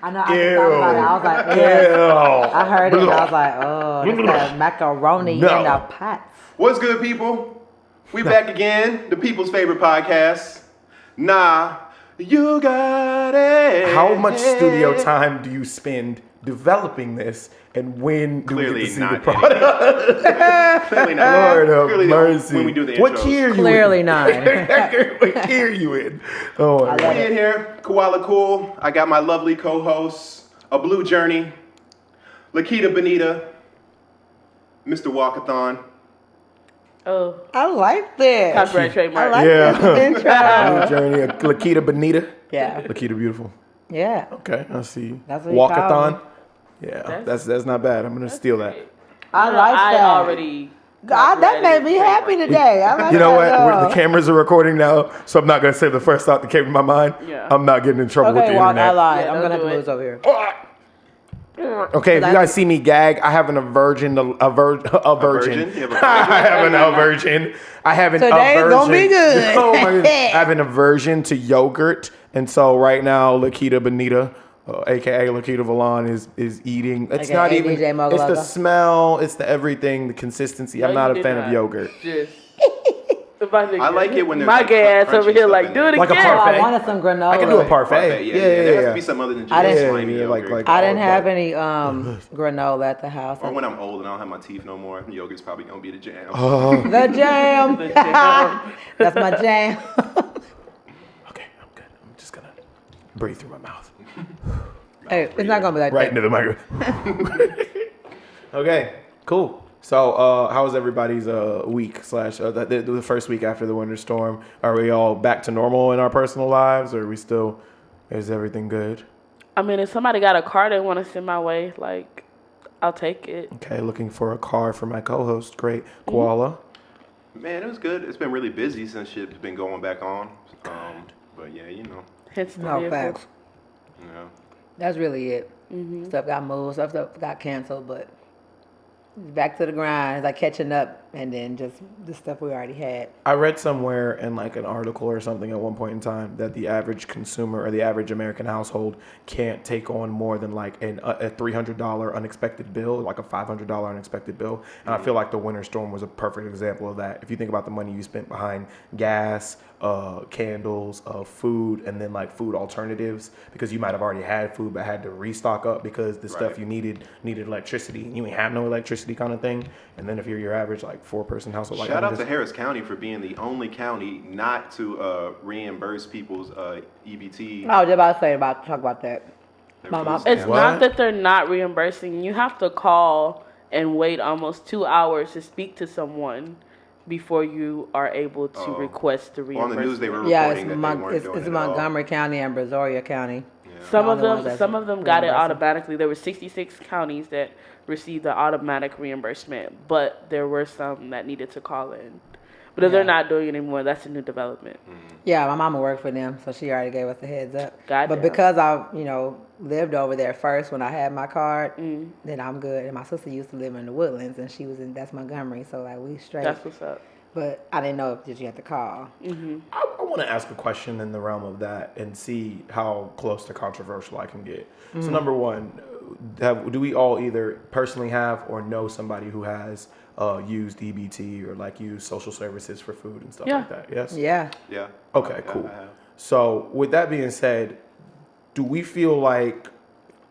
I know. I just thought about it. I was like, I heard it. And I was like, oh, that's that macaroni in the pots. What's good, people? We back again. The people's favorite podcast. Nah, you got it. How much studio time do you spend developing this, and when do we get to see the product? Clearly not. Lord have mercy. When we do the intros. What tier you Clearly in? not. What tier you in? Oh, my God. We in here, Koala Khool. I got my lovely co-hosts, a Blue Journey, Lakeita Valon, Mr. Walkathon. Oh, I like this. copyright trademark. I like this intro. Blue Journey, Lakeita Valon. Yeah. Lakeita beautiful. Yeah. Okay, I see. That's what you call Walkathon. me. Yeah, that's not bad. I'm gonna steal that. I like that. I already. God, that made me happy today. I like You know that, what? though. The cameras are recording now, so I'm not gonna say the first thought that came to my mind. Yeah. I'm not getting in trouble with Okay, the well, I internet. lied. Yeah, I'm don't gonna have to do move it. over here. Okay, if you guys see me gag, I have an aversion. You have a virgin? I have an aversion. I have an Today's aversion. gonna be good. Oh my God. I have an aversion to yogurt, and so right now, Lakeita Valon, aka Lakeita Valon, is eating. It's AKA not even. DJ Mogul It's the Loco. smell. It's the everything. The consistency. I'm not a fan of yogurt. Just. I like it when there's my like gay ass crunchy over here stuff like in do there. it Like a again. Oh, parfait. I wanted some granola. I can do a parfait. Parfait, yeah. There has to be something other than I just didn't- slimy yogurt. I didn't have like- any granola at the house. Or when I'm old and I don't have my teeth no more, yogurt's probably gonna be the jam. The jam. The jam. That's my jam. Okay, I'm good. I'm just gonna breathe through my mouth. Hey, it's not gonna be like Right that. into the microphone. Okay, cool. So, how was everybody's week slash the first week after the winter storm? Are we all back to normal in our personal lives, or are we still? Is everything good? I mean, if somebody got a car they want to send my way, like, I'll take it. Okay, looking for a car for my co-host. Great, Koala. Man, it was good. It's been really busy since shit's been going back on. But yeah, you know. Hence the No vehicle. facts. Yeah. That's really it. Stuff got moved. Stuff got canceled, but back to the grind. It's like catching up, and then just the stuff we already had. I read somewhere in like an article or something at one point in time that the average consumer or the average American household can't take on more than like a $300 unexpected bill, like a $500 unexpected bill. And I feel like the winter storm was a perfect example of that. If you think about the money you spent behind gas, candles, food, and then like food alternatives, because you might have already had food but had to restock up because the stuff you needed electricity, and you ain't have no electricity kind of thing. And then if you're your average like 4-person household, like Shout out to Harris County for being the only county not to reimburse people's EBT. I was just about to talk about that. My mom. It's What? not that they're not reimbursing. You have to call and wait almost 2 hours to speak to someone before you are able to request the On reimbursement. the news, they were Yeah, reporting that they weren't doing it's it at all. Montgomery County and Brazoria County. Some The of only ones them, that's some of them got it reimbursing. automatically. There were 66 counties that received the automatic reimbursement, but there were some that needed to call in. But if they're not doing it anymore, that's a new development. Yeah, my mama worked for them, so she already gave us a heads up. Goddamn. But because I, lived over there first when I had my card, then I'm good. And my sister used to live in the Woodlands, and that's Montgomery, so like we straight. That's what's up. But I didn't know if you had to call. I want to ask a question in the realm of that and see how close to controversial I can get. So number one, do we all either personally have or know somebody who has used EBT or like used social services for food and stuff like that? Yes? Yeah. Yeah. Okay, cool. So with that being said, do we feel like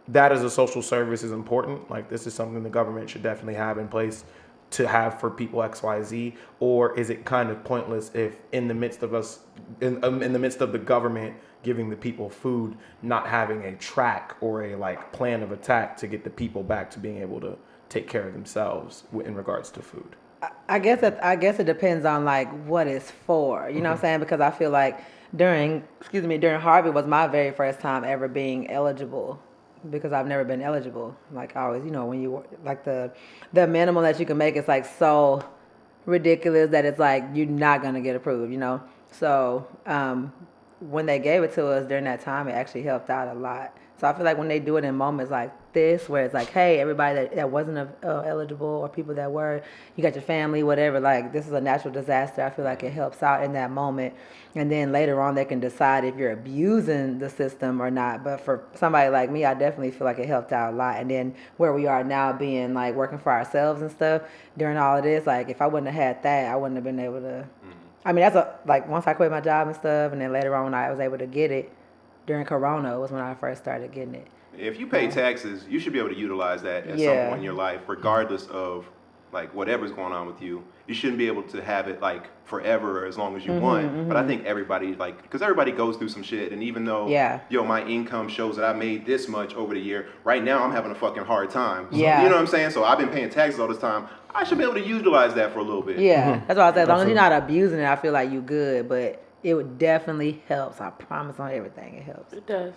that as a social service is important? Like this is something the government should definitely have in place to have for people XYZ, or is it kind of pointless if in the midst of us, in the midst of the government giving the people food, not having a track or a like plan of attack to get the people back to being able to take care of themselves in regards to food? I guess it depends on like what it's for. You know what I'm saying? Because I feel like during Harvey was my very first time ever being eligible, because I've never been eligible. Like I always, when you like the minimum that you can make is like so ridiculous that it's like you're not gonna get approved. So when they gave it to us during that time, it actually helped out a lot. So I feel like when they do it in moments like this, where it's like, hey, everybody that wasn't eligible or people that were, you got your family, whatever, like this is a natural disaster. I feel like it helps out in that moment. And then later on, they can decide if you're abusing the system or not. But for somebody like me, I definitely feel like it helped out a lot. And then where we are now being like working for ourselves and stuff during all of this, like if I wouldn't have had that, I wouldn't have been able to. I mean, like once I quit my job and stuff, and then later on when I was able to get it, during Corona was when I first started getting it. If you pay taxes, you should be able to utilize that at some point in your life, regardless of like whatever's going on with you. You shouldn't be able to have it like forever or as long as you want. But I think everybody because everybody goes through some shit, and even though my income shows that I made this much over the year, right now I'm having a fucking hard time. So, you know what I'm saying? So I've been paying taxes all this time. I should be able to utilize that for a little bit. Yeah, that's what I said. As long as you're not abusing it, I feel like you good. But it would definitely helps. I promise on everything, it helps. It does.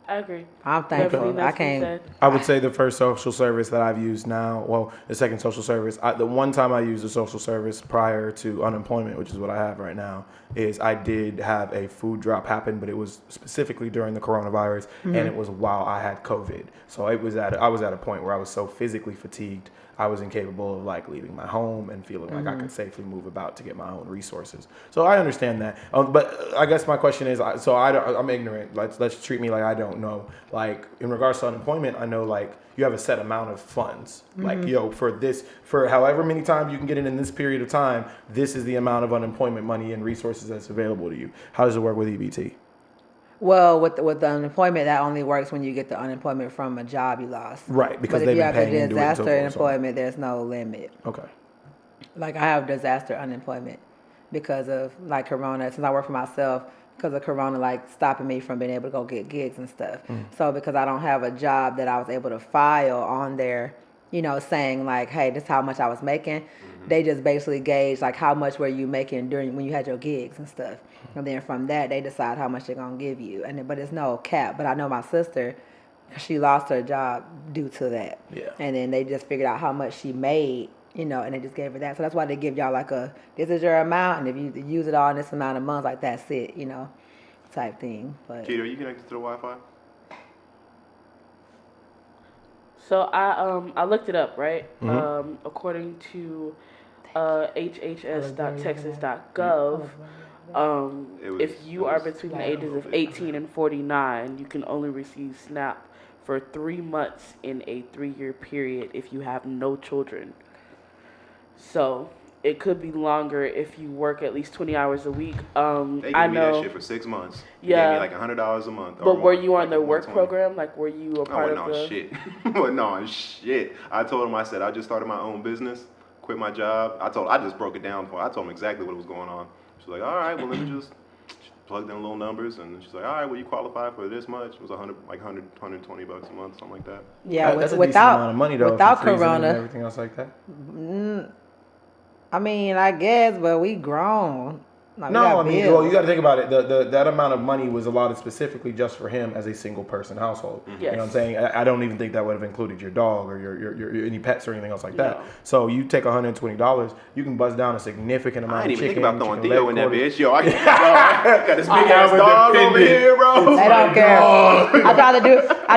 I agree. I'm thankful. I can't. I would say the first social service that I've used now, well, the second social service, the one time I used a social service prior to unemployment, which is what I have right now, is I did have a food drop happen, but it was specifically during the coronavirus, and it was while I had COVID. So I was at a point where I was so physically fatigued, I was incapable of like leaving my home and feeling like I could safely move about to get my own resources. So I understand that. But I guess my question is, I'm ignorant. Let's treat me like I don't know. Like in regards to unemployment, I know like you have a set amount of funds. Like, for however many times you can get it in this period of time, this is the amount of unemployment money and resources that's available to you. How does it work with EBT? Well, with the unemployment, that only works when you get the unemployment from a job you lost. Right, because but they've if you been have paying the into it and so disaster forth, so. unemployment, there's no limit. Okay. Like I have disaster unemployment because of like Corona. Since I work for myself, because of Corona, like stopping me from being able to go get gigs and stuff. So because I don't have a job that I was able to file on there, saying like, hey, this is how much I was making. They just basically gauge like how much were you making when you had your gigs and stuff. And then from that, they decide how much they're going to give you. But it's no cap. But I know my sister, she lost her job due to that. Yeah. And then they just figured out how much she made, and they just gave her that. So that's why they give y'all like this is your amount. And if you use it all in this amount of months, like that's it, type thing. But Keto, are you connected to the Wi-Fi? So I looked it up, right? According to hhs.texas.gov, if you are between the ages of 18 and 49, you can only receive SNAP for 3 months in a 3-year period if you have no children. So it could be longer if you work at least 20 hours a week. They gave me that shit for 6 months. They gave me like $100 a month. But were you on the work program? Like, were you a part of the... shit. No, shit. I told him, I said, I just started my own business, quit my job. I just broke it down for her. I told him exactly what was going on. She's like, all right, well, let me just plug in little numbers. And she's like, all right, well, you qualify for this much. It was $120 a month, something like that. Yeah, that's a decent without amount of money, though, without if you freeze it and Corona, everything else like that. I mean, I guess, but we grown. Like, No, I mean, well, you got to think about it. That amount of money was allotted specifically just for him as a single person household. Yes. You know what I'm saying? I don't even think that would have included your dog or your any pets or anything else like that. So you take $120, you can buzz down a significant amount I of didn't chicken. even think about throwing chicken Theo leg in that quarters. bitch. I got this big ass dog over here, bro. They don't care. I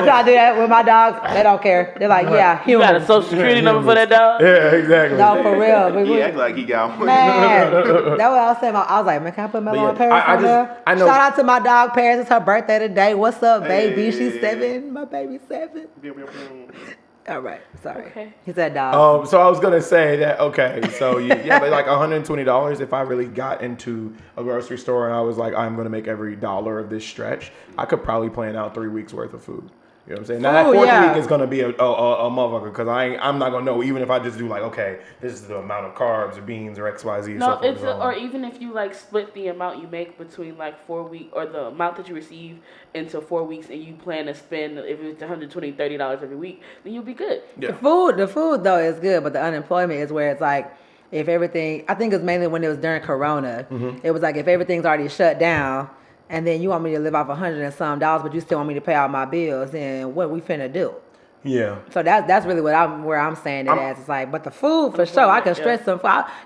try to do that with my dogs. They don't care. They're like, yeah, You human. got a social security number for that dog? Yeah, exactly. No, for real. He act like he got one. Man, that's what I was saying. I was like, man, can I put Melon yeah, Paris on there? I know. Shout out to my dog Paris. It's her birthday today. What's up, baby? Hey. She's 7. My baby's 7. All right, sorry. Okay. He said dog. So I was gonna say that. Okay, so but like $120. If I really got into a grocery store and I was like, I'm gonna make every dollar of this stretch, I could probably plan out 3 weeks worth of food. You know what I'm saying? Now that fourth week is gonna be a motherfucker because I'm not gonna know, even if I just do like, okay, this is the amount of carbs or beans or XYZ. No, or even if you like split the amount you make between like 4 weeks or the amount that you receive into 4 weeks, and you plan to spend, if it's $120, $30 every week, then you'll be good. Yeah. The food though is good, but the unemployment is where it's like, if everything, I think it's mainly when it was during Corona, it was like if everything's already shut down. And then you want me to live off $100 and some, but you still want me to pay all my bills, then what we finna do? Yeah. So that's really where I'm saying it as. It's like, but the food for sure, I can stretch some.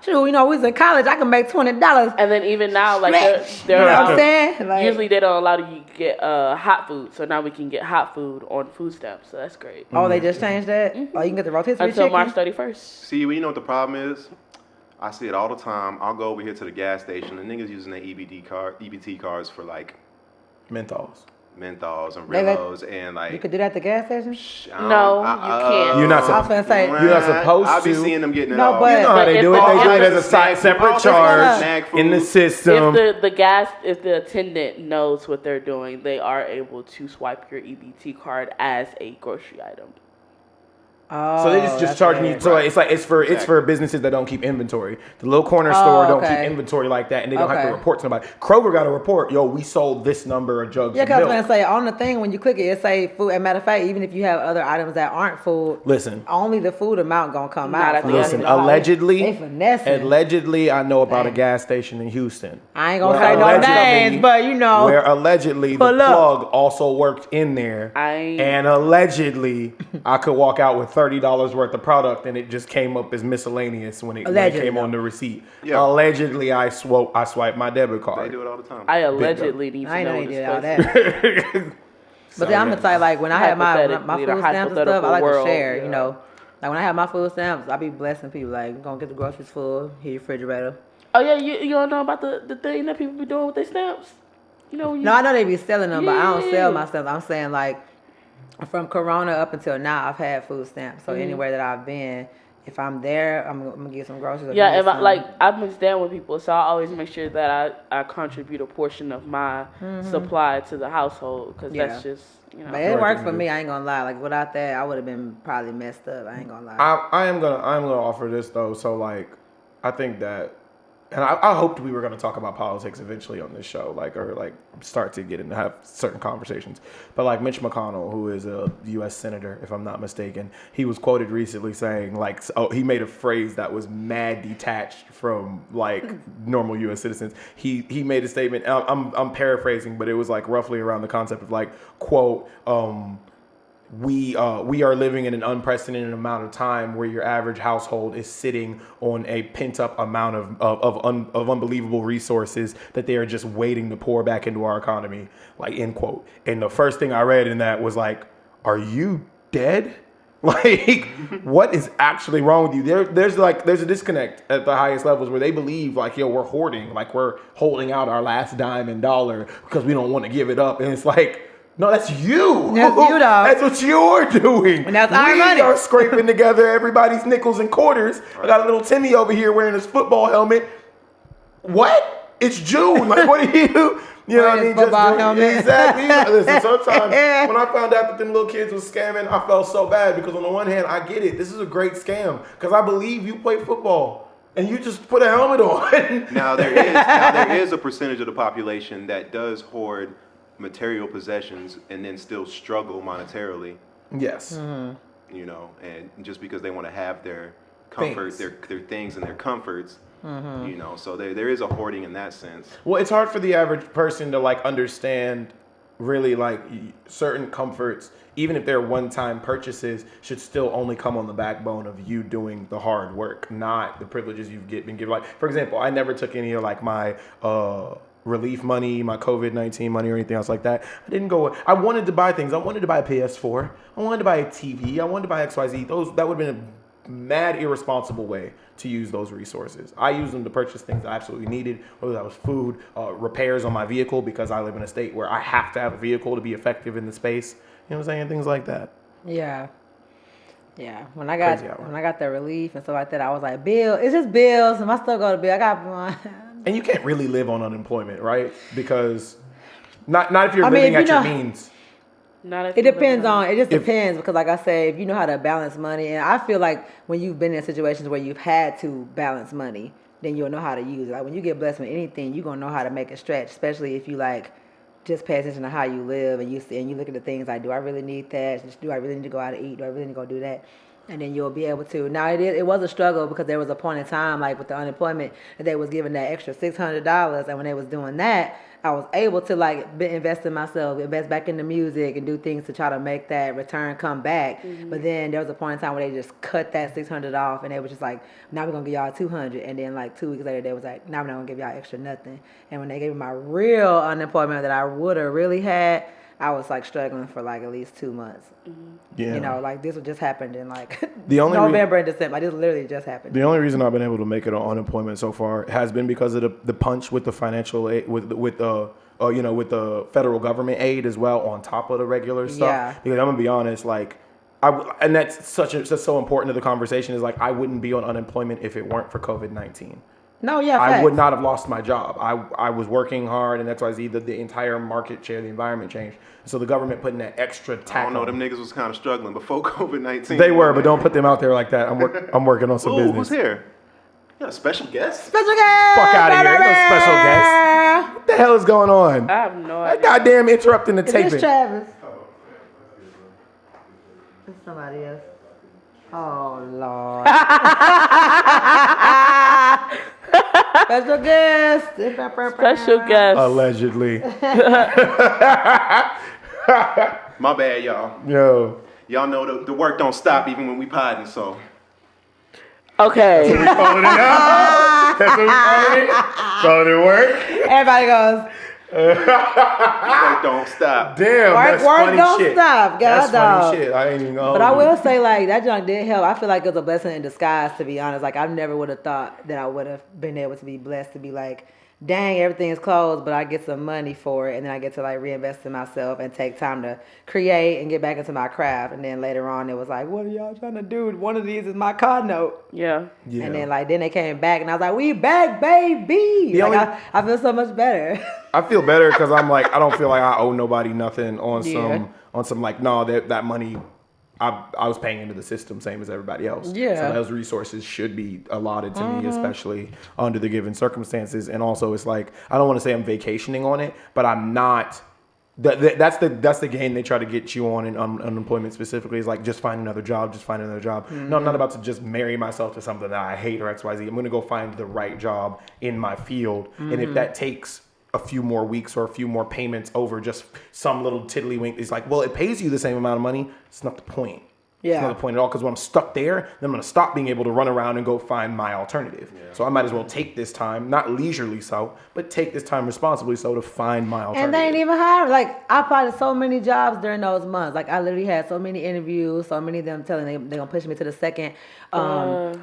Shoot, we was in college, I can make $20. And then even now, like you know what I'm saying? Like, usually they don't allow you to get hot food, so now we can get hot food on food stamps. So that's great. Oh, they just changed that. Oh, you can get the rotisserie until chicken? March 31st. See, you know what the problem is? I see it all the time. I'll go over here to the gas station, and niggas using their EBT cards for like Menthols and Rillos, and like you could do that at the gas station. No, you can't. You're not. I was gonna say you're not supposed I'll be to. seeing them getting it No, all. but- You know how they do it. They do it as a separate charge snack food. in the system. If the attendant knows what they're doing, they are able to swipe your EBT card as a grocery item. Oh, So they just charging you. So it's for businesses that don't keep inventory. The little corner store don't keep inventory like that, and they don't have to report to somebody. Kroger got to report. Yo, we sold this number of jugs. Yeah, of because I milk. was gonna say on the thing when you click it say food. And matter of fact, even if you have other items that aren't food, Listen, only the food amount gonna come Not out. at the listen. end. They finessing. Allegedly, I know about a gas station in Houston. I ain't gonna where say no allegedly- names, but you know. Where allegedly the Pull up. plug also worked in there, and allegedly I could walk out with $30 worth of product, and it just came up as miscellaneous when it came on the receipt. Yeah. Allegedly, I swiped my debit card. They do it all the time. I allegedly need to I know know what you this did all place is. that. But then I'm gonna say like when I have my food Hypothetically, stamps and stuff, I like world, to share. yeah. You know, like when I have my food stamps, I be blessing people. Like, I'm gonna get the groceries full. Here, your refrigerator. Oh yeah, you don't know about the thing that people be doing with their stamps? You know. No, I know they be selling them, but I don't Yeah. sell my stamps. I'm saying like from Corona up until now, I've had food stamps. So anywhere that I've been, if I'm there, I'm gonna get some groceries. Yeah, if I mix down with people, so I always make sure that I contribute a portion of my supply to the household because that's just But it worked for me. I ain't gonna lie. Like without that, I would have been probably messed up. I ain't gonna lie. I'm gonna offer this though. So like, I think that, and I hoped we were gonna talk about politics eventually on this show, or start to get into have certain conversations. But like Mitch McConnell, who is a U.S. senator, if I'm not mistaken, he was quoted recently saying he made a phrase that was mad detached from like normal U.S. citizens. He made a statement. I'm paraphrasing, but it was like roughly around the concept of like quote. We are living in an unprecedented amount of time where your average household is sitting on a pent up amount of unbelievable resources that they are just waiting to pour back into our economy, like end quote. And the first thing I read in that was like, are you dead? Like, what is actually wrong with you? There's a disconnect at the highest levels where they believe like, yo, we're hoarding, like we're holding out our last dime and dollar because we don't want to give it up. And it's like, no, that's you. That's you, dog. That's what you're doing. And that's our money. We are scraping together everybody's nickels and quarters. I got a little Timmy over here wearing his football helmet. What? It's June. Like, what are you? You know what I mean? Football helmet. Exactly. Listen, sometimes when I found out that them little kids was scamming, I felt so bad because on the one hand, I get it. This is a great scam because I believe you play football and you just put a helmet on. Now there is a percentage of the population that does hoard material possessions and then still struggle monetarily. Yes. You know, and just because they want to have their comfort, their things and their comforts, you know, so there is a hoarding in that sense. Well, it's hard for the average person to like understand really like certain comforts, even if they're one-time purchases, should still only come on the backbone of you doing the hard work, not the privileges you've been given. Like, for example, I never took any of like my relief money, my COVID-19 money or anything else like that. I wanted to buy things. I wanted to buy a PS4. I wanted to buy a TV. I wanted to buy XYZ. That would have been a mad irresponsible way to use those resources. I use them to purchase things I absolutely needed, whether that was food, repairs on my vehicle, because I live in a state where I have to have a vehicle to be effective in the space. You know what I'm saying? Things like that. Yeah. When I got the relief and stuff like that, I was like, it's just bills. And I still go to bill. I got one. And you can't really live on unemployment, right? Because not if you're living at your means. It just depends because like I say, if you know how to balance money, and I feel like when you've been in situations where you've had to balance money, then you'll know how to use it. Like when you get blessed with anything, you're gonna know how to make it stretch, especially if you like just pay attention to how you live and you look at the things like, do I really need that? Do I really need to go out to eat? Do I really need to go do that? And then you'll be able to. Now it was a struggle because there was a point in time, like with the unemployment, that they was giving that extra $600, and when they was doing that, I was able to like invest in myself, invest back into music, and do things to try to make that return come back. But then there was a point in time where they just cut that $600 off, and they was just like, now we're gonna give y'all $200, and then like 2 weeks later they was like, now we're not gonna give y'all extra nothing. And when they gave me my real unemployment that I would have really had, I was like struggling for like at least 2 months. Yeah. You know, like this just happened in like The only November and December. This literally just happened. The only reason I've been able to make it on unemployment so far has been because of the punch with the financial aid, with the federal government aid as well on top of the regular stuff. Yeah. Because I'm gonna be honest, like, and that's so important to the conversation is like I wouldn't be on unemployment if it weren't for COVID-19. No, yeah, I facts. would not have lost my job. I was working hard, and that's why the entire market share, the environment changed. So the government putting that extra tax. I don't know, them niggas was kind of struggling before COVID-19. They were, but don't put them out there like that. I'm working on some business. Who's here? You got a special guest? Special guest! Fuck out of here. Ain't no special guest. What the hell is going on? I have no That idea. goddamn interrupting the Is taping. this Travis? It's somebody else. Oh, Lord. Special guest. Special guest. Allegedly. My bad, y'all. Yo. Y'all know the work don't stop even when we podding, so. Okay. Calling it out. That's what we calling it. Calling it work. Everybody goes, Work don't stop. Damn, that's work funny don't shit. stop. God, That's dog. funny shit. I ain't even gonna But I hold you. will say, like, that junk did help. I feel like it was a blessing in disguise, to be honest. Like, I never would have thought that I would have been able to be blessed to be like, dang, everything is closed, but I get some money for it, and then I get to, like, reinvest in myself and take time to create and get back into my craft. And then later on, it was like, what are y'all trying to do? One of these is my car note. Yeah. Yeah. And then, like, then they came back, and I was like, we back, baby. The Like, only- I feel so much better. I feel better because I'm like, I don't feel like I owe nobody nothing on Yeah. some like, no, that money I was paying into the system same as everybody else. Yeah. So those resources should be allotted to me, especially under the given circumstances. And also it's like, I don't want to say I'm vacationing on it, but I'm not. That's the game they try to get you on in unemployment specifically, is like, just find another job, just find another job. No, I'm not about to just marry myself to something that I hate or XYZ. I'm going to go find the right job in my field. And if that takes a few more weeks or a few more payments over just some little tiddlywink, it's like, well, it pays you the same amount of money. It's not the point. It's Yeah. not the point at all, because when I'm stuck there, then I'm going to stop being able to run around and go find my alternative. Yeah. So I might as well take this time, not leisurely so, but take this time responsibly so to find my alternative. And they ain't even hiring. Like, I applied to so many jobs during those months. Like, I literally had so many interviews, so many of them telling they're going to push me to the second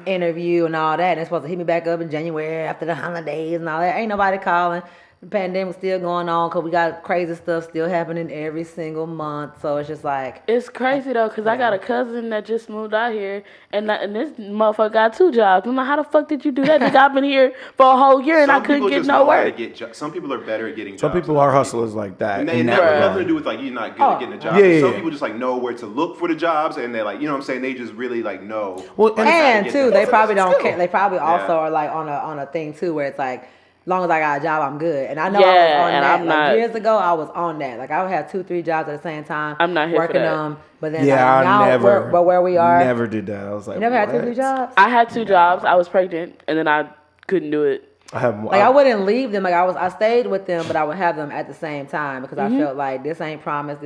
interview and all that. And they're supposed to hit me back up in January after the holidays and all that. Ain't nobody calling. The pandemic's still going on because we got crazy stuff still happening every single month. So it's just like, It's crazy though, cause I got a cousin that just moved out here, and this motherfucker got 2 jobs. I'm like, how the fuck did you do that? Nigga, I've been here for a whole year and I couldn't get no work. Some people are better at getting jobs. Some people are hustlers like that. And in that that has regard. nothing to do with like you're not good at getting a job. Yeah, Some yeah. people just like know where to look for the jobs, and they're like, you know what I'm saying? They just really like know. Well, like, how to and get too, them. they probably It's a don't skill. care. They probably also Yeah. are like on a thing too where it's like, long as I got a job, I'm good. And I know Yeah, I was on and that. I'm Like not- years ago, I was on that. Like I would have 2-3 jobs at the same time. I'm not here for working that. them. But then Yeah, like, now I never. but where we are, Never did that. I was like, you never had what? 2-3 jobs. I had 2 jobs. I was pregnant, and then I couldn't do it. I have. Like I wouldn't leave them. Like I stayed with them, but I would have them at the same time because I felt like this ain't promise,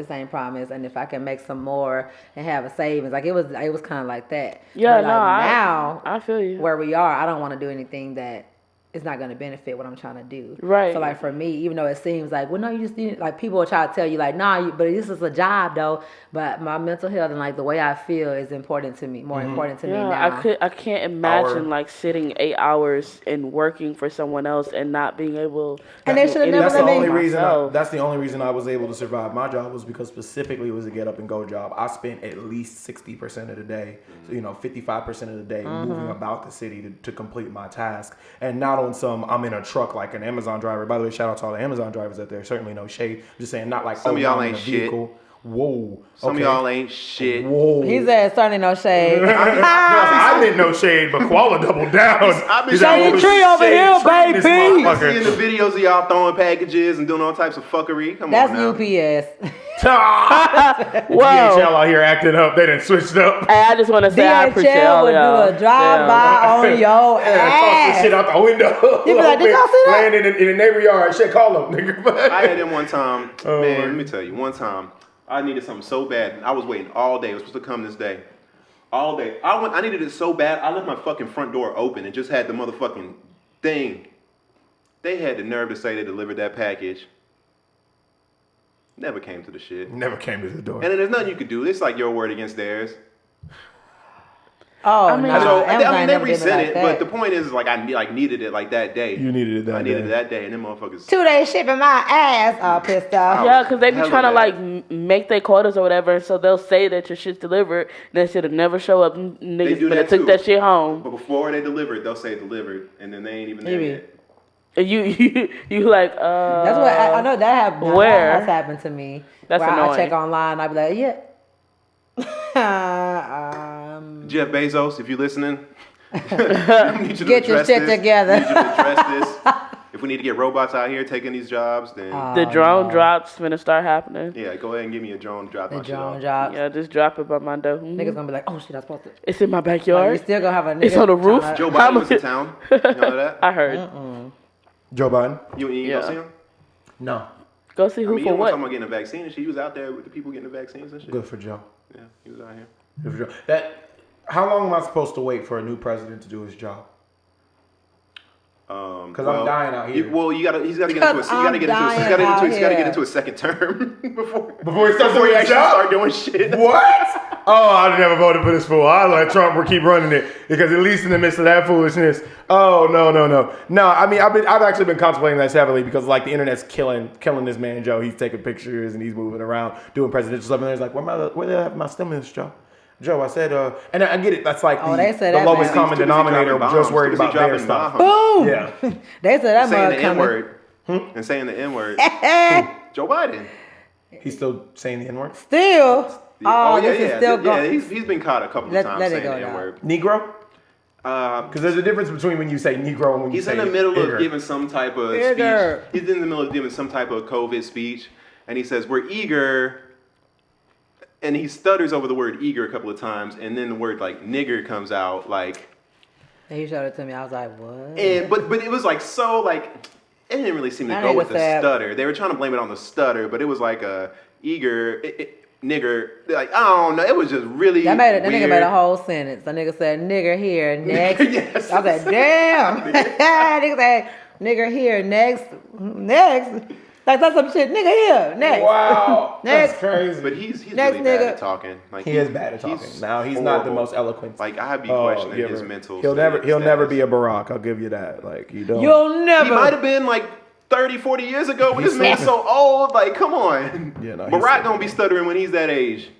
and if I can make some more and have a savings, like it was kind of like that. Yeah, But, like, no, now I feel you. where we are, I don't want to do anything that is not going to benefit what I'm trying to do. Right. So like for me, even though it seems like, well, no, you just need, like people will try to tell you like, nah, but this is a job though. But my mental health and like the way I feel is important to me, more important to me now. I can't imagine like sitting 8 hours and working for someone else and not being able. And they should have never That's the let me. only reason. myself. That's the only reason I was able to survive my job, was because specifically it was a get up and go job. I spent at least 60% of the day, so 55% of the day moving about the city to complete my task, and not on some I'm in a truck like an Amazon driver. By the way, shout out to all the Amazon drivers out there. Certainly no shade. I'm just saying, not like Some of y'all I'm in ain't a shit. vehicle. Whoa. Some of y'all ain't shit. Whoa. He said, certainly no shade. I didn't know shade, but Koala doubled down. I've been Shade tree over here, baby. I'm seeing the videos of y'all throwing packages and doing all types of fuckery. Come That's on now. UPS. Whoa. DHL out here acting up. They done switched up. Hey, I just want to say I appreciate DHL all would y'all. do a drive-by on your Toss this ass. shit out the window. You be like, did y'all see that? Laying in the neighbor yard. Shit, call them, nigga. I had him one time. Oh, man, my let me tell you. One time, I needed something so bad. And I was waiting all day. It was supposed to come this day. All day. I needed it so bad, I left my fucking front door open and just had the motherfucking thing. They had the nerve to say they delivered that package. Never came to the shit. Never came to the door. And then there's nothing you could do. It's like your word against theirs. Oh, I mean, no. So, Amazon they never did me resent like it, that. but the point is like I needed it like that day. You needed it that I day. needed it that day, and them motherfuckers. 2 days shipping my ass. All pissed off. Yeah, because they be Hell trying to of like that. make their quotas or whatever, and so they'll say that your shit's delivered, and that shit'll never show up. Niggas do better that took too. that shit home. But before they delivered, they'll say delivered, and then they ain't even there Maybe. yet. And you like That's what I know that happened. where? That has happened to me. That's where I annoying. check online, I be like, yeah. Jeff Bezos, if you're listening, we need you to Get your address shit this. together. We need you to address this. If we need to get robots out here taking these jobs, then the drone drops finna start happening. yeah, go ahead and give me a drone to drop The my shit drone off. drops. Yeah, just drop it by my door. Mhm. Niggas gonna be like, oh shit, I supposed to. It's in my Like, backyard. you still gonna have a nigga. It's on the roof. tryna- Joe How Biden was much- in town. You know that? I heard. Joe Biden? You Yeah. go see him? No. Go see I who mean, for you what. talking about getting a vaccine and shit. He was out there with the people getting the vaccines and shit. Good for Joe. Yeah, he was out here. Good for Joe. How long am I supposed to wait for a new president to do his job? Because I'm dying out here. He's got to get into a second term before he starts he doing his actually job? start doing shit. What? Oh, I'd never voted for this fool. I'd let Trump keep running it because at least in the midst of that foolishness. Oh no. No, I mean I've actually been contemplating this heavily because like the internet's killing this man Joe. He's taking pictures and he's moving around doing presidential stuff and there's like where did I have my stimulus, Joe? Joe, I said, and I get it. That's like they said the that lowest man. common denominator. Just worried about their stuff. Boom. Yeah. They said that Saying mug the N coming. word and saying the N word. Joe Biden. He's still saying the N word. Still. Oh, this is still going. He's been caught a couple of times let it saying go the now. N word. Negro. Because there's a difference between when you say Negro and when you He's say in the middle nigger. of giving some type of Nigger. speech. He's in the middle of giving some type of COVID speech, and he says, "We're eager," and he stutters over the word "eager" a couple of times, and then the word like "nigger" comes out like. And he showed it to me. I was like, what? And but it was like so like it didn't really seem to I go need with to the say- stutter. They were trying to blame it on the stutter, but it was like a eager. Nigger, like I don't know, it was just really That weird. nigga made a whole sentence. The nigga said, nigger here, next. Yes. I was like, damn. Nigga said, nigger here, next. Like, that's some shit. Nigga here, next. Wow, Next. that's crazy. But he's Next really bad nigga. at talking. Like He is bad at talking. Now he's not the horrible. most eloquent. Like I'd be questioning his mental. He'll never status. be a Barack. I'll give you that. Like you don't. You'll never. He might have been like 30, 40 years ago, but this man's so old. Like, come on. Yeah, no, he's Barack so gonna be stuttering when he's that age.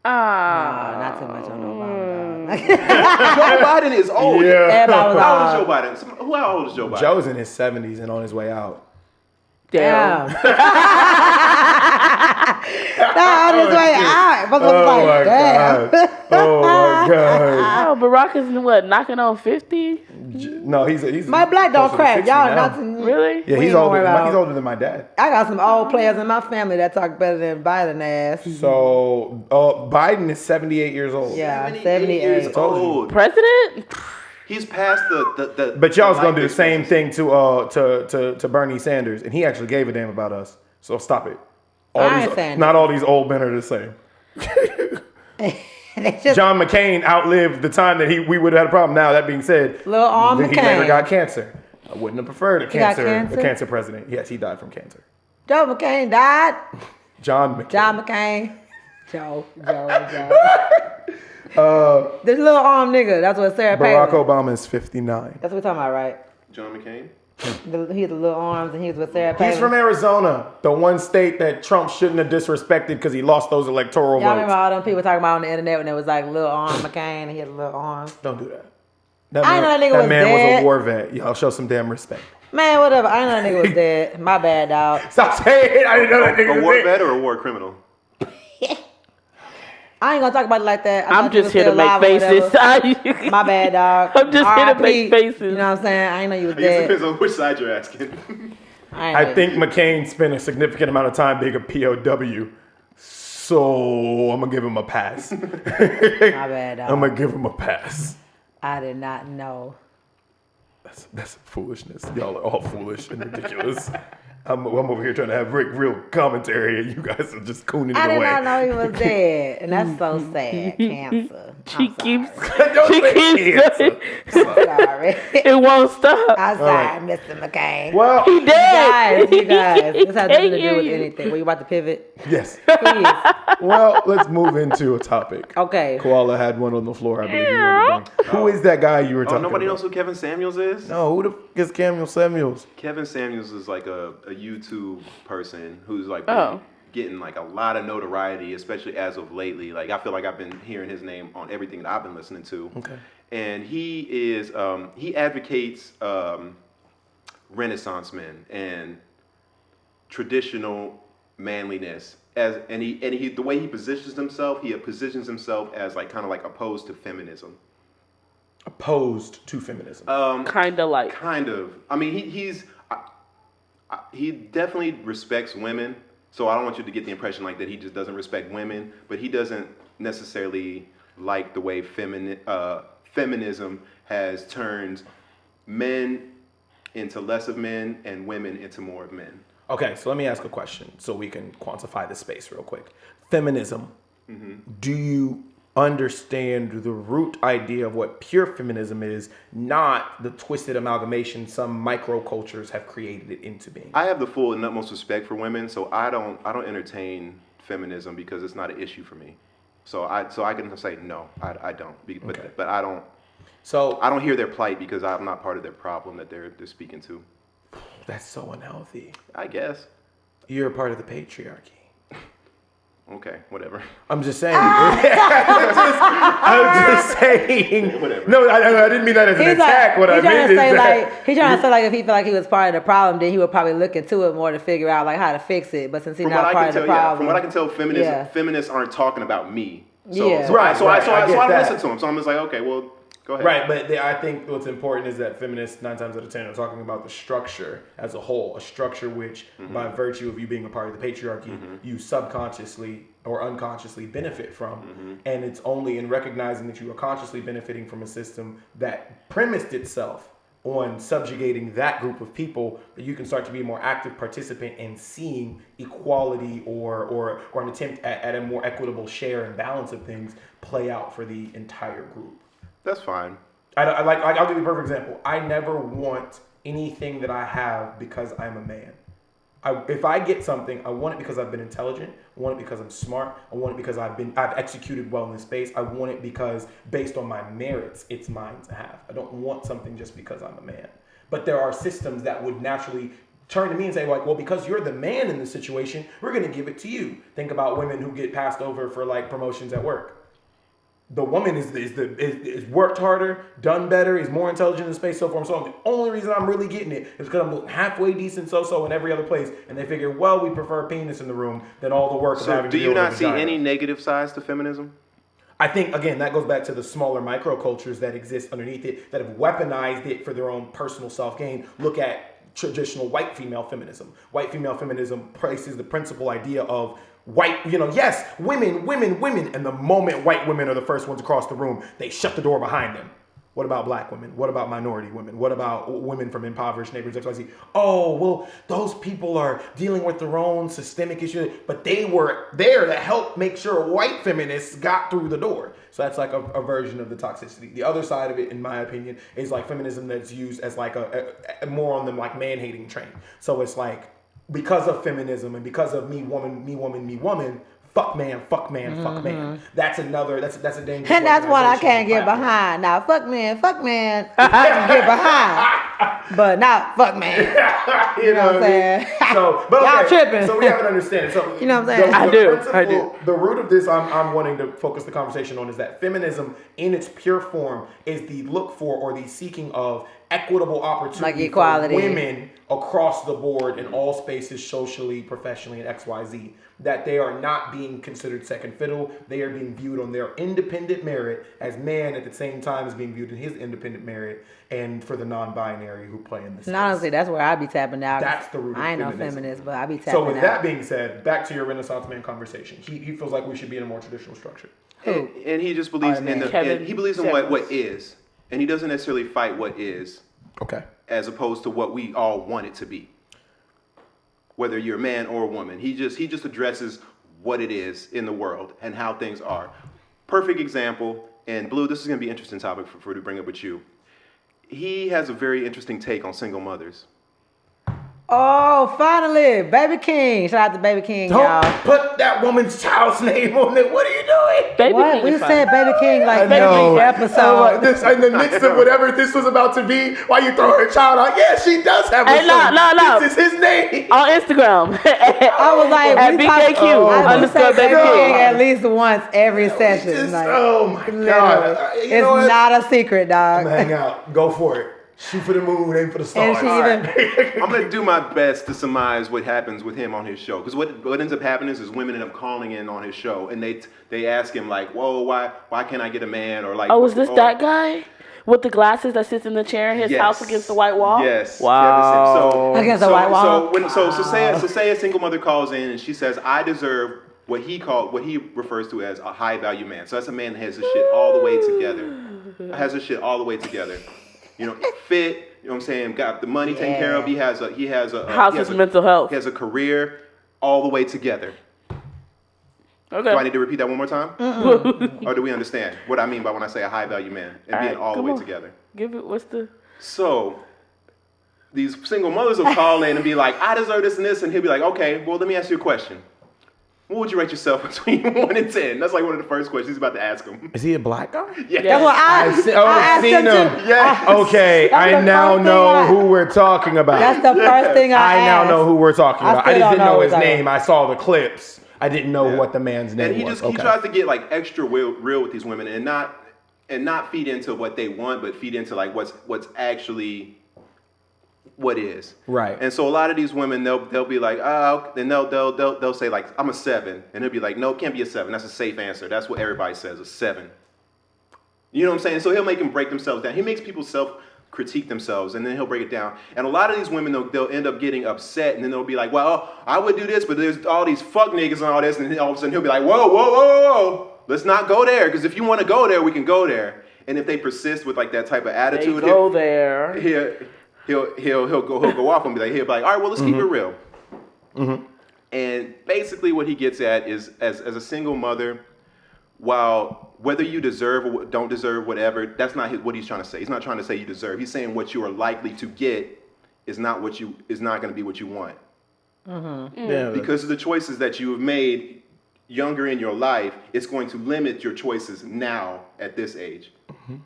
Nah, not too much on Obama. Joe Biden is old. Yeah. Everybody was How old on. is Joe Biden? How old is Joe Biden? Joe's in his 70s and on his way out. Damn. Nah, on his way out. But was like, damn. God. Oh my God. Oh, Barack is what, knocking on 50? No, he's My black don't closer to crack. 60 Y'all now. not. Really? Yeah, We he's ain't older. gonna worry He's about- older than my dad. I got some old players in my family that talk better than Biden ass. So Biden is 78 years old. Yeah, 78 78. years old. President? He's past the But y'all's gonna life do the same expectancy. thing to Bernie Sanders, and he actually gave a damn about us. So stop it. I ain't saying Not all these old men are the same. They just John McCain outlived the time that we would have had a problem. Now that being said, Lil Arm he later McCain. got cancer. I wouldn't have preferred a got cancer cancer? president. Yes, he died from cancer. Joe McCain died. John McCain. John McCain. Joe. This little arm nigga. That's what Sarah Barack Palin. Obama is 59. That's what we're talking about, right? John McCain. He had the little arms and he was with Sarah Palin. He's from Arizona, the one state that Trump shouldn't have disrespected because he lost those electoral Y'all remember votes. all them people talking about on the internet when it was like little arm McCain and he had little arms. Don't do that. That I man, know that nigga that was man was dead. a war vet. Y'all show some damn respect. Man, whatever. I didn't know that nigga was dead. My bad, dog. Stop saying it. I didn't know that nigga A was war dead. vet or a war criminal? I ain't gonna talk about it like that. I'm just here to make faces. My bad, dog. I'm just here to make faces. You know what I'm saying? I ain't know you was I guess it dead. depends on which side you're asking. I think McCain spent a significant amount of time being a POW, so I'm gonna give him a pass. My bad, dog. I'm gonna give him a pass. I did not know. That's foolishness. Y'all are all foolish and ridiculous. I'm over here trying to have real commentary, and you guys are just cooning it away. I did not know he was dead, and that's so sad. Cancer. She keeps Cancer. Sorry. It won't stop. I'm sorry, Mr. McCain. Well, He dead. You guys, this has nothing to Can't do hear with you. anything. Were you about to pivot? yes. Please. Well, let's move into a topic. Okay. Koala had one on the floor, I believe. You wanted to bring. Who is that guy you were talking Nobody about? knows who Kevin Samuels is? No, who the f*** is Samuel Samuels? Kevin Samuels is like a YouTube person who's like Oh. getting like a lot of notoriety, especially as of lately. Like I feel like I've been hearing his name on everything that I've been listening to. Okay. And he is he advocates Renaissance men and traditional manliness and he the way he positions himself as like kind of like opposed to feminism. Opposed to feminism. Kind of like. Kind of. I mean, he definitely respects women. So I don't want you to get the impression like that he just doesn't respect women, but he doesn't necessarily like the way feminism has turned men into less of men and women into more of men. Okay, so let me ask a question so we can quantify the space real quick. Feminism. Mm-hmm. Do you understand the root idea of what pure feminism is, not the twisted amalgamation some microcultures have created it into being? I have the full and utmost respect for women, so I don't entertain feminism because it's not an issue for me. So I can say no, I don't. But I don't. So I don't hear their plight because I'm not part of their problem that they're speaking to. that's so unhealthy. I guess. You're a part of the patriarchy. Okay, whatever. I'm just saying. I'm just saying. Whatever. No, I didn't mean that as an attack. What I mean is that he's trying to say like if he felt like he was part of the problem, then he would probably look into it more to figure out like how to fix it. But since he's not part of the problem, from what I can tell, feminists aren't talking about me. So, Yeah. so I get that. listen to him. So I'm just like, okay, well, go ahead. Right, but I think what's important is that feminists 9 times out of 10 are talking about the structure as a whole, a structure which, by virtue of you being a part of the patriarchy, you subconsciously or unconsciously benefit from, and it's only in recognizing that you are consciously benefiting from a system that premised itself on subjugating that group of people that you can start to be a more active participant in seeing equality or an attempt at a more equitable share and balance of things play out for the entire group. That's fine. I'll give you a perfect example. I never want anything that I have because I'm a man. If I get something, I want it because I've been intelligent. I want it because I'm smart. I want it because I've executed well in this space. I want it because based on my merits, it's mine to have. I don't want something just because I'm a man. But there are systems that would naturally turn to me and say like, well, because you're the man in this situation, we're going to give it to you. Think about women who get passed over for like promotions at work. The woman is worked harder, done better, is more intelligent in the space, so forth and so on. The only reason I'm really getting it is because I'm halfway decent so in every other place. And they figure, well, we prefer a penis in the room than all the work of having to So do you deal not with see vagina. any negative sides to feminism? I think, again, that goes back to the smaller microcultures that exist underneath it that have weaponized it for their own personal self-gain. Look at traditional white female feminism. White female feminism places the principal idea of white, yes, women. And the moment white women are the first ones across the room, they shut the door behind them. What about black women? What about minority women? What about women from impoverished neighborhoods, XYZ? Oh, well, those people are dealing with their own systemic issues, but they were there to help make sure white feminists got through the door. So that's like a version of the toxicity. The other side of it, in my opinion, is like feminism that's used as like a more on the like man-hating train. So it's like, because of feminism and because of me woman, fuck man, fuck man. That's a dangerous. and that's one I can't get behind. Now, fuck man, I can get behind, but not fuck man. You know what I'm saying? Y'all tripping. So we have an understanding. So you know what I'm saying? I do. The root of this, I'm wanting to focus the conversation on is that feminism, in its pure form, is the look for or the seeking of equitable opportunity like equality for women across the board in all spaces, socially, professionally, and XYZ. That they are not being considered second fiddle. They are being viewed on their independent merit as man at the same time as being viewed in his independent merit, and for the non-binary who play in this. And honestly, that's where I be tapping out. That's the root of I ain't feminism. no feminist, but I be tapping out. So with that being said, back to your Renaissance man conversation. He feels like we should be in a more traditional structure. And he just believes he believes in what is. And he doesn't necessarily fight what is. Okay. As opposed to what we all want it to be. Whether you're a man or a woman. He just addresses what it is in the world and how things are. Perfect example, and Blue, this is going to be an interesting topic for to bring up with you. He has a very interesting take on single mothers. Oh, finally, Baby King. Shout out to Baby King, y'all. Don't put that woman's child's name on it. What are you doing? Baby What? King We is said fine. Baby King like No. every episode. This in the midst of whatever this was about to be, why you throw her child out? Yeah, she does have a Hey, son. no. This is his name. On Instagram. I was like, at we talk- BKQ I would underscore say Baby Baby King King. at least once every session. Just, like, oh my literally. God. You know what? It's not a secret, dog. Hang out. Go for it. Shoot for the moon, aim for the stars. And she even I'm going to do my best to surmise what happens with him on his show. Because what ends up happening is women end up calling in on his show. And they ask him like, whoa, why can't I get a man? Or like, Oh, is this that guy? With the glasses that sits in the chair in his house against the white wall? Yes. Wow. Against the white wall? So say a single mother calls in and she says, I deserve what he refers to as a high value man. So that's a man that has his shit all the way together. You know, fit, you know what I'm saying, got the money taken care of. He has a mental health. He has a career all the way together. Okay. Do I need to repeat that one more time? Or do we understand what I mean by when I say a high value man and being all the way together? Give it, what's the... So, these single mothers will call in and be like, I deserve this and this. And he'll be like, okay, well, let me ask you a question. What would you rate yourself between 1 and 10? That's like one of the first questions he's about to ask him. Is he a black guy? Yeah. That's what I asked seen him him. too. Yeah. Okay, That's I the now first know thing who we're talking about. That's the first thing I now asked. know who we're talking about. I still just don't didn't know his who we're name. I saw the clips. I didn't know what the man's name And he was. he tries to get like extra real with these women and not feed into what they want, but feed into like what's actually what is. Right. And so a lot of these women they'll be like, oh, then they'll say like, I'm a 7, and he'll be like, no, it can't be a 7. That's a safe answer. That's what everybody says, a 7. You know what I'm saying? So he'll make them break themselves down. He makes people critique themselves, and then he'll break it down. And a lot of these women, they'll end up getting upset, and then they'll be like, well, I would do this, but there's all these fuck niggas and all this, and then all of a sudden he'll be like, whoa, let's not go there, because if you want to go there, we can go there. And if they persist with like that type of attitude, He'll go off and he'll be like, all right, well, let's keep it real. Mm-hmm. And basically what he gets at is, as a single mother, while whether you deserve or don't deserve whatever, that's not what he's trying to say. He's not trying to say you deserve. He's saying what you are likely to get is not going to be what you want. Mm-hmm. Yeah, because of the choices that you have made younger in your life, it's going to limit your choices now at this age. Mm-hmm.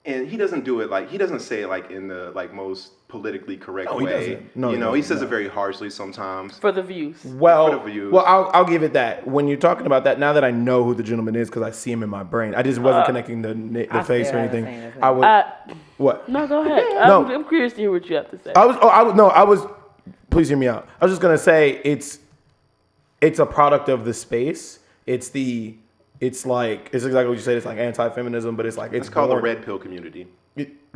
And he doesn't do it he doesn't say it like in the like most politically correct way. He doesn't. No, he says it very harshly sometimes. For the views. Well, I'll give it that. When you're talking about that, now that I know who the gentleman is because I see him in my brain, I just wasn't connecting the face or anything. I would. What? No, go ahead. No. I'm curious to hear what you have to say. Please hear me out. I was just gonna say it's a product of the space. It's exactly what you said. It's like anti-feminism, but it's called the red pill community.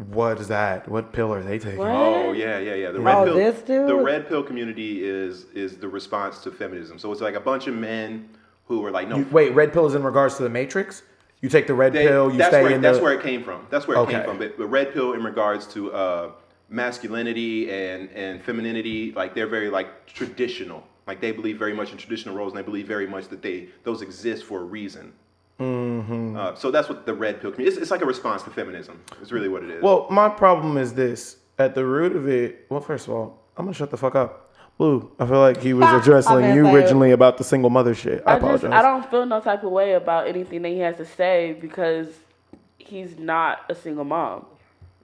What is that? What pill are they taking? What? Oh yeah. The red pill. This dude? The red pill community is the response to feminism. So it's like a bunch of men who are like, no. Wait, red pill is in regards to the Matrix? You take the red pill, that's where it came from. That's where it came from. But the red pill in regards to masculinity and femininity, like they're very like traditional. Like they believe very much in traditional roles, and they believe very much that those exist for a reason. Mm-hmm. So that's what the red pill community. It's like a response to feminism. It's really what it is. Well, my problem is this: at the root of it. Well, first of all, I'm gonna shut the fuck up. Blue, I feel like he was addressing you originally about the single mother shit. I apologize. I don't feel no type of way about anything that he has to say because he's not a single mom.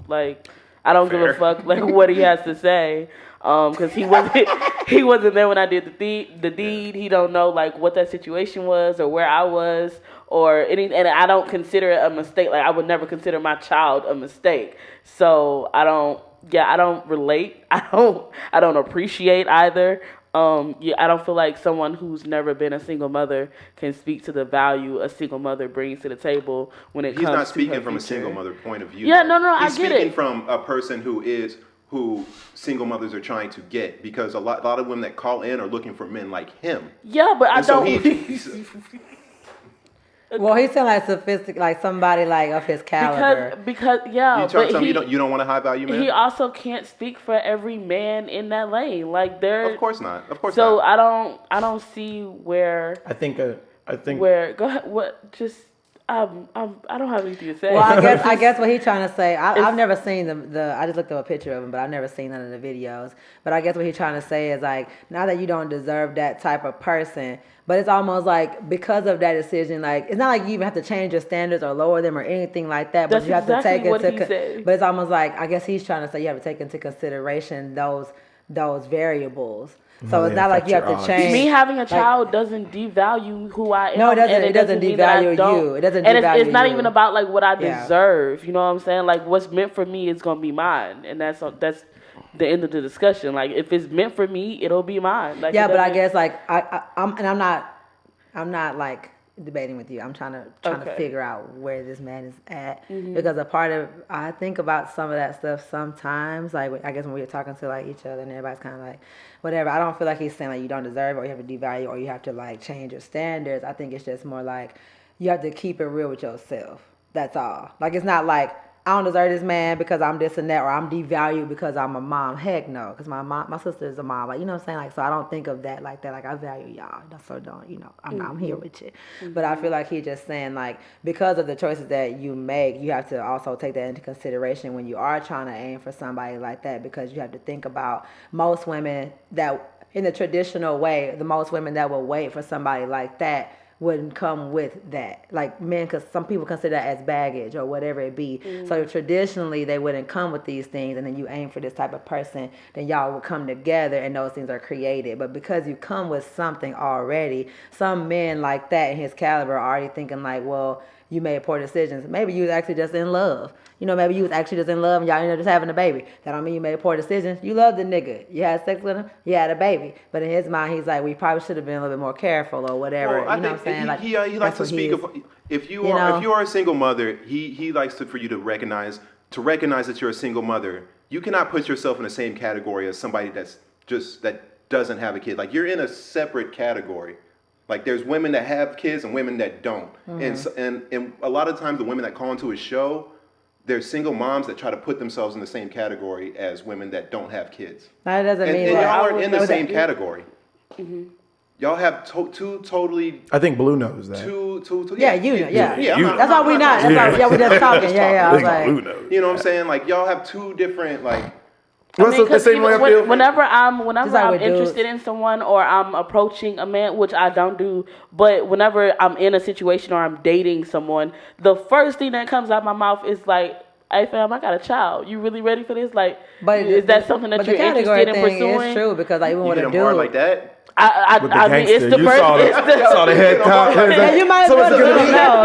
Like, I don't give a fuck like what he has to say. because he wasn't there when I did the deed. He don't know like what that situation was or where I was or any, and I don't consider it a mistake. Like I would never consider my child a mistake. So I don't relate. I don't appreciate either. I don't feel like someone who's never been a single mother can speak to the value a single mother brings to the table when it comes to He's not speaking her from a future. single mother point of view. Yeah, no, I He's get speaking it. from a person who single mothers are trying to get, because a lot of women that call in are looking for men like him. Yeah, but I And so don't. Well, he sound like sophisticated, like somebody like of his caliber. because yeah, You trying but to tell me you don't want a high value man? he also can't speak for every man in that lane. Like there, Of course not. Of course so not. I don't see where I think where go ahead. What just I don't have anything to say. Well, I guess what he's trying to say. I've never seen the. I just looked up a picture of him, but I've never seen none of the videos. But I guess what he's trying to say is like, not that you don't deserve that type of person, but it's almost like because of that decision, like it's not like you even have to change your standards or lower them or anything like that. But That's you have exactly to take what into. he said. But it's almost like I guess he's trying to say you have to take into consideration those variables. So it's not like you have to change. Me having a child doesn't devalue who I am. No, it doesn't. And It doesn't mean that I devalue don't. you. It doesn't and devalue it's not you. even about like what I Yeah. deserve. You know what I'm saying? Like what's meant for me is gonna be mine, and that's the end of the discussion. Like if it's meant for me, it'll be mine. Like, Yeah, but I guess like I'm not like debating with you. I'm trying to figure out where this man is at because a part of I think about some of that stuff sometimes. Like I guess when we're talking to like each other and everybody's kind of like whatever. I don't feel like he's saying like you don't deserve it or you have to devalue or you have to like change your standards. I think it's just more like you have to keep it real with yourself. That's all. Like it's not like I don't deserve this man because I'm this and that, or I'm devalued because I'm a mom. Heck no, because my sister is a mom. Like, you know what I'm saying? Like, so I don't think of that like that. Like, I value y'all. So don't, I'm here with you. But I feel like he's just saying, like, because of the choices that you make, you have to also take that into consideration when you are trying to aim for somebody like that, because you have to think about most women that, in the traditional way, the most women that will wait for somebody like that wouldn't come with that. Like men, because some people consider that as baggage or whatever it be. So traditionally they wouldn't come with these things, and then you aim for this type of person, then y'all will come together and those things are created. But because you come with something already, some men like that in his caliber are already thinking like, well, you made poor decisions. Maybe you was actually just in love. Maybe you was actually just in love and y'all ended up just having a baby. That don't mean you made poor decisions. You loved the nigga. You had sex with him. You had a baby. But in his mind, he's like, we probably should have been a little bit more careful or whatever. Well, you know what I'm saying? Like, he likes to speak of if you are a single mother, he likes for you to recognize that you're a single mother. You cannot put yourself in the same category as somebody that doesn't have a kid. Like you're in a separate category. Like there's women that have kids and women that don't. And a lot of times the women that call into a show, there's single moms that try to put themselves in the same category as women that don't have kids. That doesn't mean and that. y'all aren't in the same category. Y'all have two totally. I think Blue knows that. Two. Yeah, you know. Yeah. That's why we not. That's why we just talking. Yeah. I was like, Blue knows. You know what I'm saying? Like y'all have two different like. Well, so the same way I feel. Whenever I'm with interested in someone or I'm approaching a man, which I don't do, but whenever I'm in a situation or I'm dating someone, the first thing that comes out my mouth is like, "Hey fam, I got a child. You really ready for this? Like, is that something that you're interested in pursuing?" It's true because like even You with get a them hard dude like that. I mean, it's the you first. saw the head count. Yeah, you might as well know. You might as well.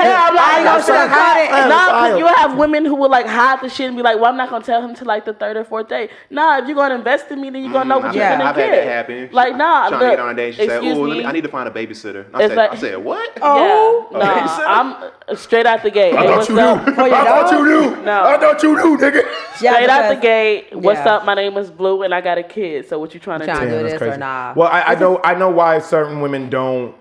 Yeah, I'm I ain't gonna like, hide it. nah, because you have women who will like hide the shit and be like, "Well, I'm not gonna tell him till like the third or fourth day." Nah, if you're gonna invest in me, then you're gonna know what you're gonna I've get. had that happen. Like, nah, trying to get on a date, she said, excuse "Ooh, me. I need to find a babysitter." It's I said, "What?" Oh, Yeah, nah, I'm straight out the gate. I Hey, thought what's you up? knew. I thought you knew. No. I thought you knew, nigga. Straight out the gate. What's Yeah. up? My name is Blue, and I got a kid. So what you trying to Trying do? to do Damn, that's this crazy. or nah? Well, I know why certain women don't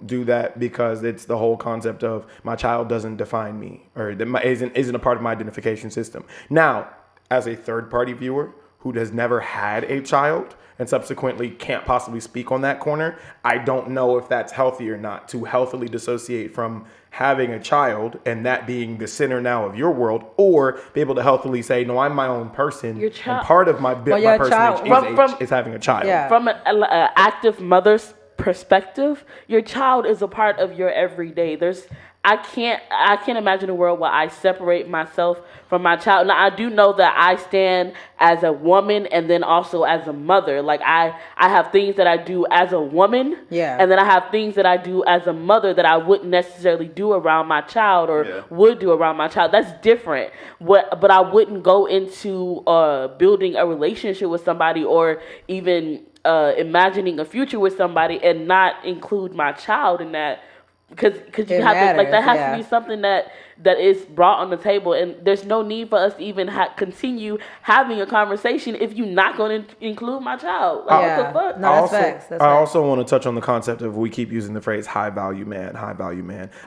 do that, because it's the whole concept of my child doesn't define me or isn't a part of my identification system. Now, as a third party viewer who has never had a child and subsequently can't possibly speak on that corner, I don't know if that's healthy or not, to healthily dissociate from having a child and that being the center now of your world, or be able to healthily say, no, I'm my own person. Your child- And part of my your child- personage From- is having a child. Yeah. From an active mother's perspective, your child is a part of your everyday. I can't imagine a world where I separate myself from my child. Now, I do know that I stand as a woman and then also as a mother. Like I have things that I do as a woman, and then I have things that I do as a mother that I wouldn't necessarily do around my child or would do around my child. That's different. But I wouldn't go into building a relationship with somebody or even imagining a future with somebody and not include my child in that. Because you have to, like, that has to be something that is brought on the table, and there's no need for us to even continue having a conversation if you're not going to include my child. Like, what the fuck? No, that's facts. I also want to touch on the concept of, we keep using the phrase high value man.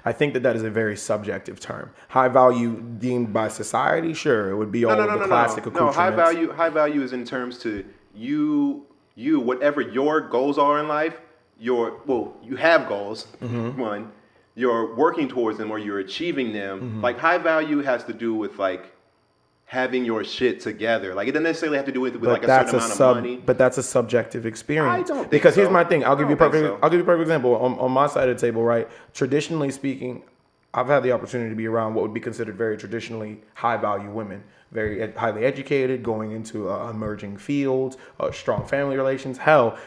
I think that is a very subjective term. High value deemed by society, sure, it would be all of the classic accoutrements. No, high value is in terms to you whatever your goals are in life. You have goals, one, you're working towards them or you're achieving them. Like, high value has to do with, like, having your shit together. Like, it doesn't necessarily have to do with like a certain amount of money. But that's a subjective experience. I don't think because so. Here's my thing. I'll give you a perfect example. On my side of the table, right? Traditionally speaking, I've had the opportunity to be around what would be considered very traditionally high value women. Very highly educated, going into emerging fields, strong family relations. Hell,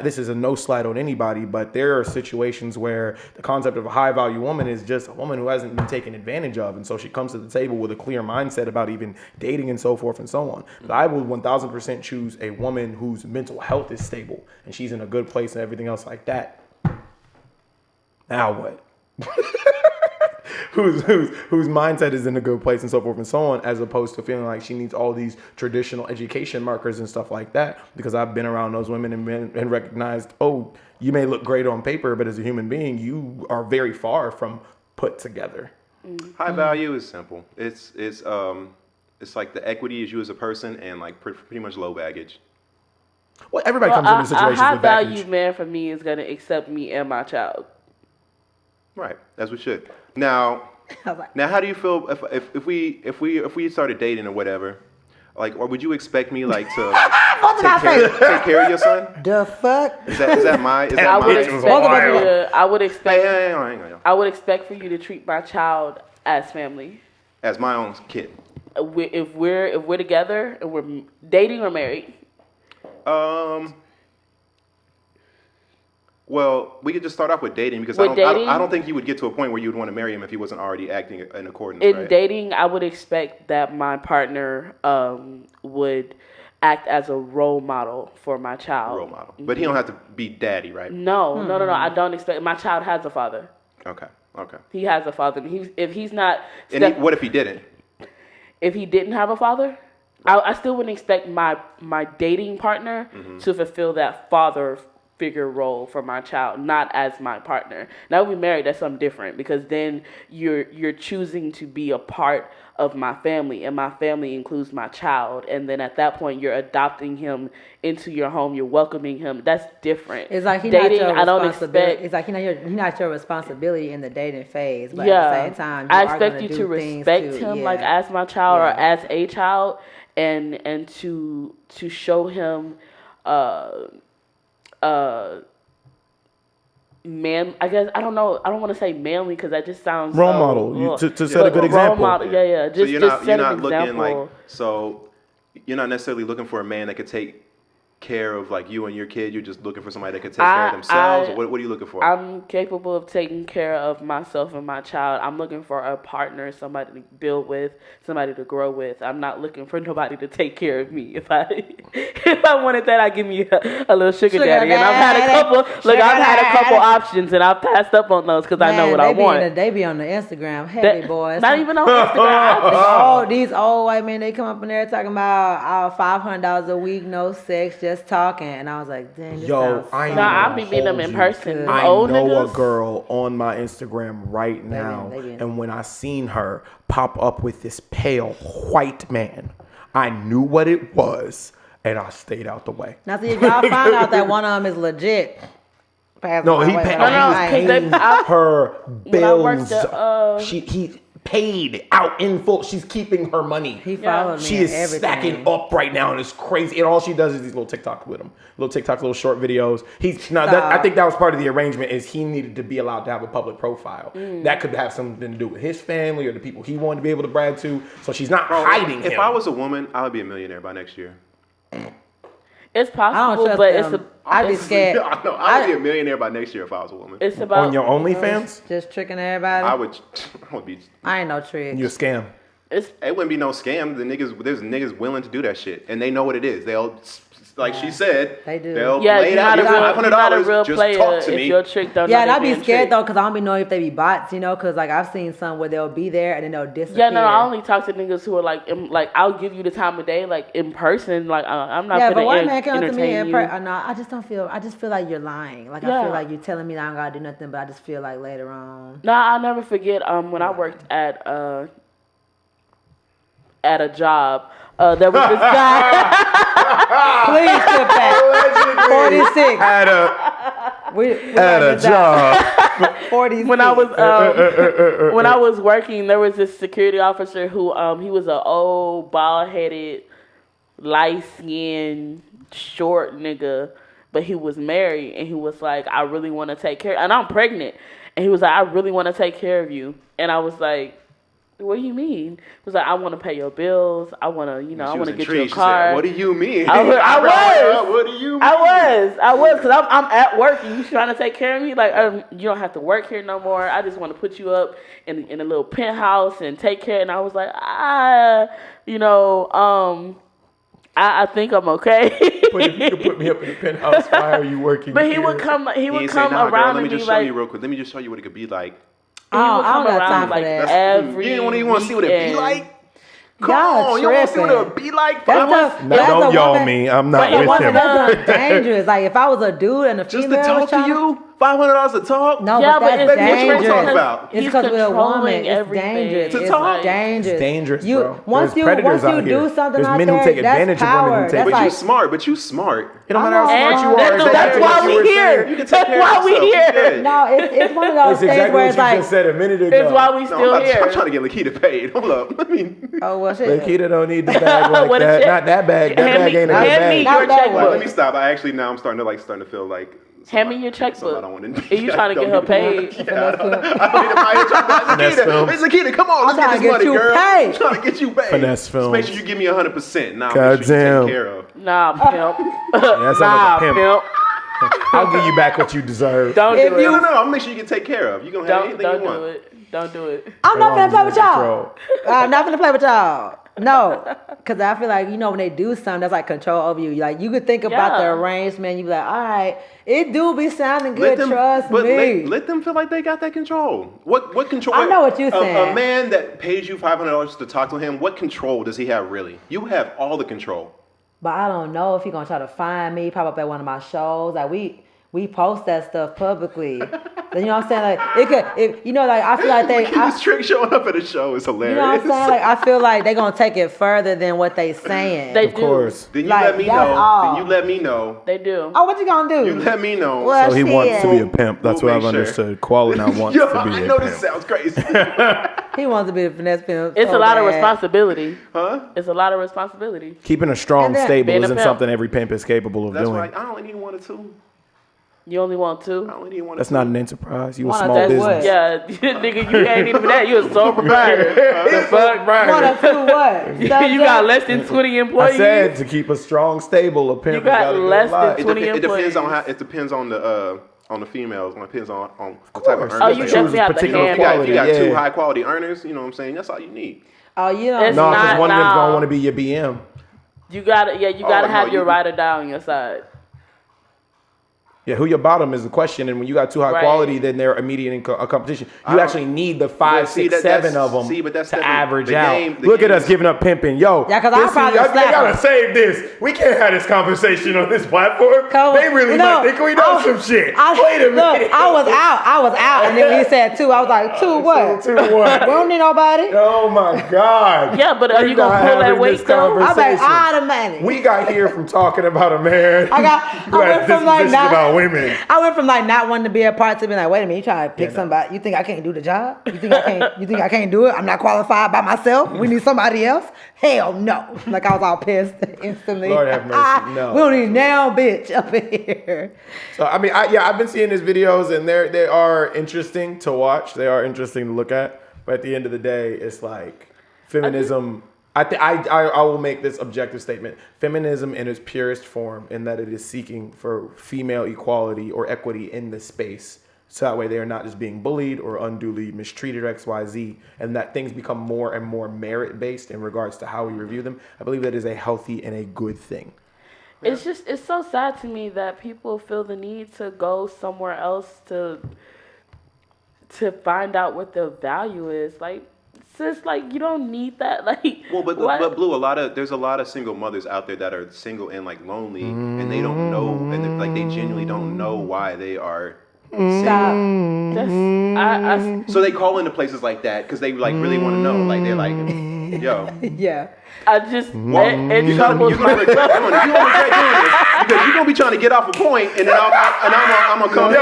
this is a no slight on anybody, but there are situations where the concept of a high value woman is just a woman who hasn't been taken advantage of. And so she comes to the table with a clear mindset about even dating and so forth and so on. But I would 1000% choose a woman whose mental health is stable and she's in a good place and everything else like that. Now what? whose mindset is in a good place and so forth and so on, as opposed to feeling like she needs all these traditional education markers and stuff like that. Because I've been around those women and recognized, oh, you may look great on paper, but as a human being, you are very far from put together. High value is simple. It's like the equity is you as a person and like pretty much low baggage. Well, everybody comes into situations a with baggage. high value man for me is gonna accept me and my child. Right, as we should. Now, how do you feel if we started dating or whatever? Like, or would you expect me like to take care of your son? The fuck? Is that my? I would expect for you to treat my child as family. As my own kid. If we're together and we're dating or married. Well, we could just start off with dating because I don't think you would get to a point where you would want to marry him if he wasn't already acting in accordance. In dating, I would expect that my partner would act as a role model for my child. Role model, but he don't have to be daddy, right? No. I don't expect. My child has a father. Okay. He has a father. If he's not. What if he didn't? If he didn't have a father, I still wouldn't expect my dating partner to fulfill that father figure role for my child, not as my partner. Now we married, that's something different, because then you're choosing to be a part of my family, and my family includes my child, and then at that point you're adopting him into your home, you're welcoming him. That's different. It's like he's dating, not your responsibility. It's like he's not your responsibility in the dating phase, but at the same time I expect you to respect him like as my child or as a child, and to show him man, I guess, I don't know, I don't want to say manly because that just sounds role model. To set a good example. Model, just so you're not looking example. Like, so you're not necessarily looking for a man that could take care of like you and your kid. You're just looking for somebody that could take care of themselves. Or what are you looking for? I'm capable of taking care of myself and my child. I'm looking for a partner, somebody to build with, somebody to grow with. I'm not looking for nobody to take care of me. If I wanted that, I'd give me a little sugar daddy. And I've had a couple options, and I've passed up on those because I know what I want. They be on the Instagram, heavy boys. Not even on Instagram. These old white men, they come up in there talking about $500 a week, no sex, just talking, and I was like, dang, this sounds I'll be meeting them in person. I know a girl on my Instagram right now, and when I seen her pop up with this pale white man, I knew what it was, and I stayed out the way. Now, see, if y'all find out that one of them is legit, he paid her bills. He paid out in full. She's keeping her money. He followed me. She is everything. stacking up right now, and it's crazy. And all she does is these little TikToks with him, little short videos. I think that was part of the arrangement. Is he needed to be allowed to have a public profile that could have something to do with his family or the people he wanted to be able to brag to. So she's not hiding him. If I was a woman, I would be a millionaire by next year. It's possible, but I'd be scared. No, I would be a millionaire by next year if I was a woman. It's about on your OnlyFans. Just tricking everybody. I would be. I ain't no trick. You a scam. It wouldn't be no scam. There's niggas willing to do that shit, and they know what it is. They'll, like she said, they do. They'll lay it out. $500. Just talk to me. Your trick don't and I'd be scared though, cause I don't be knowing if they be bots, cause like I've seen some where they'll be there and then they'll disappear. Yeah, no, I only talk to niggas who are like I'll give you the time of day, like in person. Like I'm not. Yeah, but one man came up to me in person. No, I just don't feel. I just feel like you're lying. Like I feel like you're telling me that I don't gotta do nothing, but I just feel like later on. No, I'll never forget. When I worked at a job. There was this guy. Please sit back. 46. At a job. 46. When I was working, there was this security officer who he was an old, bald-headed, light-skinned, short nigga, but he was married, and he was like, I really want to take care, and I'm pregnant, and he was like, I really want to take care of you, and I was like, what do you mean? He was like, I want to pay your bills. I want to, I want to get you a car. Said, what do you mean? I was. What do you mean? I was, because I'm at work and you trying to take care of me. Like, you don't have to work here no more. I just want to put you up in a little penthouse and take care. And I was like, I think I'm okay. But if you could put me up in the penthouse, why are you working? But here? he would come around Let me and be just show like, you real quick. Let me just show you what it could be like. He would come around like every You didn't want to see what it be like? Come on, you want to see what it would be like? Don't y'all me. I'm not with him. That's dangerous. Like if I was a dude and a female just to talk to you, $500 to talk. No, yeah, but that's dangerous. What you about? It's because we're a woman. It's dangerous. To talk? It's dangerous. It's dangerous, bro. Once you do something There's out men who there, take advantage that's of women power. who take. But you smart. It don't matter how smart you are. That's why we here. That's why we here. No, it's one of those things where it's like. Just said a minute ago. It's why we still here. I'm trying to get Lakeita paid. Hold up. Oh well, shit. Lakeita don't need the bag like that. Not that bag. That bag ain't a good bag. Your checkbook. Let me stop. Now I'm starting to feel like. Hand me your checkbook. Are you trying to get her paid? I don't need to buy her. Lakeita, come on. Let's get this money, girl. I'm trying to get you paid. Finesse films. Make sure you give me 100%. Now, God make sure you damn. take care of. Nah, pimp. That sounds like a pimp. I'll give you back what you deserve. Don't do it. No. I'll make sure you get taken care of. You're going to have anything you want. Don't do it. I'm not finna play with y'all. I'm not finna play with y'all. No, because I feel like, when they do something, that's like control over you. Like, you could think about the arrangement. You be like, all right, it do be sounding good, trust me. Let them feel like they got that control. What control? I know what you're saying. A man that pays you $500 to talk to him, what control does he have really? You have all the control. But I don't know if he's going to try to find me, pop up at one of my shows. Like, we post that stuff publicly. You know what I'm saying? Like it could, I feel like this trick showing up at a show is hilarious. You know what I'm saying? Like I feel like they're gonna take it further than what they saying. They of course. Then you let me know. Then you let me know. They do. Oh, what you gonna do? You let me know. Well, so he wants to be a pimp. That's what I've understood. Koala now wants to be a pimp. I know this sounds crazy. He wants to be a finesse pimp. It's so a lot bad. of responsibility. Huh? It's a lot of responsibility. Keeping a strong stable isn't pimp. something every pimp is capable of doing. That's right. I only need one or two. You only want two? I only need one or two. That's not an enterprise. You a One small of business. what? Yeah, nigga, you ain't even that. You a sole proprietor. The fuck, One or two what? You got less than 20 employees. I said to keep a strong stable, a pimp. You got less than 20 It employees. depends on the females. It depends on what type of earners. Oh, you definitely have to handle. If you got two high quality earners, you know what I'm saying? That's all you need. Oh, you know. It's No, not- because one of them's no. gonna want to be your BM. You gotta have your ride or die on your side. Yeah, who your bottom is the question, and when you got too high Right. quality, then they're immediate in a competition. You actually need the 5, 6, 7 of them to average out. Look at us giving up pimping, yo. Yeah, 'cause I probably y'all slap gotta them. save this. We can't have this conversation on this platform. They really might think we know some shit. Wait a minute. Look, I was out, and then when he said two, I was like, two what? Two what? We don't need nobody. Oh my God. Yeah, but are you gonna pull that weight though? I'm like, all the money. We got here from talking about a man. I went from like like about wait a minute. I went from like not wanting to be a part to being like, wait a minute, you trying to pick somebody? You think I can't do the job? You think I can't do it? I'm not qualified by myself. We need somebody else. Hell no! Like I was all pissed instantly. Lord have mercy. No, we don't need now, bitch, up in here. So I mean, I've been seeing these videos, and they are interesting to watch. They are interesting to look at. But at the end of the day, it's like feminism. I will make this objective statement. Feminism in its purest form, in that it is seeking for female equality or equity in this space. So that way they are not just being bullied or unduly mistreated or XYZ, and that things become more and more merit-based in regards to how we review them. I believe that is a healthy and a good thing. It's so sad to me that people feel the need to go somewhere else to find out what the value is. Like, sis, like, you don't need that. Like, well, but Blue, there's a lot of single mothers out there that are single and like lonely, and they don't know, and like they genuinely don't know why they are single. So they call into places like that because they like really want to know. Like they're like, yo, yeah. I just you gonna regret doing this because you're gonna be trying to get off a point, and then I'm gonna come in.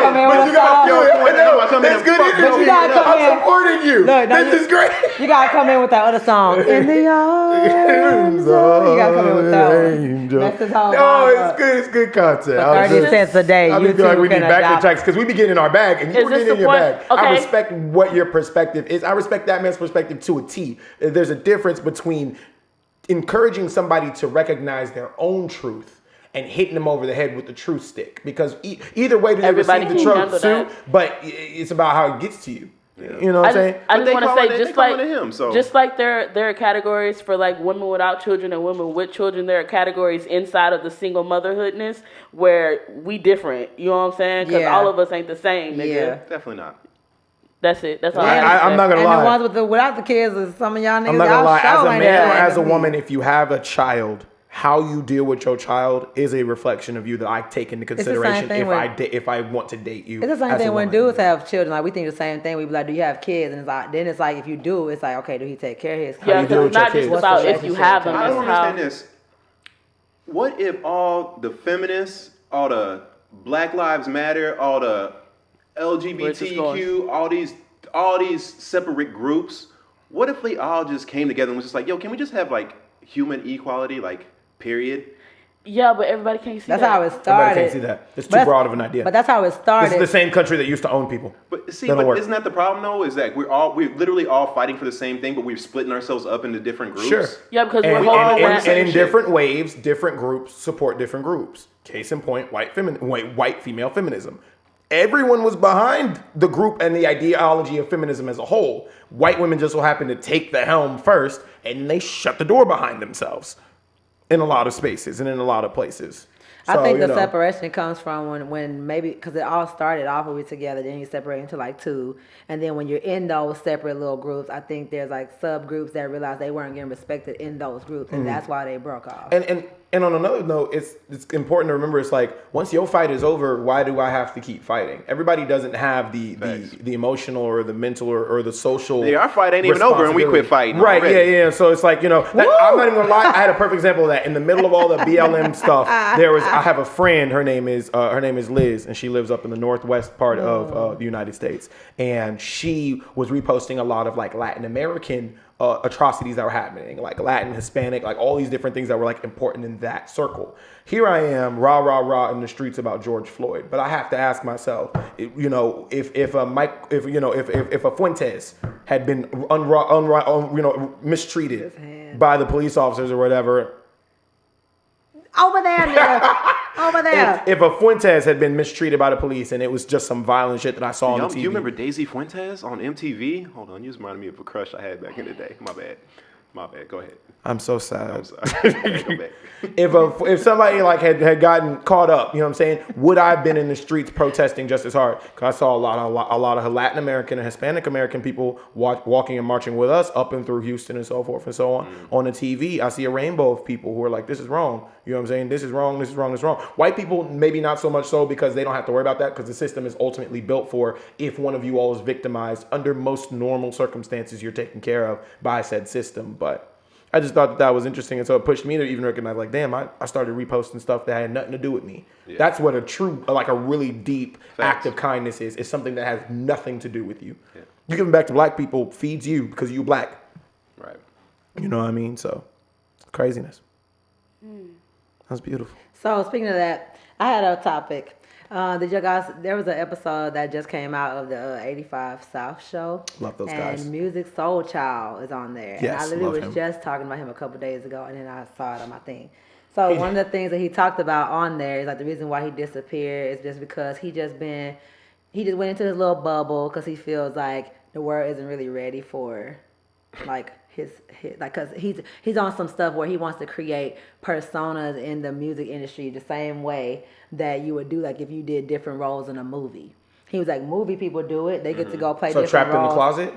That's good energy. I'm supporting you. This is great. You gotta come in with that other song. In the arms. You gotta come in with that one. That's his whole No, it's good content. 30 cents a day. I feel like we need background checks because we be getting in our bag, and you were getting in your bag. Okay. I respect what your perspective is. I respect that man's perspective to a T. There's a difference between encouraging somebody to recognize their own truth and hitting them over the head with the truth stick, because either way they receive the truth too, but it's about how it gets to you. Yeah. You know what I'm saying? I just want to say, just like there are categories for like women without children and women with children, there are categories inside of the single motherhoodness where we different. You know what I'm saying? Because all of us ain't the same, nigga. Yeah, definitely not. That's it. That's all. I'm not gonna lie. And the ones without the kids is some of y'all niggas. I'm not gonna lie. As a man or as as a woman, if you have a child, how you deal with your child is a reflection of you that I take into consideration if I want to date you. It's the same thing when dudes have children. Like we think the same thing. We be like, do you have kids? And it's like if you do, it's like, okay, do he take care of his kids? Yeah, because it's not just about if you have them. I don't understand this. What if all the feminists, all the Black Lives Matter, all the LGBTQ, all these separate groups, what if they all just came together and was just like, yo, can we just have like human equality, like period? Yeah, but everybody can't see that. That's how it started. Everybody can't see that. It's too broad of an idea. But that's how it started. This is the same country that used to own people. But see, isn't that the problem though? Is that we're literally all fighting for the same thing, but we're splitting ourselves up into different groups. Sure. Yeah, because and in different waves, different groups support different groups. Case in point, white female feminism. Everyone was behind the group and the ideology of feminism as a whole. White women just so happened to take the helm first, and they shut the door behind themselves in a lot of spaces and in a lot of places. I think the separation comes from when maybe, because it all started off with together, then you separate into like two. And then when you're in those separate little groups, I think there's like subgroups that realize they weren't getting respected in those groups. And that's why they broke off. And on another note, it's important to remember, it's like, once your fight is over, why do I have to keep fighting? Everybody doesn't have the emotional or the mental or the social. Our fight ain't even over and we quit fighting. Right, already. yeah. So it's like, I'm not even gonna lie, I had a perfect example of that. In the middle of all the BLM stuff, I have a friend, her name is Liz, and she lives up in the northwest part of the United States. And she was reposting a lot of like Latin American atrocities that were happening, like Latin, Hispanic, like all these different things that were like important in that circle. Here I am, rah in the streets about George Floyd, but I have to ask myself, if a Fuentes had been mistreated by the police officers or whatever. Over there, nigga. Over there. If a Fuentes had been mistreated by the police and it was just some violent shit that I saw on TV. Do you remember Daisy Fuentes on MTV? Hold on, you just reminded me of a crush I had back in the day. My bad. Go ahead. I'm so sad. I'm sorry. Go back. If somebody like had gotten caught up, you know what I'm saying, would I have been in the streets protesting just as hard? Because I saw a lot of Latin American and Hispanic American people walking and marching with us up and through Houston and so forth and so on. On the TV, I see a rainbow of people who are like, this is wrong. You know what I'm saying? This is wrong. This is wrong. This is wrong. White people, maybe not so much so, because they don't have to worry about that, because the system is ultimately built for, if one of you all is victimized, under most normal circumstances, you're taken care of by said system. But I just thought that was interesting, and so it pushed me to even recognize, like, damn, I started reposting stuff that had nothing to do with me. Yeah. That's what a really deep act of kindness is. It's something that has nothing to do with you. Yeah. You giving back to black people feeds you because you black. Right. You know what I mean? So, craziness. That's beautiful. So, speaking of that, I had a topic. Did you guys? There was an episode that just came out of the 85 South show. Love those guys. And Music Soul Child is on there. Yes, and I literally was just talking about him a couple days ago, and then I saw it on my thing. So one of the things that he talked about on there is like the reason why he disappeared is just because he just went into his little bubble because he feels like the world isn't really ready for like his like, because he's on some stuff where he wants to create personas in the music industry the same way that you would do like if you did different roles in a movie. He was like, movie people do it. They get to go play different roles. So trapped in the closet?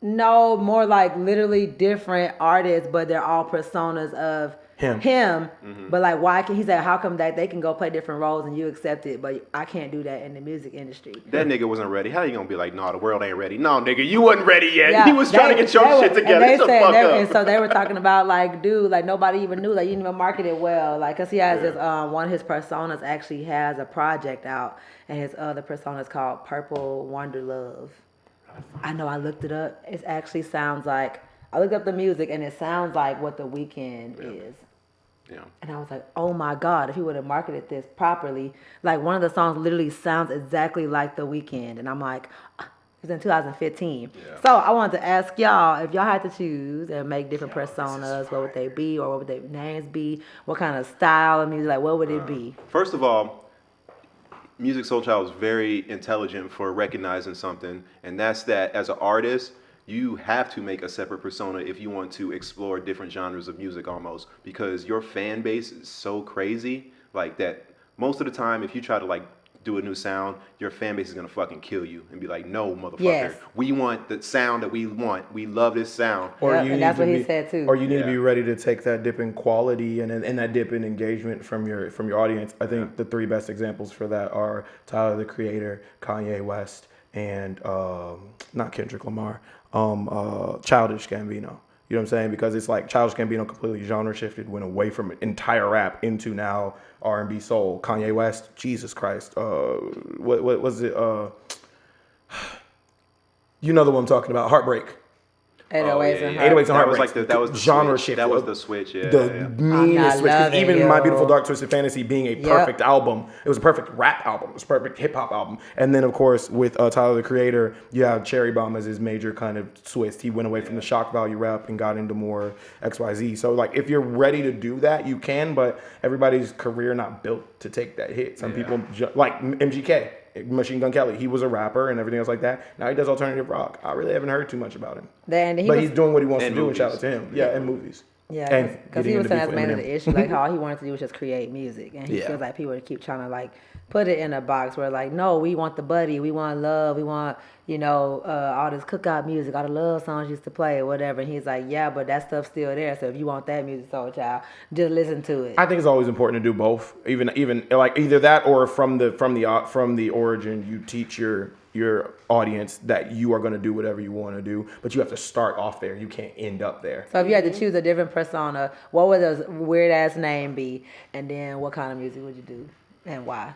No, more like literally different artists, but they're all personas of him. Mm-hmm. But like, why can he said, how come that they can go play different roles and you accept it, but I can't do that in the music industry? That nigga wasn't ready. How you gonna be like, no, the world ain't ready? No, nigga, you wasn't ready yet. Yeah, he was trying to get your shit together. And so they were talking about like, dude, like nobody even knew, like you didn't even market it well, like, cause he has this one of his personas actually has a project out, and his other persona is called Purple Wonder Love. I know, I looked it up. It actually sounds like, I looked up the music and it sounds like what The Weeknd is. Yeah. And I was like, oh my God, if he would have marketed this properly, like one of the songs literally sounds exactly like The Weeknd. And I'm like, it's in 2015. Yeah. So I wanted to ask y'all, if y'all had to choose and make different personas, what would they be, or what would their names be? What kind of style of music, like what would it be? First of all, Music Soul Child was very intelligent for recognizing something, and that's that as an artist, you have to make a separate persona if you want to explore different genres of music almost, because your fan base is so crazy, like that most of the time if you try to like do a new sound, your fan base is gonna fucking kill you and be like, no, motherfucker, yes. We want the sound that we want. We love this sound. And that's what he said too. Or you need to be ready to take that dip in quality and that dip in engagement from your audience. I think the three best examples for that are Tyler the Creator, Kanye West, and not Kendrick Lamar, Childish Gambino. You know what I'm saying? Because it's like Childish Gambino completely genre shifted, went away from entire rap into now R&B soul. Kanye West, Jesus Christ. What was it? You know the one I'm talking about, Heartbreak. 808s and Heartbreak. That was the genre switch. shift. That was the switch, yeah. The meanest switch. Because even My Beautiful Dark Twisted Fantasy being a perfect album, it was a perfect rap album. It was a perfect hip hop album. And then, of course, with Tyler the Creator, you have Cherry Bomb as his major kind of twist. He went away from the shock value rap and got into more XYZ. So, like, if you're ready to do that, you can, but everybody's career not built to take that hit. Some people, like MGK. Machine Gun Kelly, he was a rapper and everything else like that. Now he does alternative rock. I really haven't heard too much about him. But he's doing what he wants to do, and shout out to him. Yeah, and movies. Yeah, because he was saying that's mainly the issue. Like, all he wanted to do was just create music. And he feels like people keep trying to, like, put it in a box where, like, no, we want the buddy, we want love, we want, you know, all this cookout music, all the love songs used to play or whatever. And he's like, yeah, but that stuff's still there. So if you want that music, Soul Child, just listen to it. I think it's always important to do both. Even like either that or from the origin, you teach your audience that you are going to do whatever you want to do, but you have to start off there. You can't end up there. So if you had to choose a different persona, what would a weird ass name be? And then what kind of music would you do and why?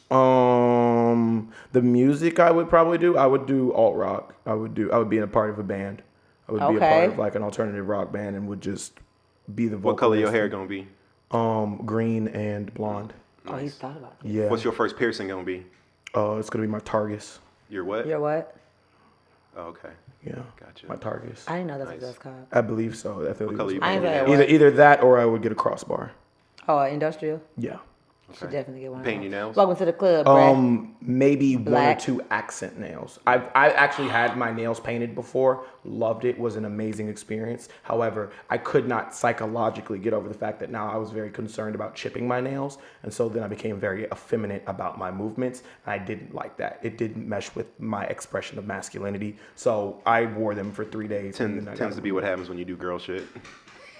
The music I would probably do, I would do alt rock. I would be in a part of a band. I would be a part of like an alternative rock band and would just be the vocalist. What color your hair gonna be? Green and blonde. Nice. Oh, he's thought about that. Yeah. What's your first piercing gonna be? It's gonna be my Targus. Your what? Your what? Oh, okay. Yeah. Gotcha. My Targus. I didn't know that's what that's called. I believe so. What color you either that or I would get a crossbar. Oh, industrial? Yeah. Should definitely get one. Paint your nails? Welcome to the club, Brad. Maybe Black. 1 or 2 accent nails. I actually had my nails painted before. Loved it. Was an amazing experience. However, I could not psychologically get over the fact that now I was very concerned about chipping my nails. And so then I became very effeminate about my movements. I didn't like that. It didn't mesh with my expression of masculinity. So I wore them for 3 days. Tends to be what happens when you do girl shit.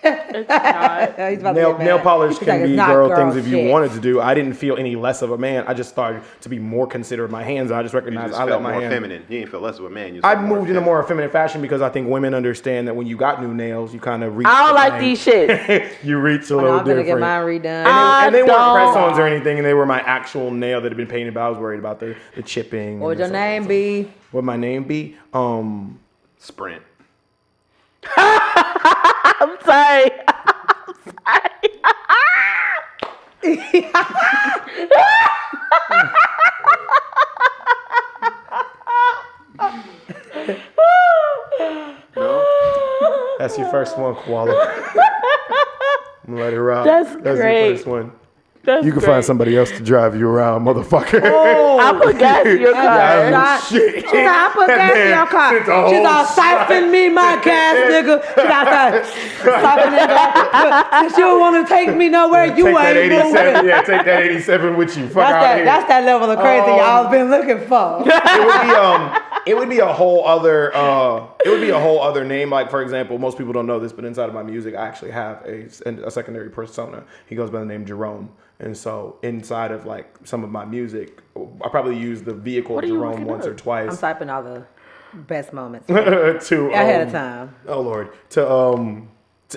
It's not. Nail polish He's can like, be it's not girl girl things if you shit. wanted to do. I didn't feel any less of a man. I just started to be more considerate of my hands. I just You recognized just I let felt my more hand. feminine. You didn't feel less of a man. You I felt moved in a feminine. more feminine fashion because I think women understand that when you got new nails, you kind of reach. I don't the like thing. these shits. You reach a Oh, no, little I'm gonna get different. mine redone. And they weren't don't. press-ons or anything, and they were my actual nail that had been painted, but I was worried about the chipping. What would your name be? What my name be? Sprint. I'm sorry. No. That's your first one, Koala. I'm gonna let it rock. That's your great. first one. That's You can great. find somebody else to drive you around, motherfucker. I put gas in your car. Yeah, shit. She said, I put gas in your car. Sent the whole She's all shot. siphon me my gas, nigga. She's outside siphoning gas. Since you don't want to take me nowhere, you Take that ain't 87. moving. Yeah, take that 87 with you. Fuck out here. That's that level of crazy y'all been looking for. It would be a whole other name. Like, for example, most people don't know this, but inside of my music, I actually have a secondary persona. He goes by the name Jerome. And so inside of like some of my music, I probably use the vehicle What are you Jerome looking once up? or twice. I'm typing all the best moments to ahead of time. Oh Lord,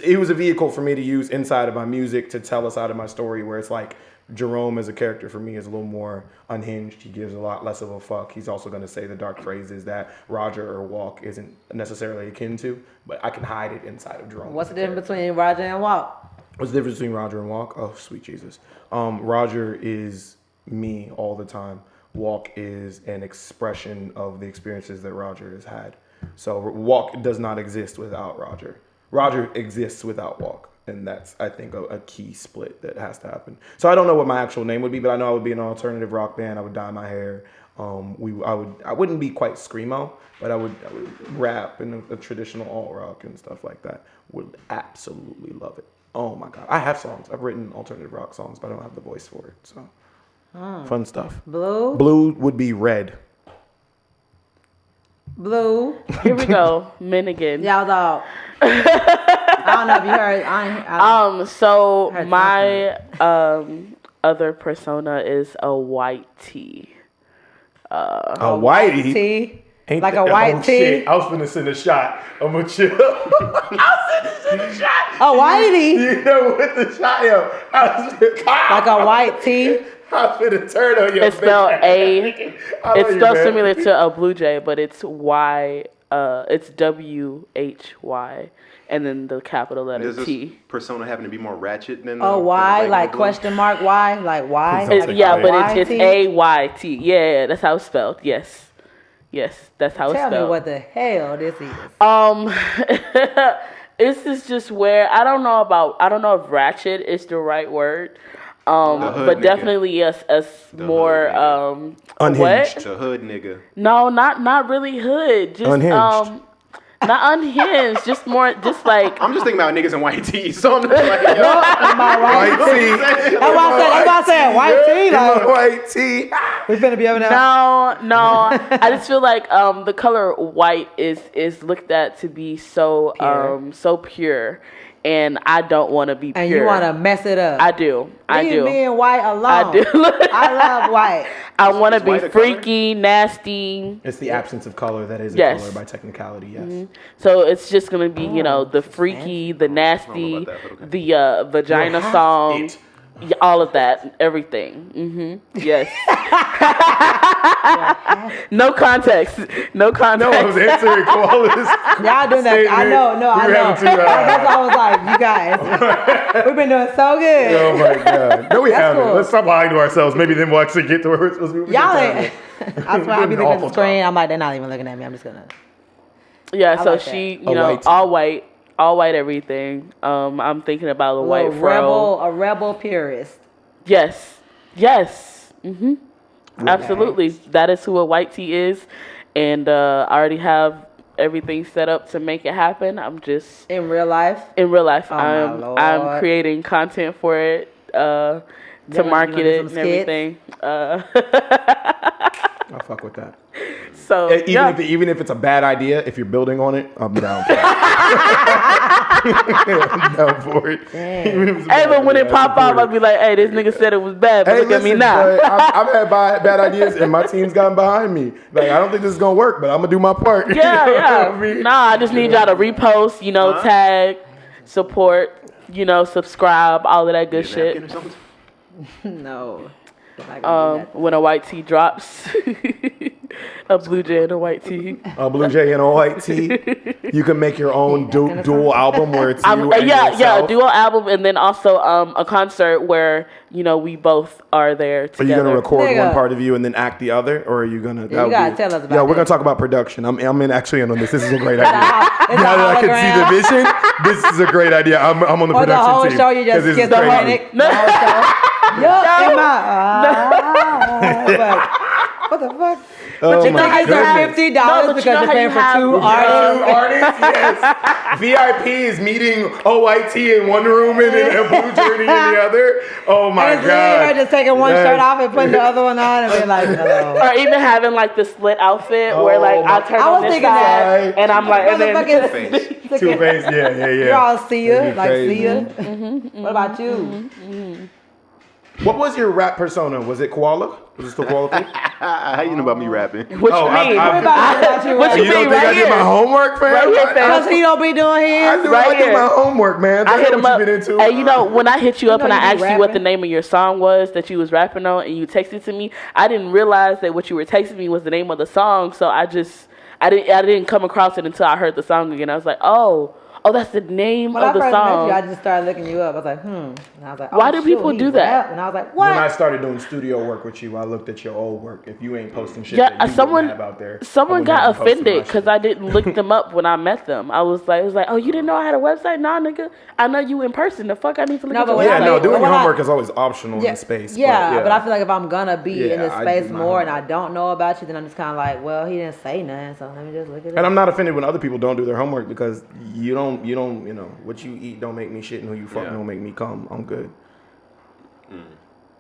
it was a vehicle for me to use inside of my music to tell a side of my story where it's like Jerome as a character for me is a little more unhinged. He gives a lot less of a fuck. He's also going to say the dark phrases that Roger or Walk isn't necessarily akin to, but I can hide it inside of Jerome. What's the difference between Roger and Walt? What's the difference between Roger and Walk? Oh, sweet Jesus. Roger is me all the time. Walk is an expression of the experiences that Roger has had. So Walk does not exist without Roger. Roger exists without Walk. And that's, I think, a key split that has to happen. So I don't know what my actual name would be, but I know I would be an alternative rock band. I would dye my hair. I wouldn't be quite screamo, but I would rap in a traditional alt rock and stuff like that. Would absolutely love it. Oh my God. I have songs. I've written alternative rock songs, but I don't have the voice for it. So fun stuff. Blue? Blue would be red. Blue. Here we go. Men again. Y'all dog. I don't know if you heard. So heard my other persona is a white tee. A whitey. Tea. Ain't Like that- a white oh, tee. shit. I was finna send a shot. I'm gonna chill. I was finna send a shot. A whitey. You know, with the shot, yo. Like a white tee. I was finna turn on your It's spelled bitch. I love It's you, spelled man. similar to a Blu J, but it's Y. It's WHY, and then the capital letter Does this T. persona happen to be more ratchet than Oh, than why? regular Like Blue? question mark why? Like why? Please don't Like, Yeah, but YT? it's AYT. Yeah, that's how it's spelled. Yes, that's how it's Tell spelled. me what the hell this is. This is just where I don't know if ratchet is the right word. hood But nigga. definitely a more hood Unhinged. what? The hood nigga. No, not really hood. Just Unhinged. not unhinged. Just more, just like I'm just thinking about niggas in white tees, so I'm just like, yo. Am I right? White tee. That's why I said white tea. Like White tee. we finna be over there. No. I just feel like the color white is looked at to be so Pure. so pure, and I don't want to be pure. And you want to mess it up. I do. Leave me and white alone. I do. I love white. I want to Is white be a color? freaky, nasty. It's the absence of color that is a Yes. color by technicality, yes. So it's just gonna be, the freaky, the nasty, about that, but okay. the vagina You'll have song, it. all of that, everything. Yes. No context. No No, I was context. answering Koala's. Y'all doing that. I know. No, I We were know. having to, That's why I was like, you guys, we've been doing so good. Oh my God. No, we That's haven't. cool. Let's stop lying to ourselves. Maybe then we'll actually get to where we're supposed to be. Y'all ain't. I swear I be An looking at awful the screen. job. I'm like, they're not even looking at me. I'm just gonna. Yeah. So like she, A white tee. all white everything. I'm thinking about a white fro. A rebel purist. Yes. Absolutely. That is who a white tee is, and I already have everything set up to make it happen. I'm just In real life. in real life. my Lord. I'm creating content for it to Then when you market gonna do it and some skits? everything. I fuck with that. So even if it's a bad idea, if you're building on it, I'm down for it. I'm down for it. Hey, but when it pop up, I'll be like, "Hey, this nigga said it was bad, but look at me now." I've had bad ideas, and my team's gotten behind me. Like, I don't think this is gonna work, but I'm gonna do my part. Yeah, You know yeah. what I mean? Nah, I just need y'all to repost, tag, support, subscribe, all of that good shit. No. When a white tee drops, a Blu J and a white tee. A Blu J and a white tee. You can make your own dual album where it's you and a dual album, and then also a concert where we both are there together. Are you gonna record one part of you and then act the other, or are you gonna? You gotta tell us about. Yeah, we're gonna talk about production. I'm actually in on this. This is a great idea. Now that I can see the vision, this is a great idea. I'm on the production the whole team. show you just schizophrenic. The whole show. What the fuck? But you think it's $50 because you're paying for two artists? Yes. VIP is meeting OYT in one room and then a Blue Journey in the other. Oh my God. Just taking one shirt off and putting the other one on and being like, hello. Or even having like the split outfit where like I turn on this side and I'm like, and then Two-Face. Yeah. You're all Sia, like Sia. What about you? What was your rap persona? Was it Koala? Was it still Koala Khool? How you know about me rapping? What you mean? What you don't think I did my homework, fam? Because he don't be doing his. I do my homework, man. I hit him up. Been into. Hey, when I hit you up and I asked you what the name of your song was that you was rapping on, and you texted to me, I didn't realize that what you were texting me was the name of the song. So I didn't come across it until I heard the song again. I was like, oh, that's the name of the song. I just started looking you up. I was like, And I was like, why do people do that? And I was like, what? When I started doing studio work with you, I looked at your old work. If you ain't posting shit that you have out there, someone got offended because I didn't look them up when I met them. I was like, oh, you didn't know I had a website? Nah, nigga, I know you in person. The fuck I need to look at your website. Doing your homework is always optional in space. But I feel like if I'm gonna be in this space more and I don't know about you, then I'm just kind of like, well, he didn't say nothing, so let me just look at it. And I'm not offended when other people don't do their homework because you don't, what you eat don't make me shit and who you fuck don't make me come. I'm good.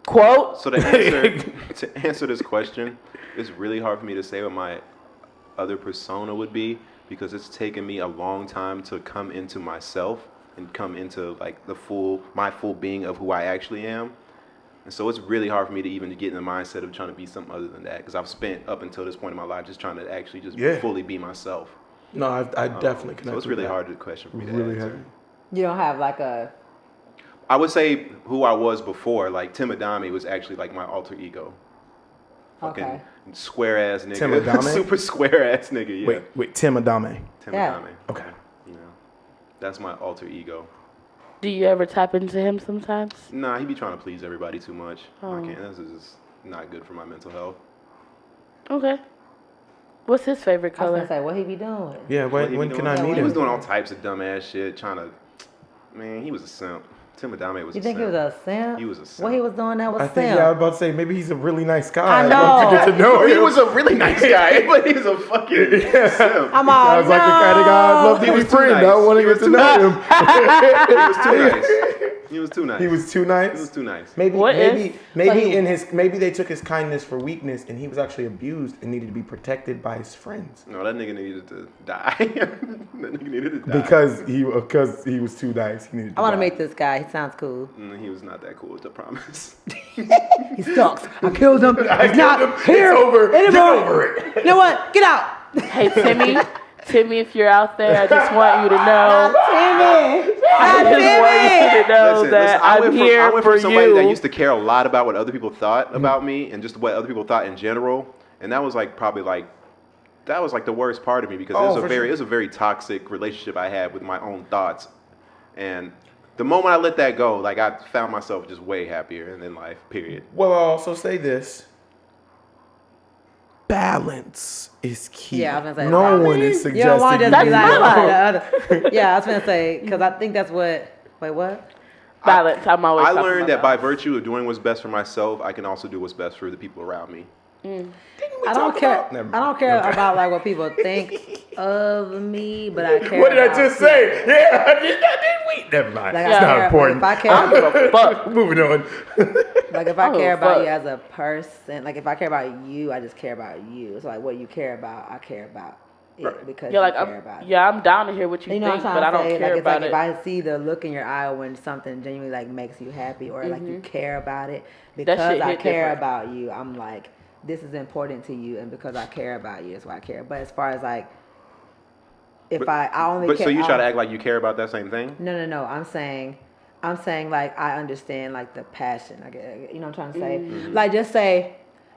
Quote. So to answer this question, it's really hard for me to say what my other persona would be because it's taken me a long time to come into myself and come into like my full being of who I actually am. And so it's really hard for me to even get in the mindset of trying to be something other than that because I've spent up until this point in my life just trying to actually just fully be myself. No, I definitely connect. So it's really hard to question for me to answer. You don't have like a. I would say who I was before, like Timmy was actually like my alter ego. Fucking square ass nigga. Super square ass nigga, yeah. Wait, Timmy. Okay. That's my alter ego. Do you ever tap into him sometimes? Nah, he be trying to please everybody too much. I can't. This is just not good for my mental health. Okay. What's his favorite color? I was gonna say, what he be doing? Yeah, when can I meet him? He was doing all types of dumbass shit, trying to. Man, he was a simp. Timmy was a simp. You think he was a simp? He was a simp. What he was doing that was simp. I think, I was about to say, maybe he's a really nice guy. I know. To get to know him. He was a really nice guy, but he's a fucking simp. I'm all, I was like the kind of guy I'd love to be friend. I want to get to know him. He was too nice. He was too nice. He was too nice. Maybe they took his kindness for weakness, and he was actually abused and needed to be protected by his friends. No, that nigga needed to die. That nigga needed to die because he was too nice. He needed. I want to meet this guy. He sounds cool. He was not that cool. I promise. He sucks. I killed him. He's not here. It's over. Anymore. Get over it. You know what? Get out. Hey, Timmy, if you're out there, I just want you to know. Timmy. I just want you to know that I'm here I went for from somebody you. that used to care a lot about what other people thought about me and just what other people thought in general, and that was like probably like that was like the worst part of me because it was a very toxic relationship I had with my own thoughts, and the moment I let that go, like I found myself just way happier in life. Period. Well, I'll also say this. Balance is key. Yeah, I was gonna say. No one is suggesting. You don't want to just be like, That's yeah, I was gonna say because I think that's what. Wait, what? Balance. I'm always. I learned that by virtue of doing what's best for myself, I can also do what's best for the people around me. I don't care. I don't care about like what people think. of me, but I care. What did I about just people. say? Yeah, did we? Never mind. Like, It's not important. If I care, I don't give a fuck. Moving on. like if I Oh, care about fuck. you as a person, like if I care about you, I just care about you. It's like what you care about, I care about it because Yeah, like you care about it. yeah, I'm down to hear what you You know think, what I'm but I trying don't to say? care Like, it's about like it. if I see the look in your eye when something genuinely like makes you happy or like you care about it because shit I hit care different. about you, I'm like, this is important to you, and because I care about you, that's why I care. But as far as like, if I only But care, so you try to act like you care about that same thing? no. I'm saying like I understand like the passion. Like you know what I'm trying to say. Like just say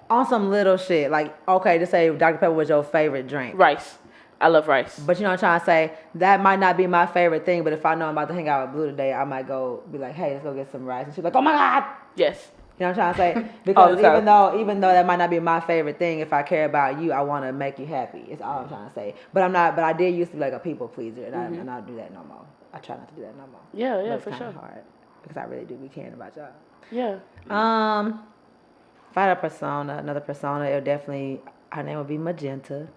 on some little shit. Like okay, just say Dr. Pepper was your favorite drink. Rice. I love rice. But you know what I'm trying to say? That might not be my favorite thing, but if I know I'm about to hang out with Blue today, I might go be like, hey, let's go get some rice. And she's like, oh my God. Yes. You know what I'm trying to say? All Because the time. even though that might not be my favorite thing, if I care about you, I want to make you happy. It's all I'm trying to say. But I did used to be like a people pleaser, and I don't do that no more. I try not to do that no more. Yeah, But yeah, it's for kinda sure. hard because I really do be caring about y'all. Yeah. If I had another persona, it would definitely, her name would be Magenta.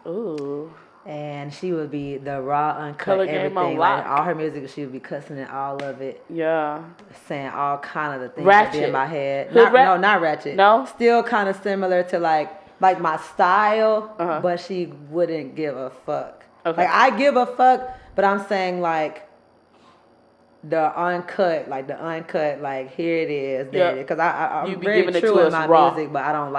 Ooh. And she would be the raw, uncut, Color Game everything. on Like lock. all her music, she would be cussing in all of it, Yeah. saying all kind of the things that be Ratchet. in my head. Hood rap? No, not ratchet. No? Still kind of similar to like my style, Uh-huh. but she wouldn't give a fuck. Okay. Like I give a fuck, but I'm saying like the uncut, like here it is, there it is. Because I'm You be very giving it true to in us my raw. music, but I don't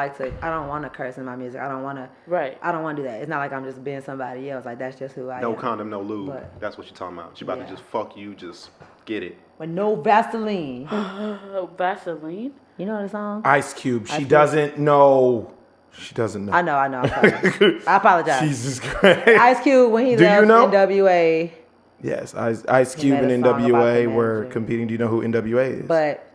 want to curse in my music. I don't want to. Right. I don't want to do that. It's not like I'm just being somebody else. Like that's just who I am. No condom, no lube. But- That's what you're talking about. She about Yeah. to just fuck you, just get it. But no Vaseline. Vaseline? You know the song? Ice Cube. Ice She Cube. doesn't know. She doesn't know. I know. I'm sorry. I apologize. Jesus Christ. Ice Cube when he Do you left know? NWA, Yes, Ice Cube made and a song about NWA the were manager. competing. Do you know who NWA is? but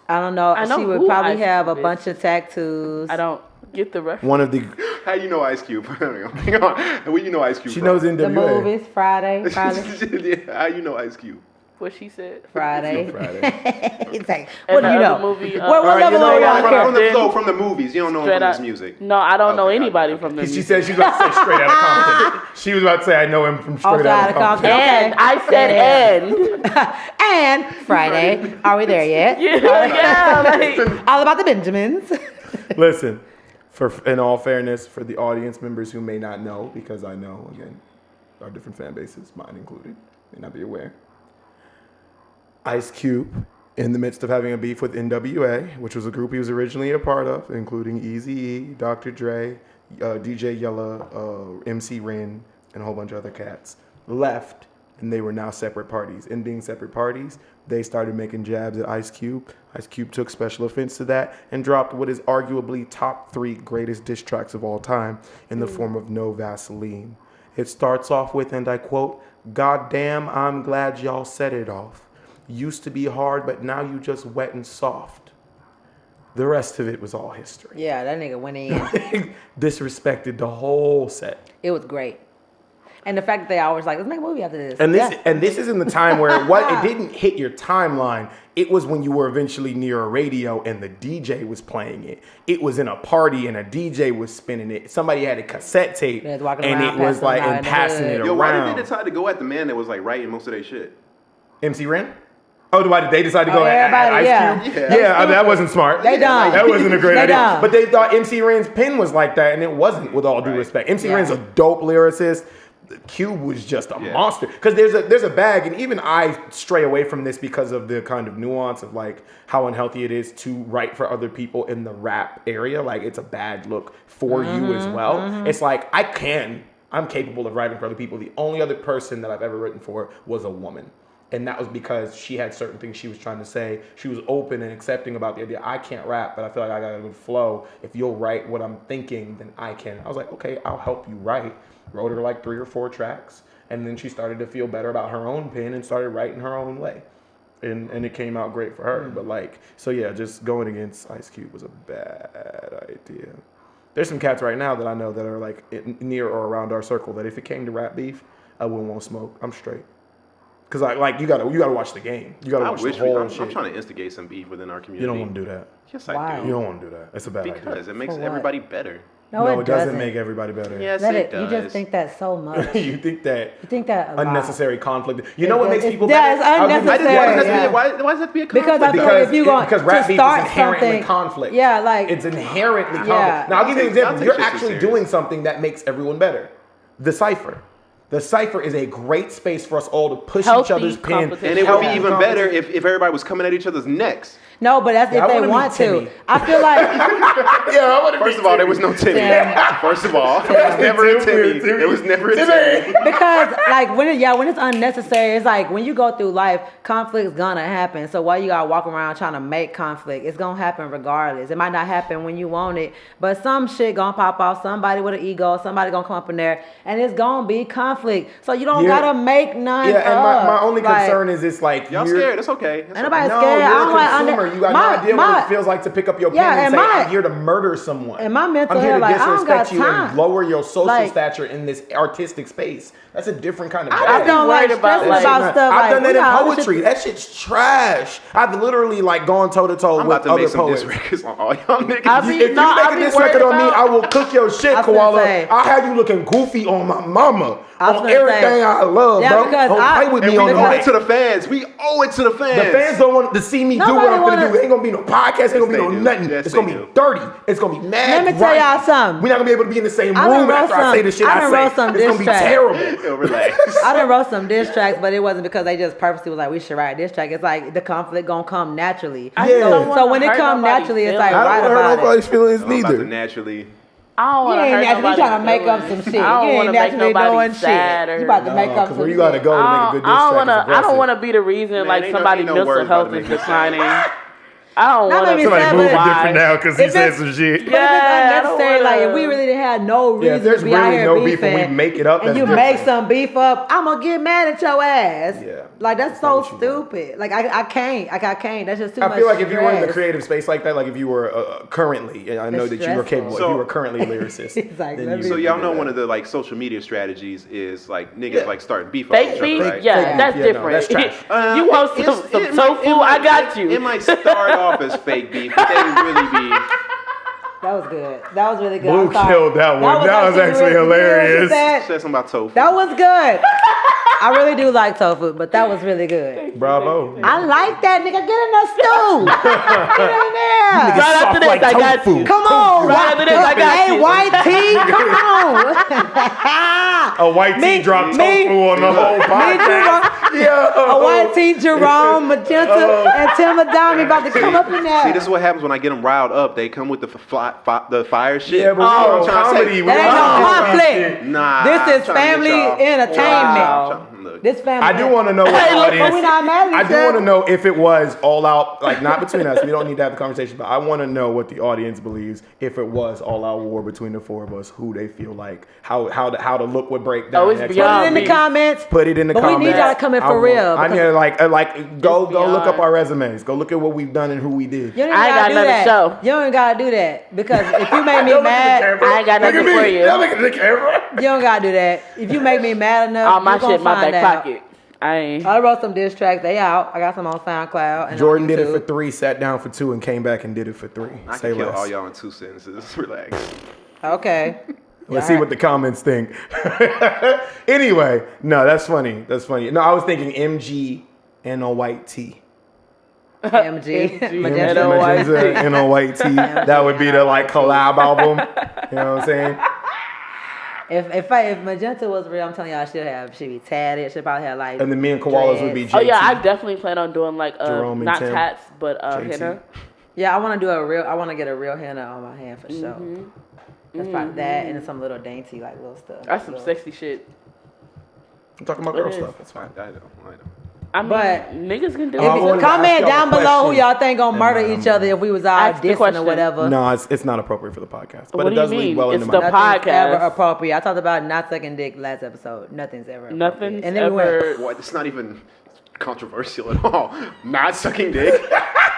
I don't know. I know She would who probably Ice have a Cube is. bunch of tattoos. I don't get the reference. One of the. How you know Ice Cube? Hang on. Where you know Ice Cube She from? knows The NWA. movies, Friday. Yeah, how you know Ice Cube? What she said. Friday. Friday. He's like, And what do the you other know? movie, what Alright, level you know are you what? on care? From the movies. You don't know him Straight from out. his music. No, I don't know Okay, anybody okay. from the She music. said she was about to say straight out of Compton. She was about to say I know him from straight out of Compton. And I said and. And Friday. Are we there yet? Yeah, like, All about the Benjamins. Listen, in all fairness, for the audience members who may not know, because I know, again, our different fan bases, mine included, may not be aware. Ice Cube, in the midst of having a beef with NWA, which was a group he was originally a part of, including Eazy-E, Dr. Dre, DJ Yella, MC Ren, and a whole bunch of other cats, left, and they were now separate parties. In being separate parties, they started making jabs at Ice Cube. Ice Cube took special offense to that and dropped what is arguably top 3 greatest diss tracks of all time in the form of No Vaseline. It starts off with, and I quote, "God damn, I'm glad y'all set it off. Used to be hard, but now you just wet and soft." The rest of it was all history. Yeah, that nigga went in. Disrespected the whole set. It was great. And the fact that they always like, let's make a movie after this. And this Yeah. and this is in the time where it didn't hit your timeline. It was when you were eventually near a radio and the DJ was playing it. It was in a party and a DJ was spinning it. Somebody had a cassette tape They was walking and around, it was passing like them out and in the passing hood. it Yo, why did around. they decide to go at the man that was like writing most of their shit? MC Ren? Oh, why did they decide to go at everybody, Ice yeah. Cube? Yeah. Yeah, I mean, that wasn't smart. They dumb. That wasn't a great They idea. dumb. But they thought MC Ren's pen was like that, and it wasn't, with all due Right. respect. MC Yeah. Ren's a dope lyricist. Cube was just a Yeah. monster. Because there's a bag, and even I stray away from this because of the kind of nuance of like how unhealthy it is to write for other people in the rap area. Like it's a bad look for you as well. It's like I'm capable of writing for other people. The only other person that I've ever written for was a woman. And that was because she had certain things she was trying to say. She was open and accepting about the idea. I can't rap, but I feel like I got a good flow. If you'll write what I'm thinking, then I can. I was like, okay, I'll help you write. Wrote her like 3 or 4 tracks. And then she started to feel better about her own pen and started writing her own way. And it came out great for her. But like, so yeah, just going against Ice Cube was a bad idea. There's some cats right now that I know that are like near or around our circle that if it came to rap beef, I wouldn't want to smoke. I'm straight. Cause you gotta watch the game. You gotta watch the whole shit. I'm trying to instigate some beef within our community. You don't want to do that. Yes, Why? I do. You don't want to do that. It's a bad idea. Because it makes For what? everybody better. No, it doesn't make everybody better. Yes, Let it it. You does. just think that so much. You think that a lot. unnecessary conflict. You know what makes people yeah, better? it's unnecessary. Why does that be a conflict? Because I feel like if you going because to rap beef is start inherently something, conflict. yeah, like it's inherently conflict. Yeah. Now I'll give you an example. take You're shit too actually serious. doing something that makes everyone better. The cipher. The cipher is a great space for us all to push Healthy each other's pen. competition. And it would be Healthy even better competition. if everybody was coming at each other's necks. no, but that's Yeah, I if they wanna want meet to. Timmy. I feel like Yeah, I want to First of all, there was no Timmy. Tim. First of all, there was never a Timmy. There was never a Timmy. because like when it's unnecessary, it's like when you go through life, conflict's gonna happen. So why you gotta walk around trying to make conflict? It's gonna happen regardless. It might not happen when you want it, but some shit gonna pop off. Somebody with an ego, somebody gonna come up in there, and it's gonna be conflict. So you don't gotta make none. Yeah, and my only Like, concern is it's like Y'all you're- scared? It's okay. It's Ain't okay. nobody No, scared. you're I don't a like consumer. You got no idea what it feels like to pick up your pen Yeah, and and say, my- I'm here to murder someone. and my mental I'm here health, to like, I don't got disrespect you and time. lower your social Like- stature in this artistic space. That's a different kind of I bad. just don't like worried about, stressing like- about stuff. I've like, done that we in got other poetry. shit- That shit's trash. I've literally like gone toe to toe I'm with about to other make some poets. diss records on all y'all niggas. I be- If you No, I make a be diss record worried on me, about- I will cook your shit, I was gonna Koala. say. I'll have you looking goofy on my mama. I was On gonna everything say. I love, Yeah, bro. because Don't play with and me we on the owe mic. it to the fans. We owe it to the fans. The fans don't want to see me do Nobody what I'm going to wanna- do. Ain't going to be no podcast. Ain't going to be they no do. nothing. Yes, It's going to they be do. dirty. It's going to be mad. Let me tell y'all something. We're not going to be able to be in the same I done room wrote after I say the shit I I done say. wrote some It's going to diss be tracks. terrible. Yo, relax. I done wrote some diss tracks, but it wasn't because they just purposely was like, we should write a diss track. It's like the conflict gonna come naturally. I just Yeah. don't wanna So when it hurt come nobody's naturally, it's feelings. like, I write don't hurt about it. nobody's feelings I'm about to neither. naturally. I don't You want to ain't hurt naturally nobody's trying to make up some feelings. shit. I don't You ain't want to make naturally nobody doing sad shit. or You about to make up Because some where you shit. got to go to make a good diss I track is don't aggressive. want to be the reason Man, like ain't no- somebody ain't no mental words health about to is make me sad. declining. I don't That want made me to. sad, Somebody moving but- different now because he If said it's- some shit. But Yeah, if I it's don't unnecessary, like if wanna- we really didn't have no Yeah, if reason there's to be out really here no beef beefing, and we make it up, and that's you different. make some beef up, I'm gonna get mad at your ass. Yeah. Like that's That's not so what you want. stupid. Like I can't. Like I can't. That's just too much. I feel like if you were in the stress. creative space like that, like if you were currently, and I know It's that you were stressful. capable, if So- you were currently a lyricist, It's like, then let you me- So would y'all do know that. one of the like social media strategies is like niggas Yeah. like starting beef. Fake with each beef, other, right? yeah, Fake that's beef, yeah, no, different. that's trash. You want some It tofu? might- I got you. It might start off as fake beef, but they really be. That was good. That was really good. Blue I'm sorry. killed that one. That was actually really- hilarious. That, Said something about tofu. that was good. I really do like tofu, but that was really good. Bravo. I like that nigga. Get in the stew. Get in there. Right after this, I got you. Come on. Right after this, I got Hey, you. white tea. Come on. A white tea dropped tofu on the whole podcast. A white tea, Jerome, Magenta, and Tim Adami about to come up in there. See, this is what happens when I get them riled up. They come with the fire shit. Yeah, but we I'm on trying to comedy. say- We That ain't on no comedy. conflict. Nah, This I'm is trying to family get y'all- entertainment. Wow. Look. This family. I do want to know what Hey, the look, But we audience. not mad at I each do want to other. know if it was all out, like not between us. We don't need to have the conversation, but I want to know what the audience believes. If it was all out war between the four of us, who they feel like, how the look would break down. Oh, it's next beyond Put it in week. the comments. Put it in the But comments. we need y'all to come in I for will. real, I because- need like go look beyond. up our resumes. Go look at what we've done and who we did. You don't I ain't gotta got do nothing to that. show. You don't gotta do that because if you make me Don't look at the mad, camera. I ain't got Look nothing at me. for you. Don't look at the camera. you don't gotta do that. If you make me mad enough, All my you gonna shit in my find back out. pocket. I ain't. I wrote some diss tracks. They out. I got some on SoundCloud. And Jordan on did it for YouTube. 3, sat down for 2, and came back and did it for 3. I Say can kill less. all y'all in 2 sentences. Relax. Okay. Let's see what the comments think. Anyway, no, that's funny. That's funny. No, I was thinking MG and a white tee. MG. MG. Magenta. And a white tee. And a white tee. That would be the like collab album. You know what I'm saying? If Magenta was real, I'm telling y'all, she'd be tatted. She'd probably have like. And then me and Koalas would be dreads. JT. Oh yeah, I definitely plan on doing like Jerome and not Tim. tats, but JT. henna. Yeah, I want to do I want to get a real henna on my hand for sure. That's probably that and some little dainty like little stuff. That's some Little- sexy shit. I'm talking about It girl is. stuff. That's fine. I know. I mean, But- niggas can do I If wanted you to comment ask y'all down a below who question. y'all think gonna murder And, each other if we was all ask the dissing or question. whatever. No, it's not appropriate for the podcast. But What it do you does lead mean? well It's into the my Nothing's ever podcast. appropriate. I talked about not sucking dick last episode. Nothing's ever appropriate. Nothing's And then we went, ever. What? It's not even controversial at all. Not sucking dick.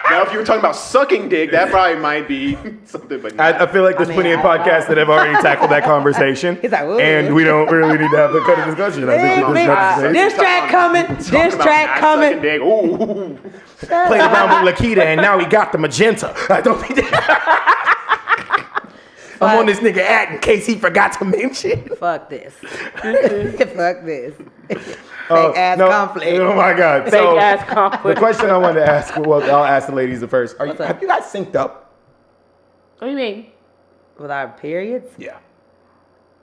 Now, if you were talking about sucking dick, that probably might be something. But not. I feel like there's I mean, plenty of I don't know. podcasts that have already tackled that conversation. He's like, "Ooh." and we don't really need to have the kind of discussion. I think Hey, it's necessary. Diss track coming. Talking Diss about track not coming. sucking dick. Ooh. Played around with Lakeita and now he got the magenta. I don't think I'm on this nigga act in case he forgot to mention. Fuck this. Fuck this. Fake ass conflict. Oh my God. Fake ass conflict. The question I wanted to ask, well, I'll ask the ladies first. Have you guys synced up? What do you mean? With our periods? Yeah.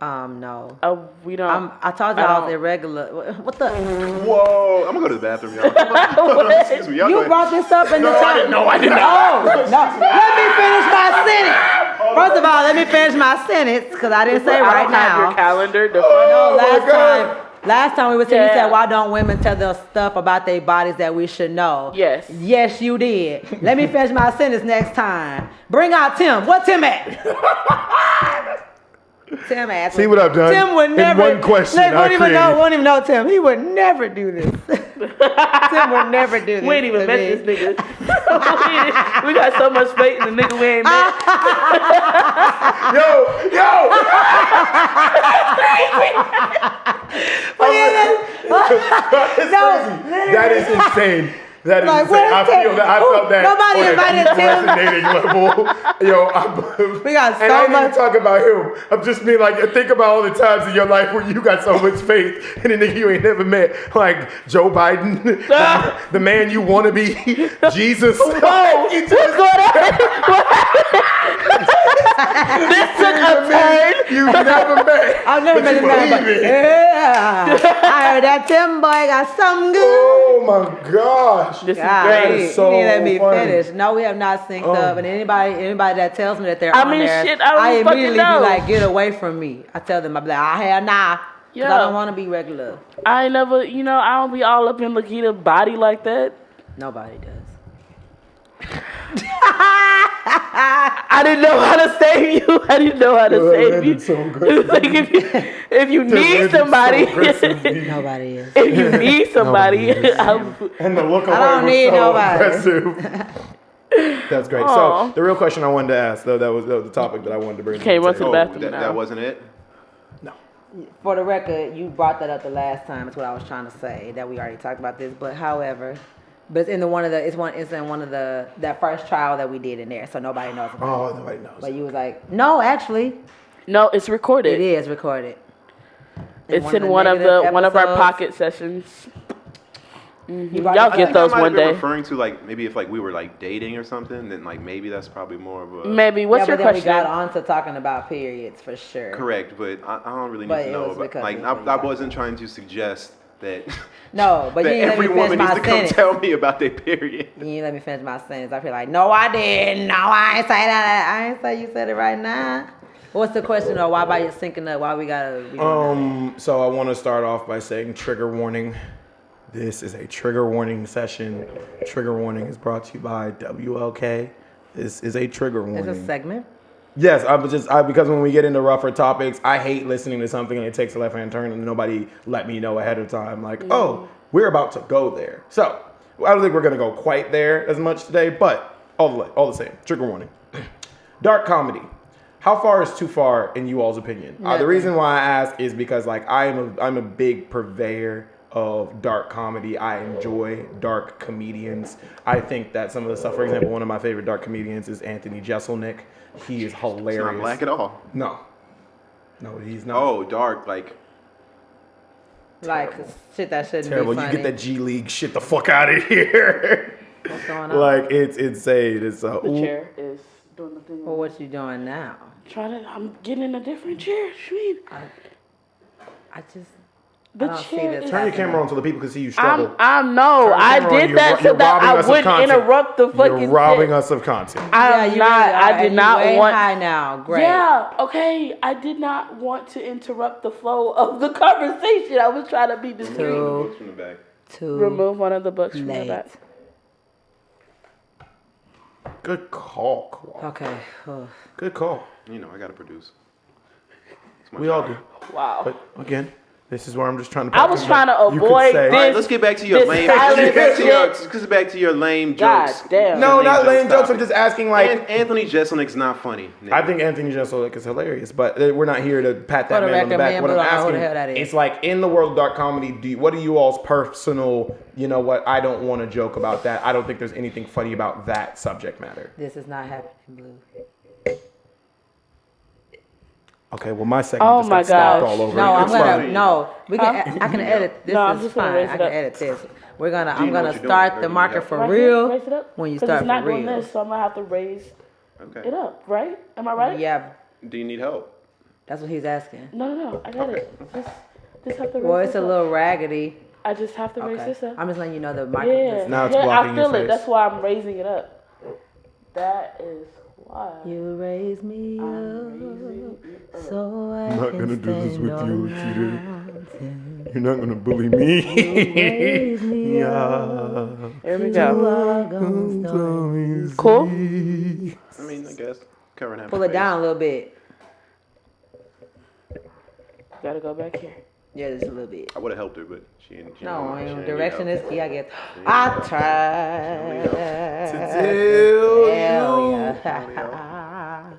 No. Oh, we don't. I told you I was irregular. What the? Whoa, I'm gonna go to the bathroom, y'all. Excuse me, y'all You brought this up in the time. No, I did not. No. Let me finish my sentence. First of all, let me finish my sentence because I didn't say I right don't have your now. calendar. Last time we were saying, you said, why don't women tell their stuff about their bodies that we should know? Yes. Yes, you did. Let me finish my sentence next time. Bring out Tim. What Tim at? Tim asked. See what I've done? Tim would never. In one question, Won't even know Tim. He would never do this. Tim would never do this. We ain't even met this nigga. We got so much faith in the nigga we ain't met. Yo. That is insane. That is Like, insane. I feel that. I felt that. Nobody invited Tim. Resonating level. Yo, We got so and I ain't much. even talking about him. I'm just being like, think about all the times in your life where you got so much faith in a nigga you ain't never met, like Joe Biden, the man you want to be, Jesus. Whoa, what's going on? This took a turn. You've never met. I've never met this man, but yeah. I heard that Tim boy got something good. Oh my gosh. This is God, great. is so you need to let me funny. finish. No, we have not synced up, and anybody that tells me that they're I on mean, there, shit, I don't fucking immediately know. be like, get away from me. I tell them, I be like, hell nah, because Yeah. I don't want to be regular. I ain't never, I don't be all up in Lakeita's body like that. Nobody does. I didn't know how to save you. I didn't know how to save you. So Like if you need somebody, Nobody is. if you need somebody, And the look away I don't was need so nobody. impressive. That's great. Aw. So the real question I wanted to ask, though, that was the topic that I wanted to bring. Can't the run to the table. bathroom. That wasn't it? For the record, you brought that up the last time. That's what I was trying to say. That we already talked about this, but however. But it's in one of the that first trial that we did in there, so nobody knows about it. Oh, nobody knows. But you was like, no, actually, no, it's recorded. it is recorded. It's in the one of negative our episodes. pocket sessions. You brought Y'all it up. get I those might one have been day. referring to like maybe if like we were like dating or something, then like maybe that's probably more of a Maybe. What's your but then question? we got on to talking about periods for sure. correct, but I don't really need But to it know was about because like of what you I talked wasn't trying to suggest that No, but that you didn't let every me woman finish needs my to come sentence. tell me about their period. You didn't let me finish my sentence. I feel like, no, I didn't. No, I ain't say that. I ain't say you said it right now. What's the question though? Why by you syncing up? Why we gotta? So I want to start off by saying trigger warning. This is a trigger warning session. Trigger warning is brought to you by WLK. This is a trigger warning. It's a segment. Yes, because when we get into rougher topics, I hate listening to something and it takes a left-hand turn and nobody let me know ahead of time. Like, oh, we're about to go there. So I don't think we're gonna go quite there as much today, but all the same, trigger warning. Dark comedy. How far is too far in you all's opinion? The reason why I ask is because like I'm a big purveyor of dark comedy. I enjoy dark comedians. I think that some of the stuff, for example, one of my favorite dark comedians is Anthony Jeselnik. He is hilarious. It's not black at all. No, he's not. Oh, dark, like Like shit that shouldn't terrible. be funny. You get that G League shit the fuck out of here. What's going on? Like it's insane. It's The chair is doing the thing. Well, what you doing now? I'm getting in a different chair. Sweet. I just. The I don't see chair this is. turn your camera on so the people can see you struggle. I know. Turn the I camera on. did that so You're that robbing I us of wouldn't content. interrupt the fucking You're robbing shit. us of content. I'm you not. really are, I and did you not way want. high now. Great. Yeah. Okay. I did not want to interrupt the flow of the conversation. I was trying to be discreet. Too, from the back. too Remove one of the books from the late. back. Good call, Koala. Okay. Ugh. Good call. You know, I gotta produce. It's my We all job. do. Wow. But again, this is where I'm just trying to. I was trying to You could avoid say- this. All right, let's get back to your this lame. silent Let's shit. get back to your lame God jokes. damn. No, not lame jokes. I'm topic. just asking, like. Anthony Jeselnik's not funny. nigga. I think Anthony Jeselnik is hilarious, but we're not here to pat that For the man on the record, back. man, What I'm we don't know who asking the hell that is. is like in the world of dark comedy. What are you all's personal? You know what? I don't want to joke about that. I don't think there's anything funny about that subject matter. This is not happening, Blue. Okay, well, my segment Oh just my got stopped gosh. all over. No, I'm It's gonna fine. no. We can. I can edit. This No, I'm is just gonna fine. raise I it can up. edit this. I'm you know gonna what you're doing, start or the do you market need for help? Right here, real raise it up. when you 'Cause start it's not for doing real. this, so I'm gonna have to raise Okay. it up. Right? Am I right? Yeah, Do you need help? that's what he's asking. No. I got it. Just have to raise Well, it's this a up. little raggedy. I just have to raise Okay. this up. I'm just letting you know the Yeah. microphone. Now it's yeah, blocking I your feel it. face. That's why I'm raising it up. That is why. You raise me I'm up raising it up. so I I'm not can gonna do this stand with on you, the Lakeita. mountain. You're not gonna bully me. You raise me yeah. up. There we You go. are gonna start. Cool. I mean, I guess covering half Pull the it face. down a little bit. Gotta go back here. Yeah, just a little bit. I would have helped her, but she No, she didn't direction need is key. I guess. need I help. tried. To Hell you. yeah.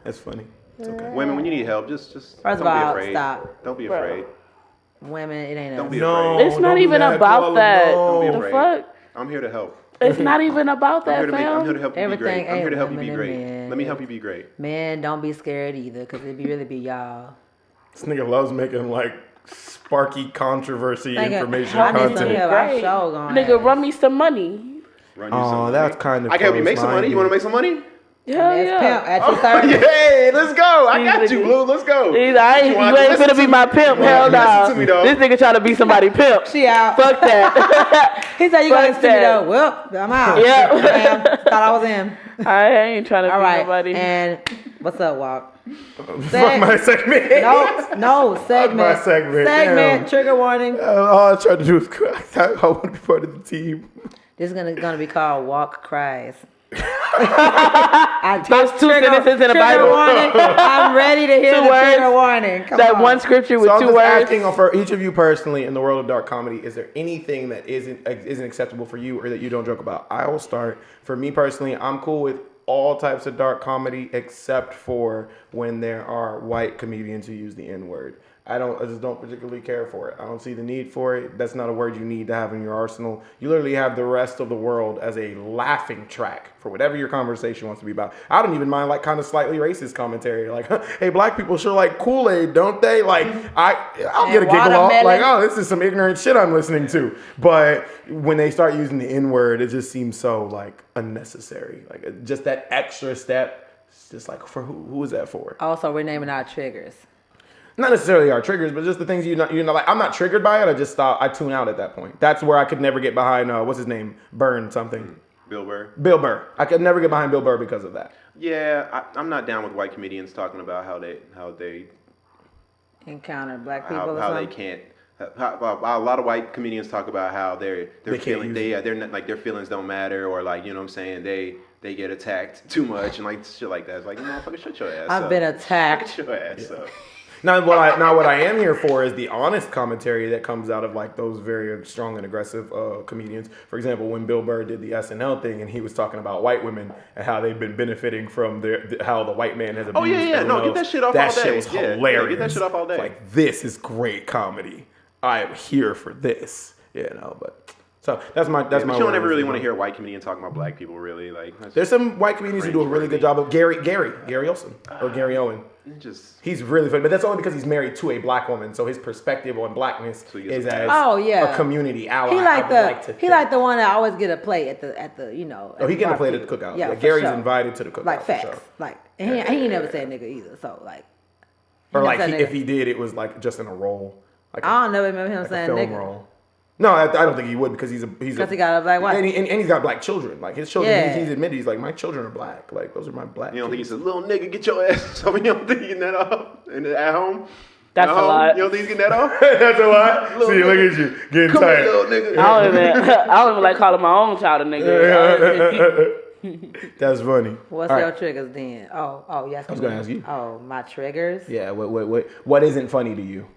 That's funny. It's okay. help. Women, when you need help, just First don't of all, be afraid. stop. Don't be Bro. afraid. Women, it ain't Don't us. be No. afraid. It's not don't even do that, about Koala, that. no. Don't be The afraid. fuck? I'm here to help. It's not even about I'm that, here to fam. help you be Everything great. I'm here to ain't help you be women great. and men. Let me help you be great. Men, don't be scared either, because it be really be y'all. This nigga loves making like sparky controversy information I need some content. help. I Great. sure gonna Nigga, ask. run me some money. Run you Oh, some that's money. kind of. I can help you make some money. You want to make some money? Hell That's yeah. pimp at your Oh, service. hey, let's go. I got These you, niggas- Blue. Let's go. You ain't finna be my pimp. Hell Listen to me, no. though. This nigga trying to be somebody pimp. She out. Fuck that. He said you Fuck gonna listen to me that. though. Well, I'm out. Yeah. Damn, thought I was in. I ain't trying to All be right. nobody. And what's up, Walk? Fuck my segment. No, segment. my segment. Segment. Damn. Trigger warning. All I tried to do is I want to be part of the team. This is gonna be called Walk Cries. I Those two sentences in the trigger Bible. warning. I'm ready to hear Two the words. trigger warning. Come That on. one scripture with So I'm two just words. asking for each of you personally in the world of dark comedy, is there anything that isn't acceptable for you or that you don't joke about? I will start. For me personally, I'm cool with all types of dark comedy except for when there are white comedians who use the N-word. I just don't particularly care for it. I don't see the need for it. That's not a word you need to have in your arsenal. You literally have the rest of the world as a laughing track for whatever your conversation wants to be about. I don't even mind like kind of slightly racist commentary. Like, hey, black people sure like Kool-Aid, don't they? Like, I'll get a giggle off. Like, oh, this is some ignorant shit I'm listening to. But when they start using the N-word, it just seems so like unnecessary. Like just that extra step. It's just like, for who is that for? Also, we're naming our triggers. Not necessarily our triggers, but just the things you know, like I'm not triggered by it. I tune out at that point. That's where I could never get behind. What's his name? Burn something. Bill Burr. Bill Burr. I could never get behind Bill Burr because of that. Yeah, I'm not down with white comedians talking about how they Encounter black people or how they something. can't. A lot of white comedians talk about how They feeling can't they're not, like their feelings don't matter, or like, you know what I'm saying, they get attacked too much and like shit like that. It's like, motherfucker, shut your ass up. I've been attacked. Shut your ass up. Now what I am here for is the honest commentary that comes out of like those very strong and aggressive comedians. For example, when Bill Burr did the SNL thing and he was talking about white women and how they've been benefiting from how the white man has abused. Oh yeah. No, get that shit off that all day. That shit was hilarious. Get that shit off all day. Like, this is great comedy. I am here for this. But so that's my But you don't word. ever really want to hear a white comedian talking about black people, really. Like, There's some white comedians who do a really good job of Gary Olsen or Gary Owen. He's really funny, but that's only because he's married to a black woman, so his perspective on blackness is as a community ally. He like the one that always get a plate at the you know. He get a plate at the cookout. Yeah, Gary's invited to the cookout. Like facts, for sure. like and he ain't never said nigga either. So like, or like if he did, it was like just in a role. Like I don't never remember him like saying a film nigga. role. No, I don't think he would because he's because he got a black wife and he's got black children. Like his children, Yeah. he's admitted he's like, my children are black. Like those are my black. You don't think he kids. said, little nigga, get your ass off? You don't think he's getting that off at home? That's a lot. You don't think he's getting that off? That's a lot. See, look at you getting Come tired. here, little nigga. I don't even like calling my own child a nigga. That's funny. What's All your right. triggers then? Oh, yes. I was gonna ask you. Oh, my triggers. Yeah. What isn't funny to you?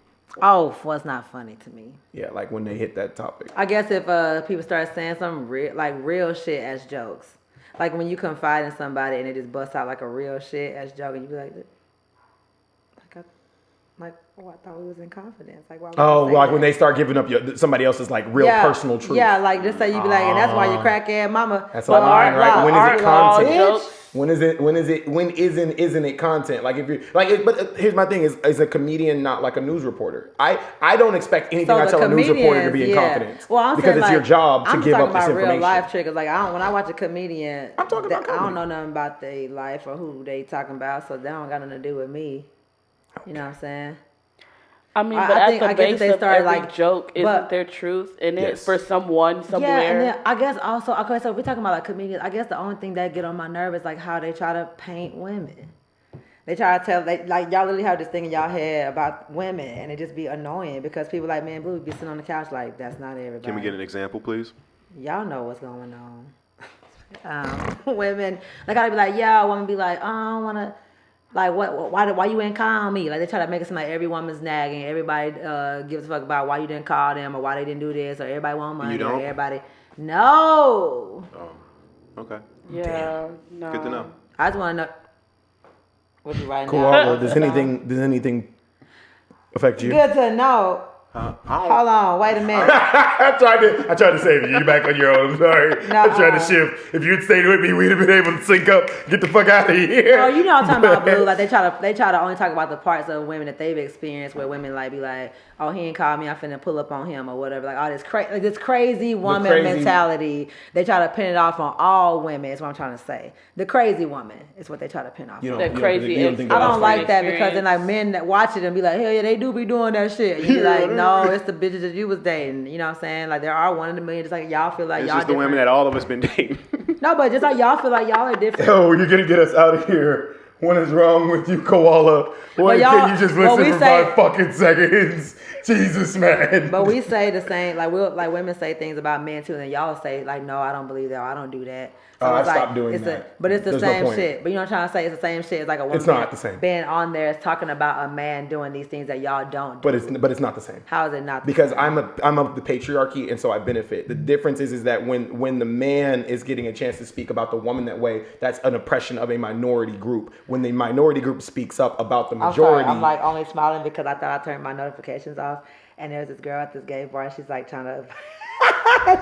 Oh, what's not funny to me? Yeah, like when they hit that topic. I guess if people start saying some real shit as jokes, like when you confide in somebody and they just bust out like a real shit as joke, and you be like, oh, I thought we was in confidence. Like, why would you say Like that? when they start giving up somebody else's like real personal truth. Yeah, like just say you be like, and that's why your crackhead mama. That's a line, right? When is it content? When isn't it content? Like if you're like, but here's my thing: is a comedian not like a news reporter? I don't expect anything I tell a news reporter to be in confidence. Well, I'm because saying, it's your job to give up this I'm talking about information. real life triggers. Like when I watch a comedian, I'm talking about I don't know nothing about their life or who they talking about, so that don't got nothing to do with me. You know what I'm saying? I mean, but at the base of every joke, isn't there truth in it for someone somewhere? Yeah, and then I guess also, okay, so if we're talking about like comedians, I guess the only thing that get on my nerve is like how they try to paint women. They try to tell, like y'all literally have this thing in y'all head about women, and it just be annoying because people like, man, Blue be sitting on the couch like, that's not everybody. Can we get an example, please? Y'all know what's going on. Women, like I'd be like, yeah, a woman be like, oh, I don't want to. Like why you didn't call me? Like they try to make it seem like every woman's nagging. Everybody gives a fuck about why you didn't call them or why they didn't do this or everybody want money. You don't? Or everybody no. Oh, okay. Yeah, no. Good to know. I just want to know what you writing Koala, down. does anything affect you? Good to know. Hold on, wait a minute. I tried to save you. You're back on your own. I'm sorry. No, I tried to shift. If you'd stayed with me, we'd have been able to sync up. Get the fuck out of here. Oh, you know what I'm talking about, Blue. Like they try to only talk about the parts of women that they've experienced where women like be like, oh, he ain't called me, I'm finna pull up on him or whatever. Like all this crazy woman mentality. They try to pin it off on all women. Is what I'm trying to say. The crazy woman is what they try to pin off. The crazy. I don't like that because then like men that watch it and be like, hell yeah, they do be doing that shit. And you be like, no, it's the bitches that you was dating. You know what I'm saying? Like there are one in a million. Just like y'all feel like it's y'all just the women that all of us been dating. No, but just like y'all feel like y'all are different. Oh, you're gonna get us out of here. What is wrong with you, Koala? Why can't you just listen for 5 fucking seconds? Jesus, man. But we say the same, like women say things about men too, and then y'all say like, no, I don't believe that, or I don't do that. So I it's like, stopped doing that. But it's the There's same no point. shit. But you know what I'm trying to say? It's the same shit. It's like a woman. It's not the same. Being on there is talking about a man doing these things that y'all don't do. But it's not the same. How is it not the because same? I'm of the patriarchy, and so I benefit. The difference is that when the man is getting a chance to speak about the woman that way, that's an oppression of a minority group. When the minority group speaks up about the majority, I'm like only smiling because I thought I turned my notifications off, and there's this girl at this gay bar, and she's like trying to.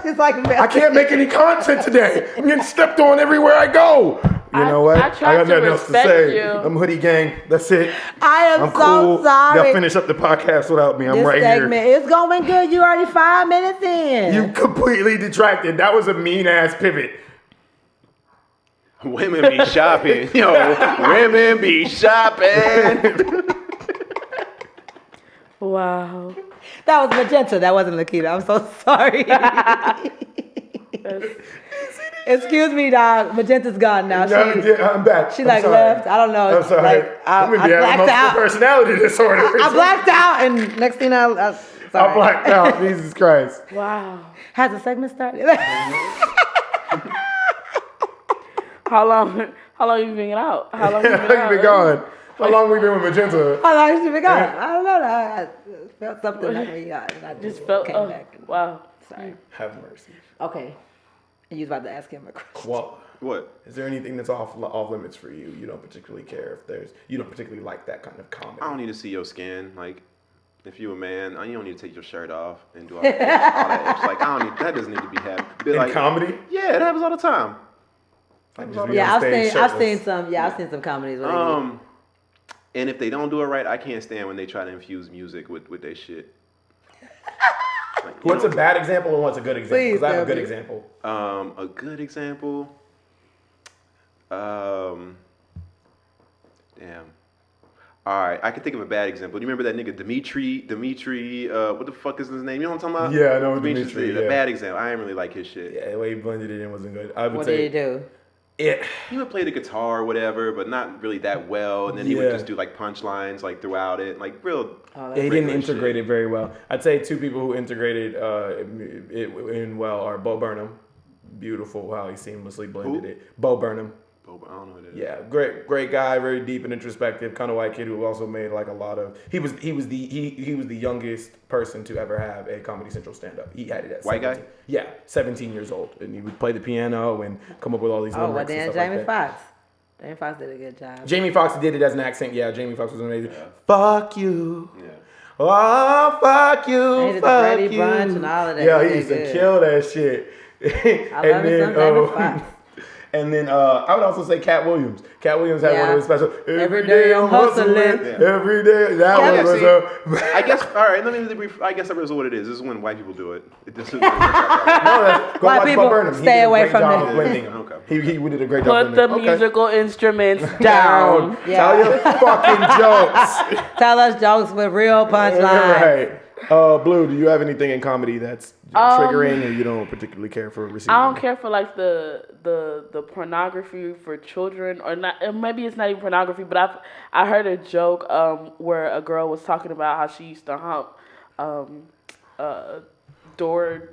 She's like, I can't make any content today. I'm getting stepped on everywhere I go. You know what? I got nothing else to say. I'm Hoodie Gang. That's it. I'm so cool. sorry. They'll finish up the podcast without me. I'm this right segment, here. It's going good. You already 5 minutes in. You completely detracted. That was a mean ass pivot. Women be shopping. Yo, women be shopping. Wow. That was Magenta. That wasn't Lakeita. I'm so sorry. Excuse me, dog. Magenta's gone now. I'm back. She left. I don't know. I'm sorry. Like, I blacked out. Personality disorder. I blacked out, and next thing I blacked out. Jesus Christ. Wow. Has the segment started? How long you been out? How long you been gone? How long we been with Magenta? How long has she been gone? I don't know. I felt something like me. I just felt came back. Wow. Sorry. Have mercy. Okay. You was about to ask him a question. What? Is there anything that's off limits for you? You don't particularly care you don't particularly like that kind of comedy. I don't need to see your skin. Like, if you a man, you don't need to take your shirt off and do all that. Like, that doesn't need to be happening. In comedy? Yeah, it happens all the time. I've seen some comedies. And if they don't do it right, I can't stand when they try to infuse music with their shit. Like, what's a bad example and what's a good example? Because I have a good example. A good example. Damn. All right, I can think of a bad example. Do you remember that nigga Dimitri? What the fuck is his name? You know what I'm talking about? Yeah, I know Dimitri. The bad example. I didn't really like his shit. Yeah, the way he blended it in wasn't good. What did he do? He would play the guitar or whatever, but not really that well. And then he would just do like punchlines like throughout it, like real. He didn't integrate it very well. I'd say 2 people who integrated it in well are Bo Burnham. Beautiful how he seamlessly blended it. Bo Burnham. I don't know who it is. Yeah, great guy, very deep and introspective, kind of white kid who also made like a lot of. He was the youngest person to ever have a Comedy Central stand up. He had it at white 17. guy. Yeah, 17 years old, and he would play the piano and come up with all these. Oh, well, then Jamie Foxx. Jamie Foxx did a good job. Jamie Foxx did it as an accent. Yeah, Jamie Foxx was amazing. Yeah. Fuck you. Yeah. Oh, fuck you. And he did the Brady Bunch and all of that. Yeah, he used to kill that shit. I love Jamie Foxx. And then I would also say Cat Williams. Cat Williams had one of his special. Every day I'm hustling. Every day. That was I guess. All right. I guess that is what it is. This is when white people do it. It doesn't. White people stay away from it. Okay. He did a great job. Put the musical instruments down. Tell your fucking jokes. Tell us jokes with real punchlines. Right. Blue, do you have anything in comedy that's triggering, or you don't particularly care for receiving? I don't care for like the pornography for children, or not. Maybe it's not even pornography, but I heard a joke where a girl was talking about how she used to hump door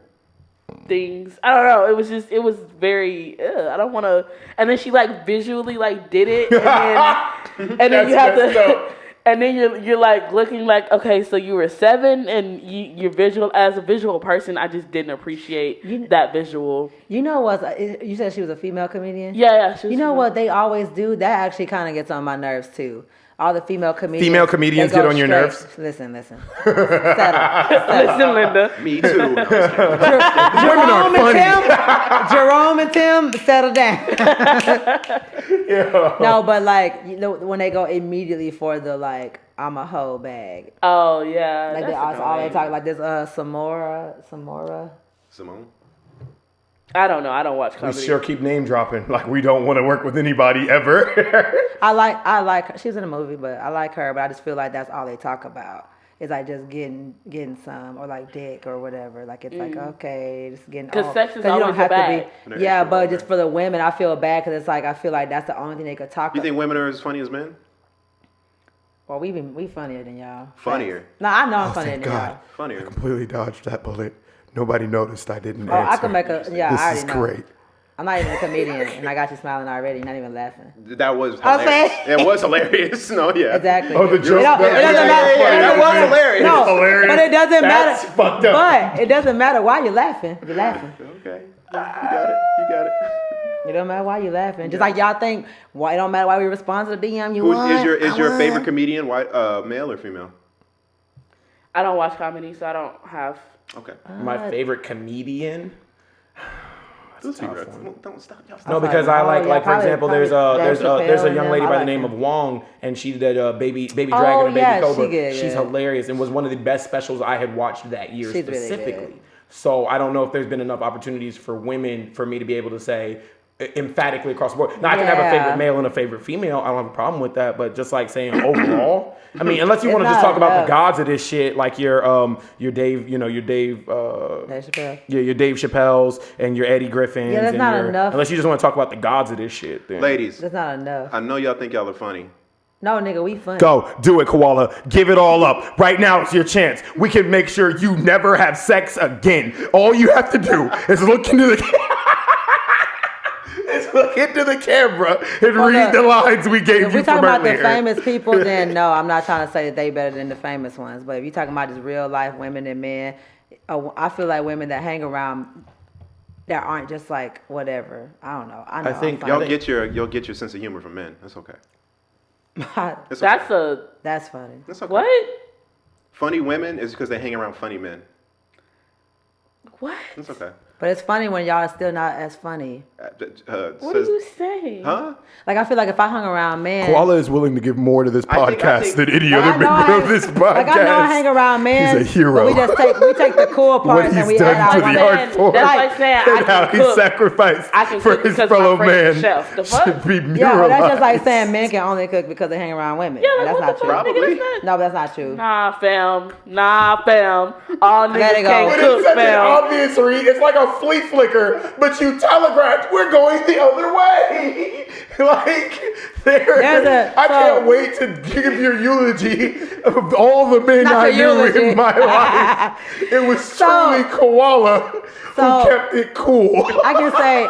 things. I don't know. It was very. I don't want to. And then she like visually like did it, and then you have to. And then you're like looking like, okay, so you were 7 and you're visual. As a visual person, I just didn't appreciate that visual. You know what? You said she was a female comedian? Yeah. You know what they always do? That actually kind of gets on my nerves too. All the female comedians. Female comedians get on your nerves? Listen. Settle. Listen, Linda. Me too. Jerome and Tim, settle down. Yeah. No, but like, you know, when they go immediately for the like, I'm a hoe bag. Oh yeah. Like they all they talk like this. Samora. Simone. I don't know. I don't watch comedy. We sure keep name dropping like we don't want to work with anybody ever. I like her. She was in a movie, but I like her. But I just feel like that's all they talk about. It's like just getting some, or like dick or whatever. Like it's like, okay, just getting. Because sex is always a bag. Yeah, but just for the women, I feel bad because it's like I feel like that's the only thing they could talk about. You think women are as funny as men? Well, we funnier than y'all. Funnier. No, I know I'm funnier than y'all. Funnier. I completely dodged that bullet. Nobody noticed I didn't answer. I can make a. Yeah, I already This is know. great. I'm not even a comedian, and I got you smiling already. You're not even laughing. That was hilarious. It was hilarious. No, yeah. Exactly. Oh, the joke. It doesn't matter. That was hilarious. No, hilarious. but it doesn't That's matter. fucked up. But it doesn't matter why you're laughing. You're laughing. Okay. You got it. It don't matter why you're laughing. Just like y'all think, why it don't matter why we respond to the DM. You Who won. is your favorite comedian? White, male or female? I don't watch comedy, so I don't have. Okay. My favorite comedian. Don't stop. No, because I like for example, there's a young lady by the name of Wong, and she did Baby Dragon and Baby Cobra. She's hilarious and was one of the best specials I had watched that year specifically. Really so I don't know if there's been enough opportunities for women for me to be able to say emphatically across the board. Now I can have a favorite male and a favorite female. I don't have a problem with that, but just like saying overall, I mean, unless you want to just talk about the gods of this shit, like your Dave, your Dave Chappelle. Yeah, your Dave Chappelle's and your Eddie Griffins. Yeah, that's not enough. Unless you just want to talk about the gods of this shit. Then. Ladies, that's not enough. I know y'all think y'all are funny. No, nigga, we funny. Go, do it, Koala. Give it all up. Right now is your chance. We can make sure you never have sex again. All you have to do is look into the look into the camera and read the lines we gave you from earlier. If we're talking about the famous people, then no, I'm not trying to say that they better than the famous ones. But if you're talking about just real life women and men, I feel like women that hang around that aren't just like whatever. I don't know. I think you'll get your sense of humor from men. That's okay. That's funny. That's okay. What? Funny women is because they hang around funny men. What? That's okay. But it's funny when y'all are still not as funny. What are you saying? Huh? Like, I feel like if I hung around men... Koala is willing to give more to this podcast than any other member of this podcast. Like, I know I hang around men. He's a hero. We take the cool parts and we add our what he's done to the art form. That's like saying and how he sacrificed for his fellow man to be muralized. Yeah, but that's just like saying men can only cook because they hang around women. Yeah, that's not true. Probably. No, that's not true. Nah, fam. All niggas can't cook, such an fam. obvious read. It's like a flea flicker, but you telegraphed we're going the other way. I can't wait to give your eulogy of all the men I knew in my life. It was truly Koala who kept it cool. I can say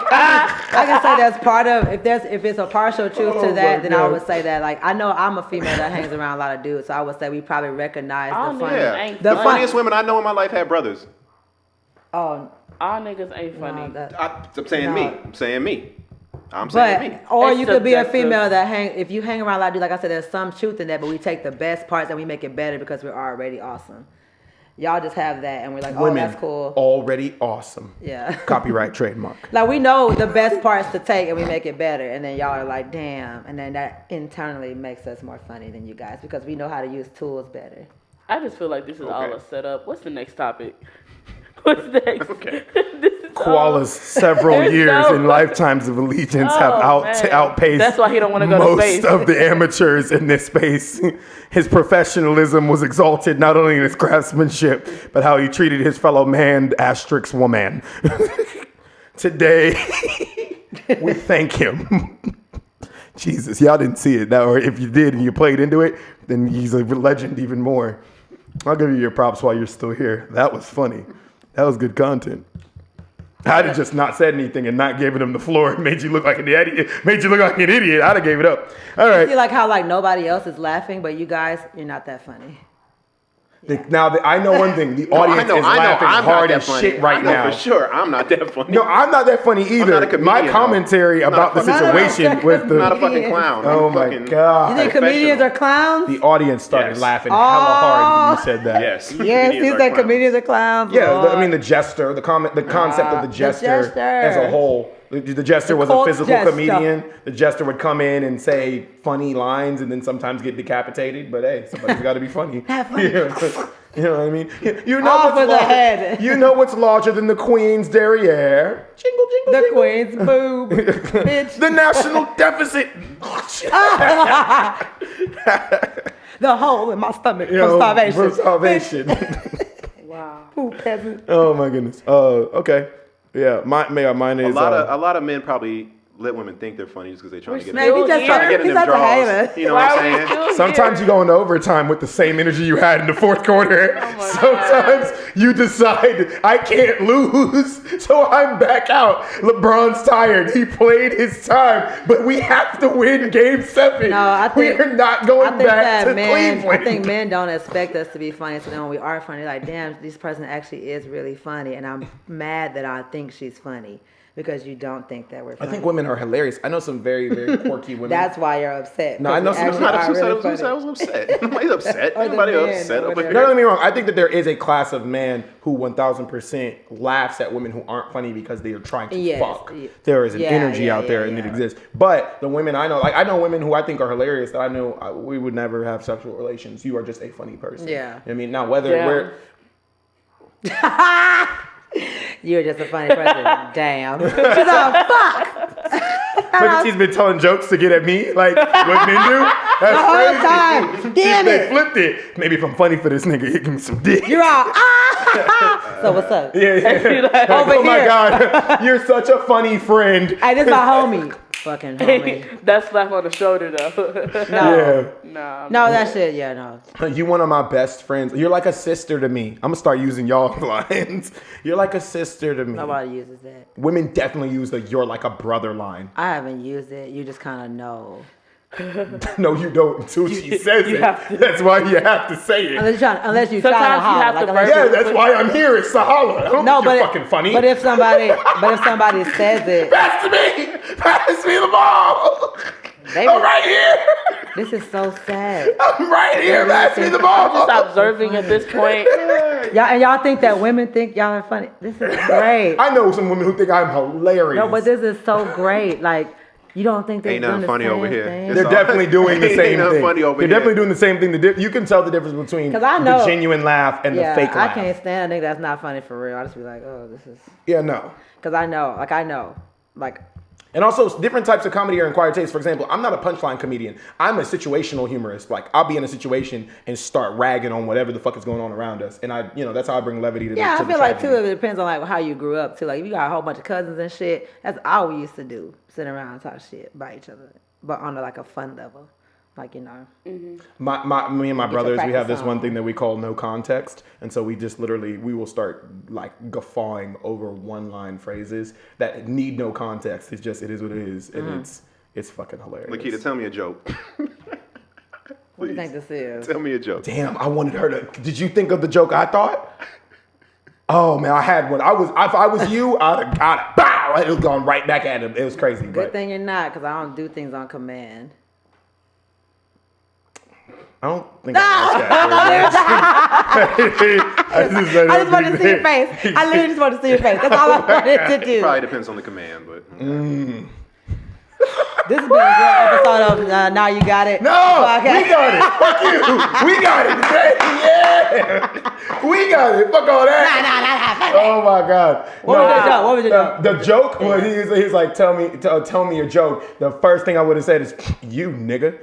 that's part of if it's a partial truth to that, then I would say that like I know I'm a female that hangs around a lot of dudes, so I would say we probably recognize the funny. Yeah. The funniest women I know in my life had brothers. Oh, all niggas ain't funny. I'm saying me. I'm saying me. Or you could be a female that if you hang around a lot of dudes, like I said, there's some truth in that, but we take the best parts and we make it better because we're already awesome. Y'all just have that, and we're like, Women, oh, that's cool. already awesome. Yeah. Copyright trademark. Like, we know the best parts to take, and we make it better. And then y'all are like, damn. And then that internally makes us more funny than you guys because we know how to use tools better. I just feel like this is all a setup. What's the next topic? What's next? Okay. Koala's several years and lifetimes of allegiance have outpaced That's why he don't want to go to space. most of the amateurs in this space. His professionalism was exalted not only in his craftsmanship, but how he treated his fellow man, asterisk woman. Today, we thank him. Jesus, y'all didn't see it. Or if you did and you played into it, then he's a legend even more. I'll give you your props while you're still here. That was funny. That was good content. I'd have just not said anything and not given him the floor. It made you look like an idiot. I'd have gave it up. All right. I feel like how like nobody else is laughing, but you guys, you're not that funny. I know one thing. The audience is laughing hard as shit right now. For sure, I'm not that funny. No, I'm not that funny either. My commentary about the situation with the... I'm not a fucking clown. Oh my God. You think comedians are clowns? The audience started laughing hella hard when you said that. Yes. Yes, you said comedians are clowns. Yeah, I mean the jester, the concept of the jester as a whole. The jester was a physical comedian. The jester would come in and say funny lines and then sometimes get decapitated. But hey, somebody's got to be funny. You know what I mean? You know Off of the head. You know what's larger than the Queen's derriere? Jingle, jingle, The jingle. Queen's boob, bitch. The national deficit. The hole in my stomach from starvation. From starvation. Wow. Ooh, peasant. Oh my goodness. Okay. Yeah, mine is. A lot of men probably let women think they're funny just because they're trying to get Maybe in, just trying to get in he's them such a draws. hater. You know what I'm saying? Sometimes you go into overtime with the same energy you had in the fourth quarter. Sometimes you decide I can't lose, so I'm back out. LeBron's tired. He played his time, but we have to win Game 7. No, I think we're not going back to Cleveland. I think men don't expect us to be funny, so then when we are funny, like, damn, this person actually is really funny, and I'm mad that I think she's funny. Because you don't think that we're funny. I think women are hilarious. I know some very, very quirky women. That's why you're upset. No, I know some. I was upset. Nobody's upset. Nobody upset. No, don't get me wrong. I think that there is a class of man who 1,000% laughs at women who aren't funny because they are trying to fuck. There is an energy out there and it exists. But the women I know, like I know women who I think are hilarious that I know we would never have sexual relations. You are just a funny person. Yeah. You know what I mean, now whether we're... You're just a funny person. Damn. She's all fuck. But she's been telling jokes to get at me, like what men do. That's the whole crazy. time. Damn They it. flipped it. Maybe if I'm funny for this nigga, he give me some dick. You're all So what's up? Yeah. Like, over oh my here. God, you're such a funny friend. Hey, this my homie. Fucking homie. That slap on the shoulder though. No. Yeah. No, that shit. Yeah, no. You one of my best friends. You're like a sister to me. I'm gonna start using y'all lines. You're like a sister to me. Nobody uses that. Women definitely use the "you're like a brother" line. I haven't used it. You just kind of know. No, you don't until she says it. That's why you have to say it. Unless you try to Sometimes you holler. have to Like, Yeah, that's why I'm here. It's to holler. I don't think you're fucking funny. But if somebody says it, Pass to me. Pass me the ball. I'm right here. This is so sad. I'm right here. Pass me the ball. Just observing at this point. Y'all think that women think y'all are funny. This is great. I know some women who think I'm hilarious. No, but this is so great. Like, you don't think they're Ain't doing nothing the funny same over here. thing? They're definitely doing the same Ain't thing. funny over They're here. definitely doing the same thing. You can tell the difference between I know, the genuine laugh and the fake laugh. I can't stand a nigga that's not funny for real. I just be like, oh, this is... Yeah, no. Because I know. Like... And also, different types of comedy are in acquired taste. For example, I'm not a punchline comedian. I'm a situational humorist. Like, I'll be in a situation and start ragging on whatever the fuck is going on around us. And that's how I bring levity to the Yeah, I feel like, tragedy. too, it depends on, like, how you grew up, too. Like, if you got a whole bunch of cousins and shit, that's all we used to do. Sit around and talk shit by each other. But on, like, a fun level. Like, you know. Mm-hmm. Me and my brothers, we have this practice one on. thing that we call no context. And so we just literally, we will start like guffawing over one-line phrases that need no context. It's just, it is what it is. And it's fucking hilarious. Lakeita, tell me a joke. What do you think this is? Tell me a joke. Damn, I wanted her to, did you think of the joke I thought? Oh man, I had one. If I was you, I'd have got it. Bow! It was going right back at him. It was crazy. Good thing you're not, because I don't do things on command. I don't think I just wanted to see your face. I literally just wanted to see your face. That's all I wanted to do. Probably depends on the command, but. This has been a good episode of Now You Got It. No! Okay. We got it! Fuck you! We got it today! Yeah! We got it! Fuck all that! Nah. Oh my God. What was the joke? The joke was he's like, tell me a joke. The first thing I would have said is, you nigga.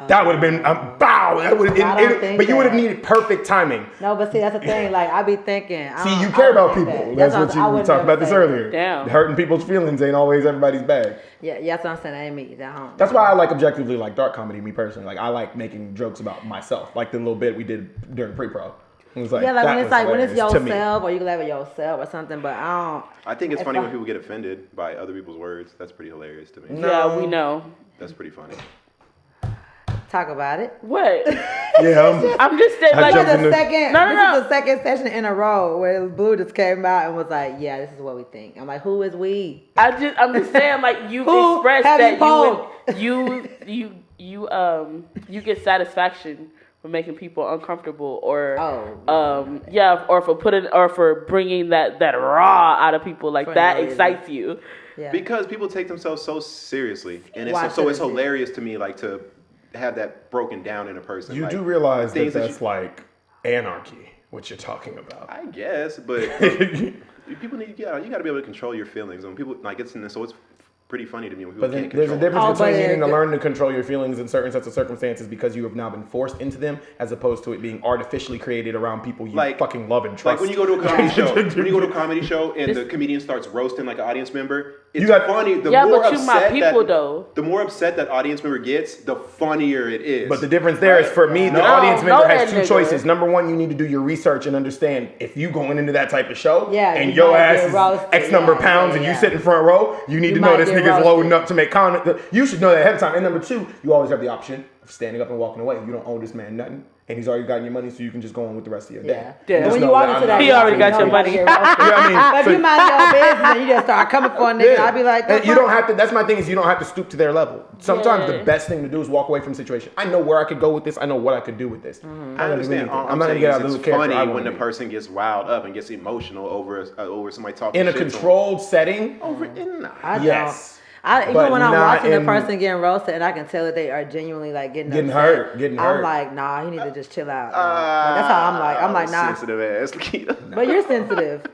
That would have been bow. That would have, but you would have needed perfect timing. No, but see, that's the thing. Like I be thinking. See, you care about people. That's what we talked about this earlier. Damn. Hurting people's feelings ain't always everybody's bag. Yeah, that's what I'm saying. That ain't me. That's why I like objectively like dark comedy. Me personally, like I like making jokes about myself. Like the little bit we did during pre-pro. It was like, yeah, like when it's yourself, or you can laugh at yourself or something. But I think it's funny when people get offended by other people's words. That's pretty hilarious to me. No. Yeah, we know. That's pretty funny. Talk about it. What? Yeah, I'm just saying. Like this is the No. second session in a row where Blue just came out and was like, "Yeah, this is what we think." I'm like, "Who is we?" I'm just saying. Like you expressed that you get satisfaction for making people uncomfortable, or for bringing that raw out of people. Like that excites you. Yeah. Because people take themselves so seriously, and it's hilarious to me, like to have that broken down in a person. You like, do realize that's like anarchy, what you're talking about. I guess, but people need, you got to be able to control your feelings. When people like it's pretty funny to me when people can't control. There's a difference between needing to learn to control your feelings in certain sets of circumstances because you have now been forced into them, as opposed to it being artificially created around people you fucking love and trust. Like when you go to a comedy show, and the comedian starts roasting like an audience member, it's funny. The more upset that audience member gets, the funnier it is. But the difference there is, for me, the audience member has two choices. Number one, you need to do your research and understand if you going into that type of show and your ass is X number of pounds and you sit in front row, you need to know this nigga's loading up to make comment. You should know that ahead of time. And number two, you always have the option of standing up and walking away. You don't owe this man nothing. And he's already gotten your money, so you can just go on with the rest of your day. Yeah. When you walk into that, he already got your money. You know what I mean? But if you mind your business and you just start coming for a nigga, I'd be like, you don't have to. That's my thing, is you don't have to stoop to their level. Sometimes the best thing to do is walk away from the situation. I know where I could go with this. I know what I could do with this. I understand. I'm not gonna get out of the character. It's funny when the person gets riled up and gets emotional over somebody talking in a controlled setting. Yes. Even when I'm watching the person getting roasted and I can tell that they are genuinely like getting hurt. I'm like, nah, he needs to just chill out. Like, that's how I'm like. I'm like, nah. Sensitive ass, Lakeita. But you're sensitive.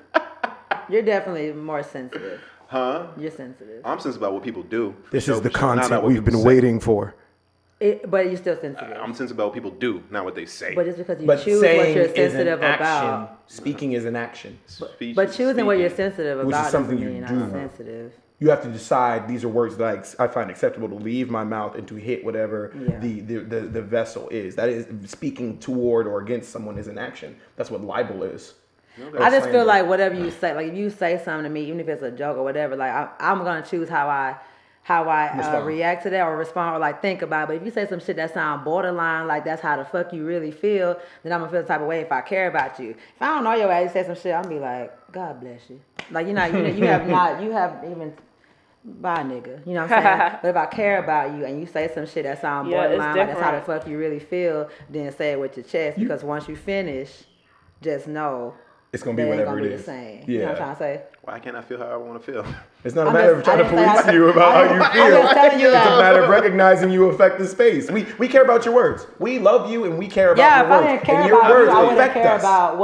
You're definitely more sensitive. Huh? You're sensitive. I'm sensitive about what people do. This is the content we've been waiting for. But you're still sensitive. I'm sensitive about what people do, not what they say. But just because you choose what you're sensitive about. Speaking is an action. But choosing what you're sensitive about is something doesn't mean I'm sensitive. You have to decide, these are words that I find acceptable to leave my mouth and to hit whatever the vessel is. That is, speaking toward or against someone is an action. That's what libel is. I just feel like whatever you say, like if you say something to me, even if it's a joke or whatever, like I'm gonna choose how I react to that or respond or like think about it. But if you say some shit that sound borderline, like that's how the fuck you really feel, then I'm gonna feel the type of way if I care about you. If I don't know your ass, you say some shit, I'm gonna be like, God bless you. Like you have even bye nigga. You know what I'm saying? But if I care about you and you say some shit that sound borderline, like that's how the fuck you really feel, then say it with your chest, because once you finish, just know it's gonna be whatever it is. The same. You know what I'm trying to say? Why can't I feel how I want to feel? It's not a matter of trying to police you about how you feel. It's a matter of recognizing you affect the space. We care about your words. We love you and we care about your words. And your words affect us.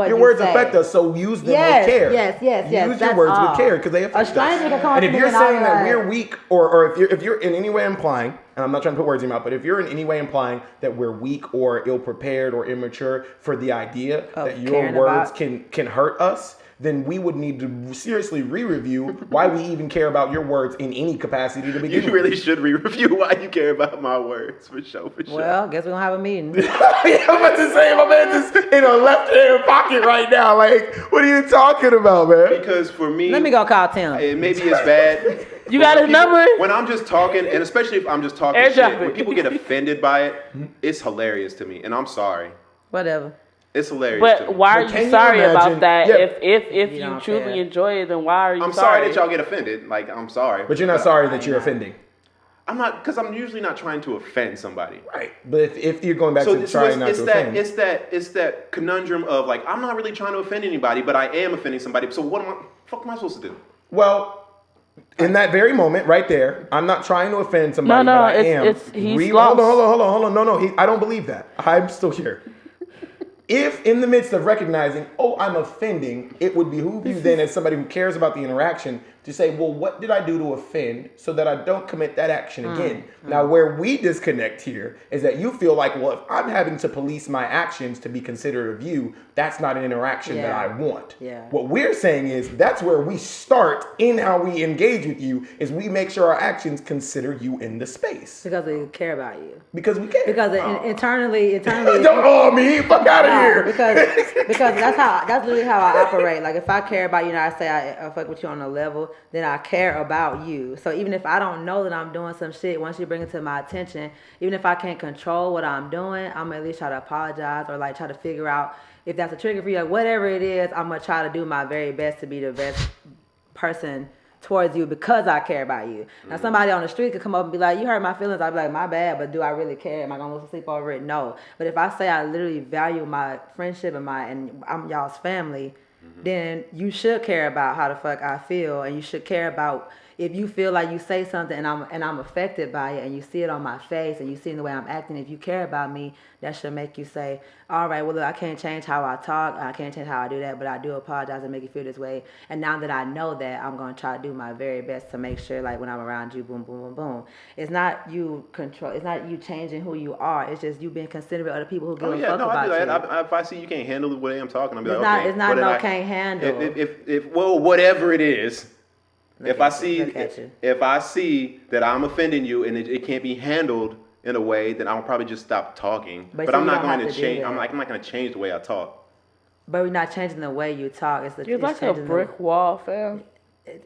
Your words affect us, so use them with care. Yes. Use your words with care because they affect us. And if you're saying that we're weak, or if you're in any way implying, and I'm not trying to put words in your mouth, but if you're in any way implying that we're weak or ill-prepared or immature for the idea that your words can hurt us, then we would need to seriously re-review why we even care about your words in any capacity to begin with. You really should re-review why you care about my words, for sure. Well, guess we don't have a meeting. Yeah, I'm about to say, my man is in a left-hand pocket right now. Like, what are you talking about, man? Because for me... Let me go call Tim. Maybe it's bad. You got his number? When I'm just talking, and especially if I'm just talking shit, when people get offended by it, it's hilarious to me, and I'm sorry. Whatever. It's hilarious. But why are you sorry about that? Yeah. If you truly enjoy it, then why are you sorry? I'm sorry that y'all get offended. Like, I'm sorry. But you're not sorry that you're offending. I'm not, because I'm usually not trying to offend somebody. Right. But if you're going back to trying not to offend. It's that conundrum of like, I'm not really trying to offend anybody, but I am offending somebody. So what am I supposed to do? Well, in that very moment right there, I'm not trying to offend somebody, but I am. Hold on. No, I don't believe that. I'm still here. If in the midst of recognizing, I'm offending, it would behoove you then as somebody who cares about the interaction to say, well, what did I do to offend so that I don't commit that action again? Now, where we disconnect here is that you feel like, well, if I'm having to police my actions to be considerate of you, that's not an interaction that I want. Yeah. What we're saying is that's where we start in how we engage with you is we make sure our actions consider you in the space. Because we care about you. Because we care. Because internally. Don't me. Fuck out of here. Because that's literally how I operate. Like if I care about you and I say I fuck with you on a level, then I care about you. So even if I don't know that I'm doing some shit, once you bring it to my attention, even if I can't control what I'm doing, I'm gonna at least try to apologize or like try to figure out if that's a trigger for you. Like whatever it is, I'm gonna try to do my very best to be the best person towards you because I care about you. Now somebody on the street could come up and be like, you hurt my feelings. I'd be like, my bad, but do I really care? Am I gonna lose sleep over it? No. But if I say I literally value my friendship and I'm y'all's family, then you should care about how the fuck I feel, and you should care about if you feel like you say something and I'm affected by it, and you see it on my face and you see in the way I'm acting. If you care about me, that should make you say, all right, well, look, I can't change how I talk, I can't change how I do that, but I do apologize and make you feel this way. And now that I know that, I'm gonna try to do my very best to make sure, like when I'm around you, boom, boom, boom, boom. It's not you it's not you changing who you are. It's just you being considerate of the people who give a fuck about you. If I see you can't handle the way I'm talking, I'll be it's not no can't handle. If whatever it is. If I see that I'm offending you and it can't be handled in a way, then I'll probably just stop talking. But I'm not going to change. I'm not going to change the way I talk. But we're not changing the way you talk. You're like a brick wall, fam.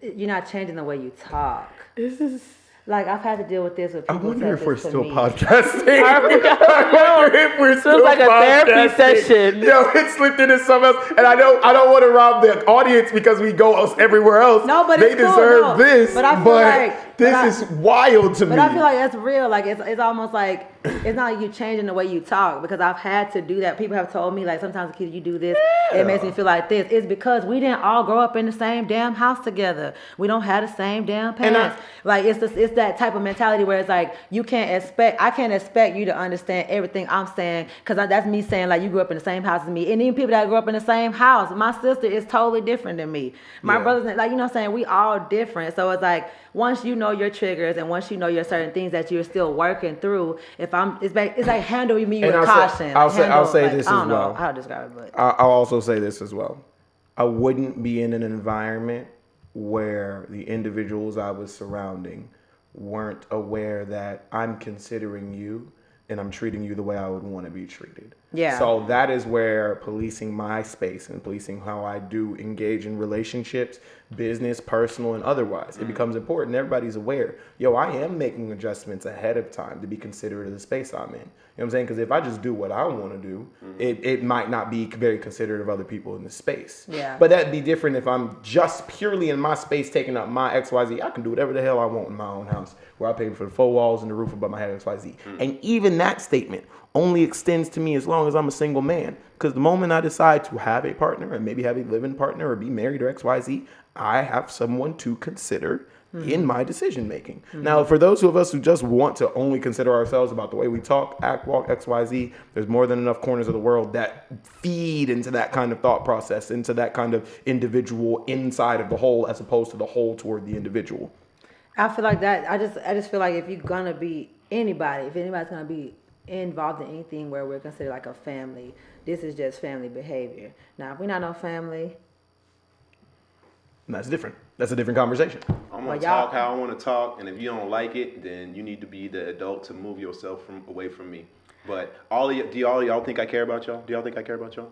You're not changing the way you talk. This is like I've had to deal with this with people. I wonder if we're still podcasting. I wonder if we're still like a therapy session. Yo, it slipped into something else, and I don't want to rob the audience because we go everywhere else. No, but they deserve this. But I feel like this is wild to me. But I feel like that's real. Like it's almost like it's not like you changing the way you talk, because I've had to do that. People have told me like sometimes kids, you do this, it makes me feel like this. It's because we didn't all grow up in the same damn house together. We don't have the same damn parents. Like it's that type of mentality where it's like I can't expect you to understand everything I'm saying, because that's me saying like you grew up in the same house as me. And even people that grew up in the same house, my sister is totally different than me. My brothers, like, you know what I'm saying, we all different. So it's like once you know your triggers and once you know your certain things that you're still working through, it's like handling me with caution. I'll say this as well. I don't know how to describe it, but I'll also say this as well. I wouldn't be in an environment where the individuals I was surrounding weren't aware that I'm considering you and I'm treating you the way I would want to be treated. Yeah. So that is where policing my space and policing how I do engage in relationships, business, personal, and otherwise, it becomes important. Everybody's aware. Yo, I am making adjustments ahead of time to be considerate of the space I'm in. You know what I'm saying? Because if I just do what I want to do, it might not be very considerate of other people in the space. Yeah. But that'd be different if I'm just purely in my space taking up my XYZ. I can do whatever the hell I want in my own house, where I pay for the 4 walls and the roof above my head, XYZ. And even that statement only extends to me as long as I'm a single man. Because the moment I decide to have a partner and maybe have a living partner or be married or XYZ, I have someone to consider in my decision making. Now, for those of us who just want to only consider ourselves about the way we talk, act, walk, XYZ, there's more than enough corners of the world that feed into that kind of thought process, into that kind of individual inside of the whole as opposed to the whole toward the individual. I feel like that. I just feel like if you're gonna be anybody, if anybody's gonna be involved in anything where we're considered like a family, this is just family behavior. Now, if we're not no family, that's different. That's a different conversation. I'm gonna talk how I want to talk, and if you don't like it, then you need to be the adult to move yourself away from me. But do y'all think I care about y'all? Do y'all think I care about y'all?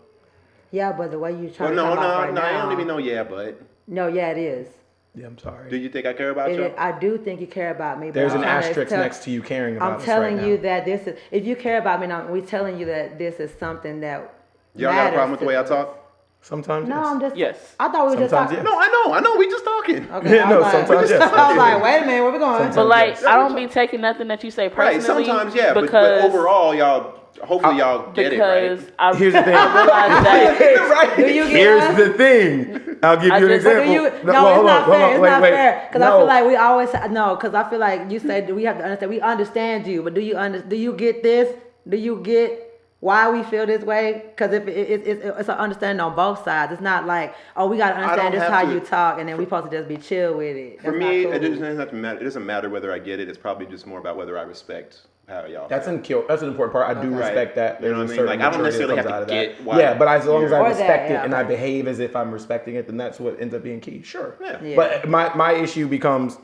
Yeah, but the way you try to no, right now, I don't even know. Yeah, but no, yeah, it is. Yeah, I'm sorry. Do you think I care about you? I do think you care about me. But There's an asterisk next to you caring about us. I'm telling you that this is, if you care about me now, we're telling you that this is something that y'all got a problem with the way I talk? Sometimes No, yes. I'm just. Yes. I thought we were just Sometimes talking. yes. No, I know. We just talking. Okay, Yeah, I no, was like, sometimes yes. I was like, wait a minute, where we going? Sometimes But like, yes. I don't be taking nothing that you say Right. personally. Sometimes, yeah. But because overall, y'all, hopefully y'all get it, right? because Here's the thing. I realize that Right. Do you get Here's us? the thing. I'll give you an But example. do you? Well, No, hold it's not on, hold fair. on, It's wait, not wait. fair. Because I No. feel like we always no. Because I feel like you said we have to understand. We understand you, but do you get this? Do you get why we feel this way? Because if it's an understanding on both sides. It's not like, oh, we got to understand this is how you talk, and then we supposed to just be chill with it. For That's me, not it cool. doesn't have to matter. It doesn't matter whether I get it. It's probably just more about whether I respect how y'all. That's feel. That's an important part. I do Right. respect that. You know There's what I a mean? certain Like, I don't maturity that necessarily comes have to out of get that. why Yeah, but as long as I Or that, respect yeah, it and I okay. behave as if I'm respecting it, then that's what ends up being key. Sure. Yeah. Yeah. But my issue becomes,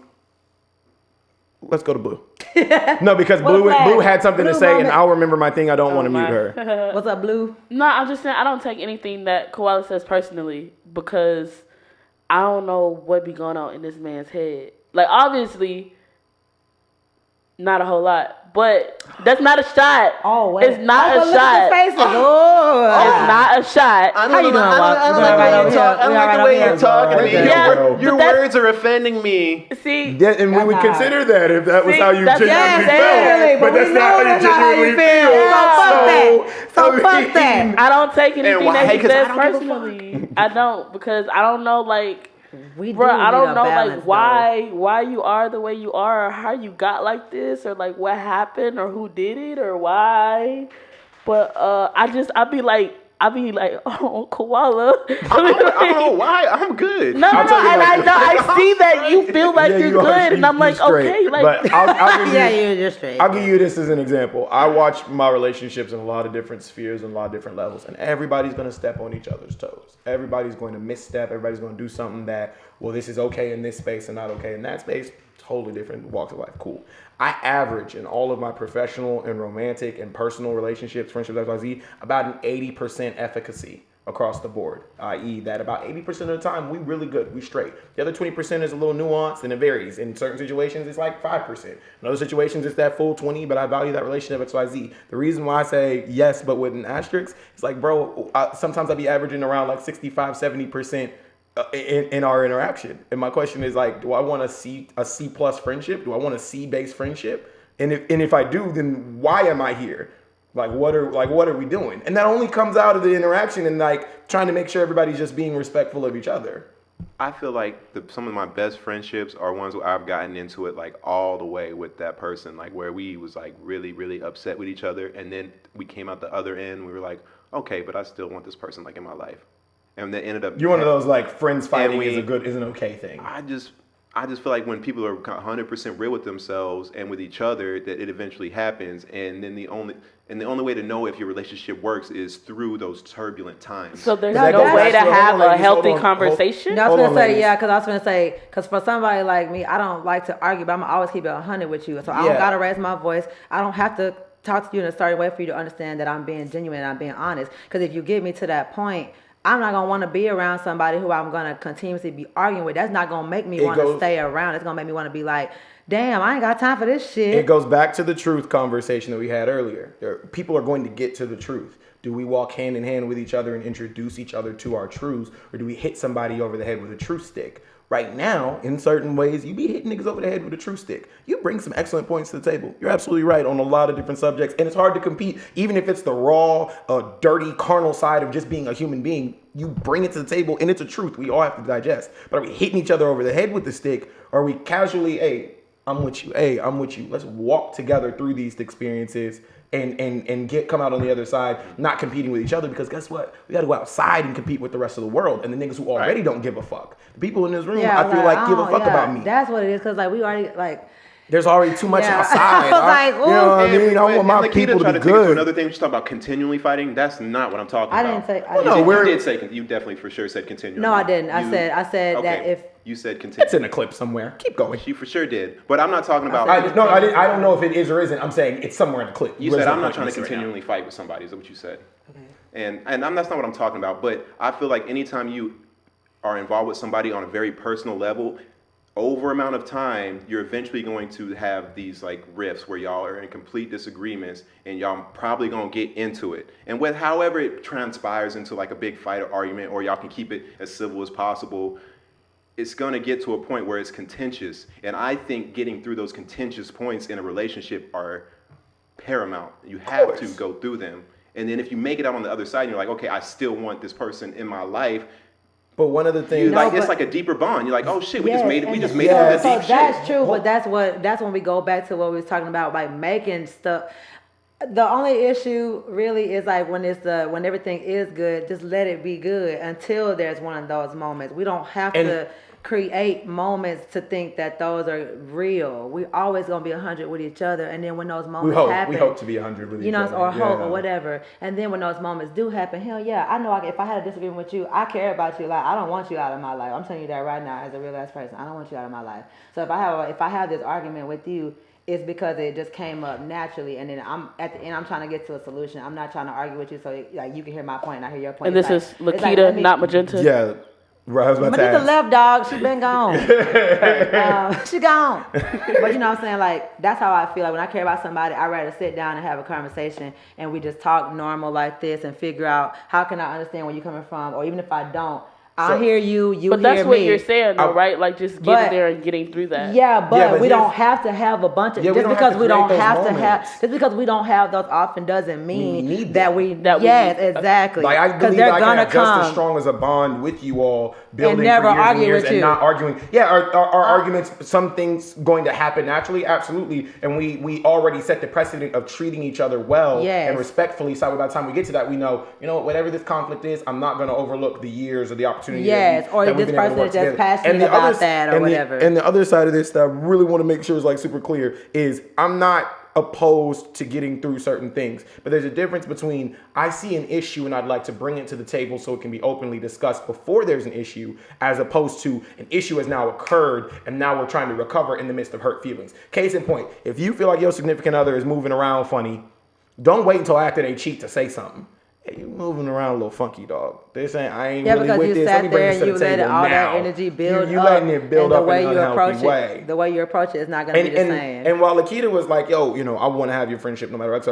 let's go to Blue. No, because What's that? Blue had something to Blue say, and moment. I'll remember my thing. I don't want to mute my- her. What's up, Blue? No, I'm just saying I don't take anything that Koala says personally because I don't know what be going on in this man's head. Like, obviously, not a whole lot, but that's not a shot. Oh, wait. It's not oh, a but look at shot. the faces. Oh, It's not a shot. How you doing, Walt? I don't We like all right the way over you talk. here? I We don't all like right the over way here? you're talking to me. Yeah, Your but words are offending me. See, Yeah, and we That's would not consider that if that was See, how you that's genuinely what I'm saying. felt. But we that's know not how you that's not how you genuinely feel. feel. So fuck that. So I fuck mean, that. I don't take anything why? that he 'Cause I says don't give a personally. I don't, because I don't know, like, We bro, do I need don't a know, balance, like, why you are the way you are, or how you got like this, or like what happened, or who did it, or why. But I be like, oh, Koala. I don't know why. I'm good. No, I'll tell you and like I this. know, I see that you feel like Yeah, you're you are. good, and I'm like, straight. okay, like, But I'll give you, Yeah, you're just straight. I'll give you this as an example. I watch my relationships in a lot of different spheres and a lot of different levels, and everybody's going to step on each other's toes. Everybody's going to misstep. Everybody's going to do something that, well, this is okay in this space and not okay in that space. Totally different walks of life. Cool. I average in all of my professional and romantic and personal relationships, friendships, XYZ, about an 80% efficacy across the board, i.e. that about 80% of the time we really good, we straight. The other 20% is a little nuanced and it varies. In certain situations, it's like 5%. In other situations, it's that full 20, but I value that relationship XYZ. The reason why I say yes, but with an asterisk, it's like, bro, sometimes I be averaging around like 65, 70% in our interaction. And my question is like, do I want a C plus friendship? Do I want a C based friendship? And if I do, then why am I here? Like what are we doing? And that only comes out of the interaction and like trying to make sure everybody's just being respectful of each other. I feel like some of my best friendships are ones where I've gotten into it like all the way with that person, like where we was like really, really upset with each other, and then we came out the other end. We were like, okay, but I still want this person like in my life, and that ended up. You're one of those like friends fighting is an okay thing. I just feel like when people are 100% real with themselves and with each other, that it eventually happens. And then the only way to know if your relationship works is through those turbulent times. so there's That no goes way back to to- have hold on, a ladies, healthy hold on, conversation. No, I was Hold gonna on, say, ladies. yeah, because I was gonna say, because for somebody like me, I don't like to argue, but I'm always keep it 100 with you. So I don't Yeah. gotta raise my voice. I don't have to talk to you in a certain way for you to understand that I'm being genuine and I'm being honest. Because if you get me to that point, I'm not gonna want to be around somebody who I'm gonna continuously be arguing with. That's not gonna make me want to stay around. It's gonna make me want to be like, damn, I ain't got time for this shit. It goes back to the truth conversation that we had earlier. People are going to get to the truth. Do we walk hand in hand with each other and introduce each other to our truths, or do we hit somebody over the head with a truth stick? Right now, in certain ways, you be hitting niggas over the head with a true stick. You bring some excellent points to the table. You're absolutely right on a lot of different subjects, and it's hard to compete, even if it's the raw, dirty, carnal side of just being a human being. You bring it to the table, and it's a truth we all have to digest. But are we hitting each other over the head with the stick, or are we casually, hey, I'm with you. Hey, I'm with you. Let's walk together through these experiences and come out on the other side, not competing with each other, because guess what? We got to go outside and compete with the rest of the world and the niggas who already don't give a fuck. The people in this room, I feel like give a fuck about me. That's what it is, because like we already like. There's already too much outside. I was like, you know what I mean? I want my Lakeita people to tried be to take it to good. another thing. She's talking about continually fighting. That's not what I'm talking I about. didn't say. You did say. You definitely for sure said continually. No, I didn't. I said okay. that if you said continually. It's in a clip somewhere. Keep going. She for sure did, but I'm not talking about. I don't know if it is or isn't. I'm saying it's somewhere in the clip. You said I'm not trying to continually fight with somebody. Is that what you said? Okay. And that's not what I'm talking about. But I feel like anytime you are involved with somebody on a very personal level, over amount of time, you're eventually going to have these like rifts where y'all are in complete disagreements, and y'all probably gonna get into it. And with however it transpires into like a big fight or argument, or y'all can keep it as civil as possible, it's gonna get to a point where it's contentious. And I think getting through those contentious points in a relationship are paramount. You have to go through them. And then if you make it out on the other side, and you're like, okay, I still want this person in my life. But one of the things, it's like a deeper bond. You're like, oh shit, we just made it through that deep shit. That's true, but that's when we go back to what we was talking about, like making stuff. The only issue really is like when everything is good, just let it be good until there's one of those moments. We don't have to create moments to think that those are real. We always gonna be 100 with each other, and then when those moments happen, we hope to be 100 with each other, or hope or whatever. And then when those moments do happen, hell yeah, I know if I had a disagreement with you, I care about you. Like I don't want you out of my life. I'm telling you that right now as a real ass person. I don't want you out of my life. So if I have this argument with you, it's because it just came up naturally, and then I'm at the end. I'm trying to get to a solution. I'm not trying to argue with you, so like you can hear my point and I hear your point. And this is Lakeita, not Magenta. Yeah. Right, I was about to Magenta ask. left, dog. She been gone. She gone. But you know what I'm saying? Like, that's how I feel. Like, when I care about somebody, I'd rather sit down and have a conversation and we just talk normal like this and figure out how can I understand where you're coming from. Or even if I don't, I'll hear you, you hear me. But that's what you're saying, though, right? Like, just getting there and getting through that. Yeah, but we don't have to have a bunch of... just because we don't have those often doesn't mean that we... Yes, exactly. Like, I believe I can have just as strong as a bond with you all, building and never for years argue and years with and you. Not arguing. Yeah, our arguments, some things going to happen naturally, absolutely. And we already set the precedent of treating each other well and respectfully. So by the time we get to that, we know, whatever this conflict is, I'm not going to overlook the years or the opportunity. Yes, or this person is just passionate about that or whatever. And the other side of this that I really want to make sure is like super clear is I'm not opposed to getting through certain things, but there's a difference between I see an issue and I'd like to bring it to the table so it can be openly discussed before there's an issue, as opposed to an issue has now occurred and now we're trying to recover in the midst of hurt feelings. Case in point, if you feel like your significant other is moving around funny, don't wait until after they cheat to say something. Hey, you moving around a little funky, dog. They're saying I ain't really with this. Let me bring this to the table now. Yeah, because you sat there and you let all that energy build up. You letting it build up in an unhealthy way. The way you approach it is not going to be the same. And while Lakeita was like, yo, I want to have your friendship no matter what,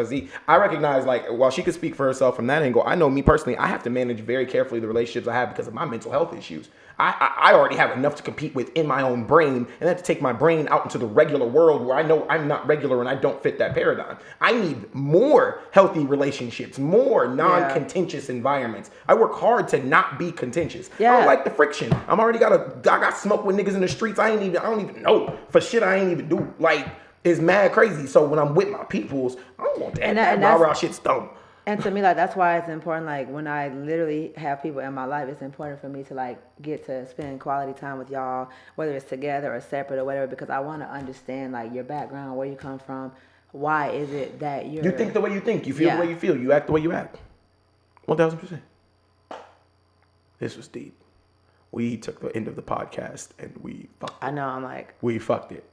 I recognize, like, while she could speak for herself from that angle, I know me personally, I have to manage very carefully the relationships I have because of my mental health issues. I already have enough to compete with in my own brain, and then to take my brain out into the regular world where I know I'm not regular and I don't fit that paradigm. I need more healthy relationships, more non-contentious environments. I work hard to not be contentious. I don't like the friction. I got smoke with niggas in the streets. I don't even know for shit I ain't even do. Like, it's mad crazy. So when I'm with my peoples, I don't want that rah-rah shit stump. And to me, like, that's why it's important, like, when I literally have people in my life, it's important for me to, like, get to spend quality time with y'all, whether it's together or separate or whatever, because I want to understand, like, your background, where you come from, why is it that you're... You think the way you think, you feel the way you feel, you act the way you act. 1,000%. This was deep. We took the end of the podcast and we fucked it. I know, I'm like... We fucked it.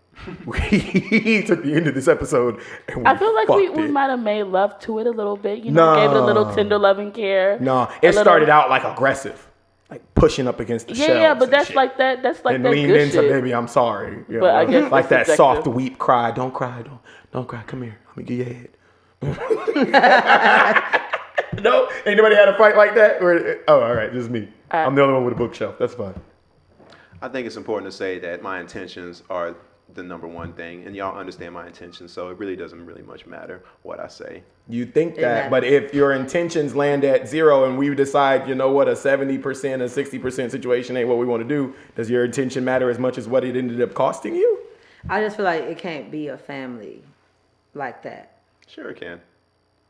We took the end of this episode and we I feel like we might have made love to it a little bit, gave it a little tender love and care. No, it started out like aggressive, like pushing up against the shelves. Yeah, but that's like that. That's like and that leaned good into, shit. baby, I'm sorry. But I guess like that soft weep cry. Don't cry, don't cry. Come here, let me get your head. No, anybody had a fight like that? All right, just me. I'm the only one with a bookshelf. That's fine. I think it's important to say that my intentions are the number one thing, and y'all understand my intentions, so it really doesn't really much matter what I say. You think that, but if your intentions land at 0 and we decide, a 70%, a 60% situation ain't what we want to do, does your intention matter as much as what it ended up costing you? I just feel like it can't be a family like that. Sure it can.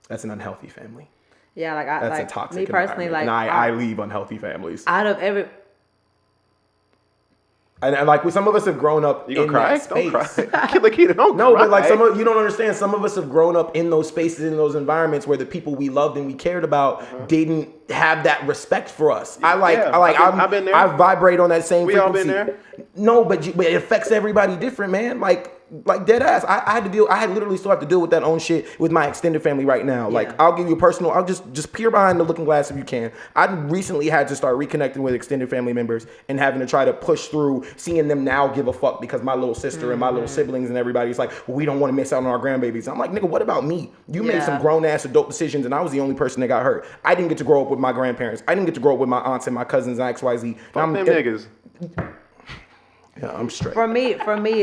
That's an unhealthy family. Yeah, like that's a toxic me personally, like, and I leave unhealthy families. Out of every... And like some of us have grown up in that space. Don't cry. Lakeita, don't no, cry. But like you don't understand. Some of us have grown up in those spaces, in those environments where the people we loved and we cared about didn't have that respect for us. I've been there. I vibrate on that same frequency. We all been there. No, but it affects everybody different, man. Like dead ass. I had literally still have to deal with that own shit with my extended family right now. Like, I'll give you a personal, I'll just peer behind the looking glass if you can. I recently had to start reconnecting with extended family members and having to try to push through seeing them now give a fuck because my little sister and my little siblings and everybody's like, well, we don't want to miss out on our grandbabies. I'm like, nigga, what about me? You made some grown ass adult decisions and I was the only person that got hurt. I didn't get to grow up with my grandparents. I didn't get to grow up with my aunts and my cousins and XYZ. Fuck them niggas. Yeah, I'm straight. For me,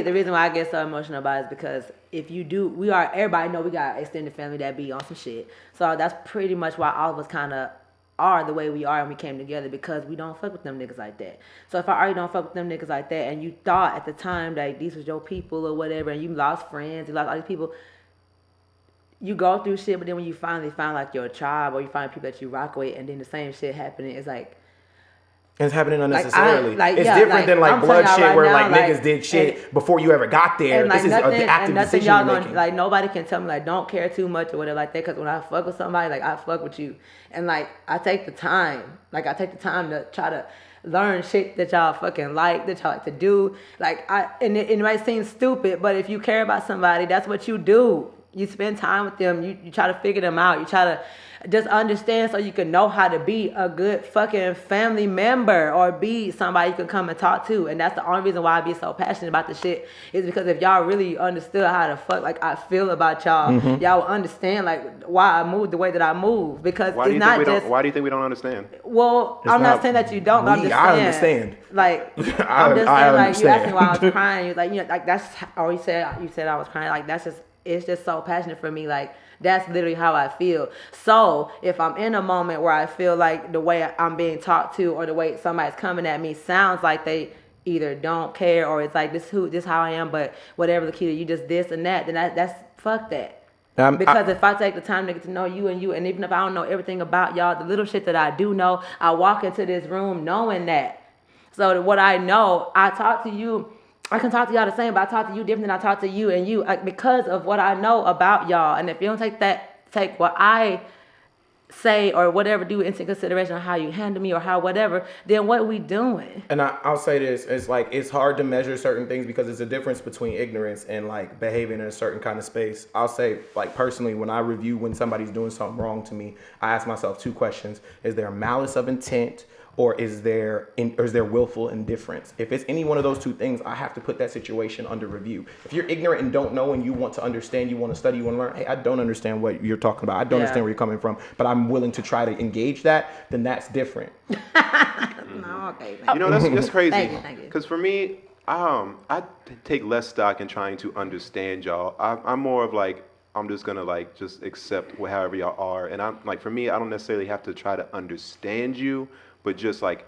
the reason why I get so emotional about it is because if you do, everybody know we got extended family that be on some shit. So that's pretty much why all of us kind of are the way we are and we came together, because we don't fuck with them niggas like that. So if I already don't fuck with them niggas like that and you thought at the time that these was your people or whatever and you lost friends, you lost all these people, you go through shit, but then when you finally find like your tribe or you find people that you rock with and then the same shit happening, it's like, it's happening unnecessarily. It's different than like blood shit right where now, like niggas did shit before you ever got there. And like this nothing, is an active decision y'all making. gonna, like nobody can tell me like don't care too much or whatever like that, because when I fuck with somebody, like I fuck with you, and like I take the time to try to learn shit that y'all fucking like, that y'all like to do. Like it might seem stupid, but if you care about somebody, that's what you do. You spend time with them. You try to figure them out. You try to just understand so you can know how to be a good fucking family member or be somebody you can come and talk to. And that's the only reason why I be so passionate about the shit, is because if y'all really understood how the fuck like I feel about y'all, y'all would understand like why I move the way that I move. Because why do you think we don't understand? Well, I'm not saying that you don't, but I'm just saying. I understand. Like I'm just saying, like you asked me why I was crying. You like, you know, like that's, or you said I was crying. Like that's just, it's just so passionate for me. Like that's literally how I feel. So if I'm in a moment where I feel like the way I'm being talked to or the way somebody's coming at me sounds like they either don't care or it's like this how I am, but whatever, Lakeita, you just this and that, then that's fuck that. Because if I take the time to get to know you, and even if I don't know everything about y'all, the little shit that I do know, I walk into this room knowing that. So what I know, I talk to you. I can talk to y'all the same, but I talk to you different than I talk to you and you, because of what I know about y'all. And if you don't take what I say or whatever, do into consideration of how you handle me or how whatever, then what are we doing? And I'll say this, it's like, it's hard to measure certain things because there's a difference between ignorance and like behaving in a certain kind of space. I'll say, like, personally, when I review when somebody's doing something wrong to me, I ask myself two questions. Is there malice of intent? Or is there willful indifference? If it's any one of those two things, I have to put that situation under review. If you're ignorant and don't know and you want to understand, you want to study, you want to learn, hey, I don't understand what you're talking about. I don't understand where you're coming from, but I'm willing to try to engage that, then that's different. No, okay. You know, that's crazy. Thank you. Because for me, I take less stock in trying to understand y'all. I'm more of like, I'm just gonna like just accept however y'all are. And I'm like, for me, I don't necessarily have to try to understand you, but just get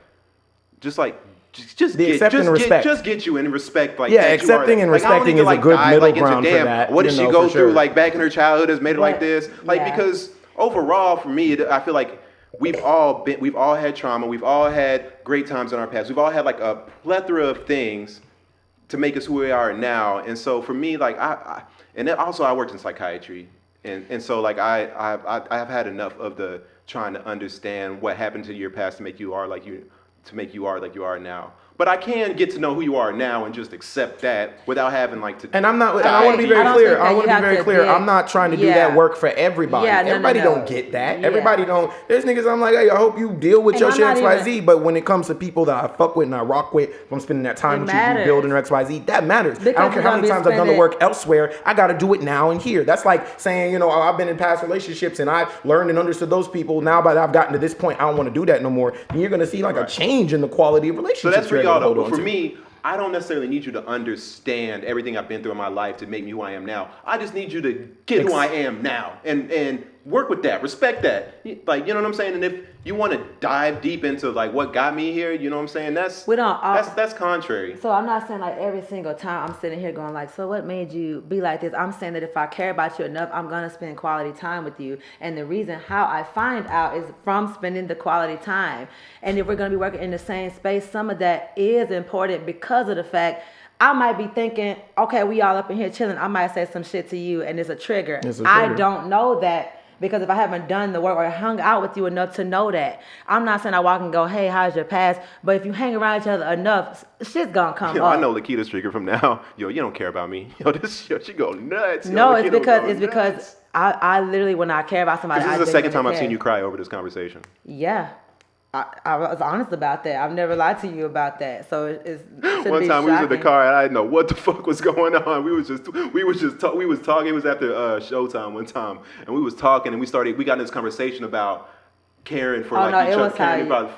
you in respect. Like, yeah, accepting and respecting is a good middle ground for that. What did she go through like back in her childhood has made her like this? Like, because overall for me, I feel like we've all had trauma. We've all had great times in our past. We've all had like a plethora of things to make us who we are now. And so for me, like and then also I worked in psychiatry, and so like I've had enough of the trying to understand what happened to your past to make you are like you are now. But I can get to know who you are now and just accept that without having like to. And I'm not. And I want to be very clear. I want to be very clear. I'm not trying to do that work for everybody. Yeah, everybody don't get that. Yeah. Everybody don't. There's niggas. I'm like, hey, I hope you deal with your shit XYZ. But when it comes to people that I fuck with and I rock with, if I'm spending that time with you building XYZ, that matters. Because I don't care how many times I've done the work elsewhere. I got to do it now and here. That's like saying, you know, I've been in past relationships and I've learned and understood those people. Now, but I've gotten to this point, I don't want to do that no more. And you're gonna see like a change in the quality of relationships. So that's for y'all though. For me, I don't necessarily need you to understand everything I've been through in my life to make me who I am now. I just need you to get who I am now and work with that, respect that. Like, you know what I'm saying? And if you want to dive deep into like what got me here, you know what I'm saying? That's contrary. So I'm not saying like every single time I'm sitting here going like, so what made you be like this? I'm saying that if I care about you enough, I'm going to spend quality time with you. And the reason how I find out is from spending the quality time. And if we're going to be working in the same space, some of that is important because of the fact I might be thinking, okay, we all up in here chilling. I might say some shit to you and it's a trigger. I don't know that Because if I haven't done the work or hung out with you enough to know that, I'm not saying I walk and go, hey, how's your past? But if you hang around each other enough, shit's gonna come up. I know Lakeita's trigger from now. Yo, you don't care about me. She go nuts. No, it's because I literally, when I care about somebody, this is the second time I've seen you cry over this conversation. Yeah. I was honest about that. I've never lied to you about that. So it's one time we was in the car and I didn't know what the fuck was going on. We was talking. It was after showtime one time, and we was talking and we got in this conversation about caring for each other.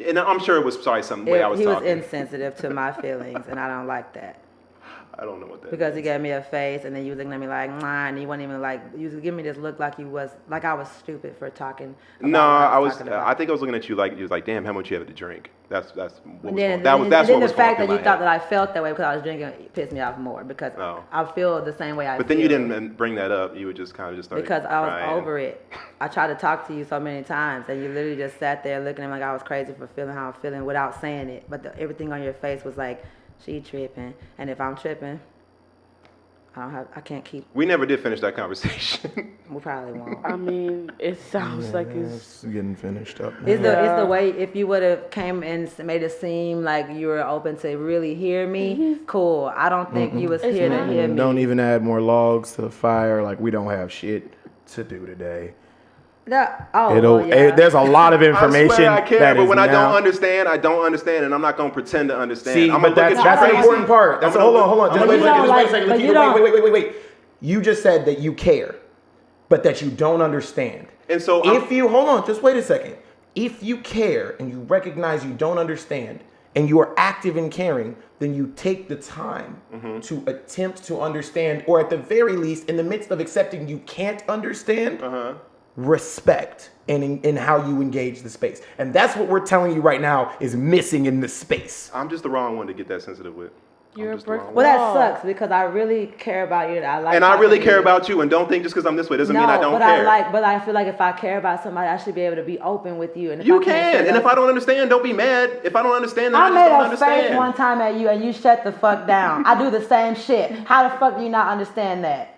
And I'm sure it was something way I was talking. He was insensitive to my feelings, and I don't like that. I don't know what that because means. He gave me a face, and then you was looking at me like, nah, and you wasn't even like, you was giving me this look like I was stupid for talking. No, I think I was looking at you like you was like, damn, how much you have to drink? That's what was going. That's what was the fact that you thought head. that I felt that way because I was drinking pissed me off more because I feel the same way I. But then you didn't bring that up. You would just kind of just start. Because I was crying. over it. I tried to talk to you so many times, and you literally just sat there looking at me like I was crazy for feeling how I'm feeling without saying it. But everything on your face was like, she tripping, and if I'm tripping. I can't keep. We never did finish that conversation. We probably won't. I mean, it sounds like it's getting finished up. It's the way, if you would have came and made it seem like you were open to really hear me, cool. I don't think you was here to hear me. Don't even add more logs to the fire. Like, we don't have shit to do today. There's a lot of information. I swear I care, but when I don't understand, and I'm not gonna pretend to understand. See, but that's the important part. Hold on. Just wait a second. Wait. You just said that you care, but that you don't understand. And so hold on, just wait a second. If you care and you recognize you don't understand, and you are active in caring, then you take the time to attempt to understand, or at the very least, in the midst of accepting you can't understand. Respect in how you engage the space. And that's what we're telling you right now is missing in this space. I'm just the wrong one to get that sensitive with. You're a brick wall. Well, that sucks because I really care about you. And I really care about you, and don't think just because I'm this way doesn't mean I don't care. But I feel like if I care about somebody, I should be able to be open with you. And you can. And if I don't understand, don't be mad. If I don't understand, then I just don't understand. I made a face one time at you, and you shut the fuck down. I do the same shit. How the fuck do you not understand that?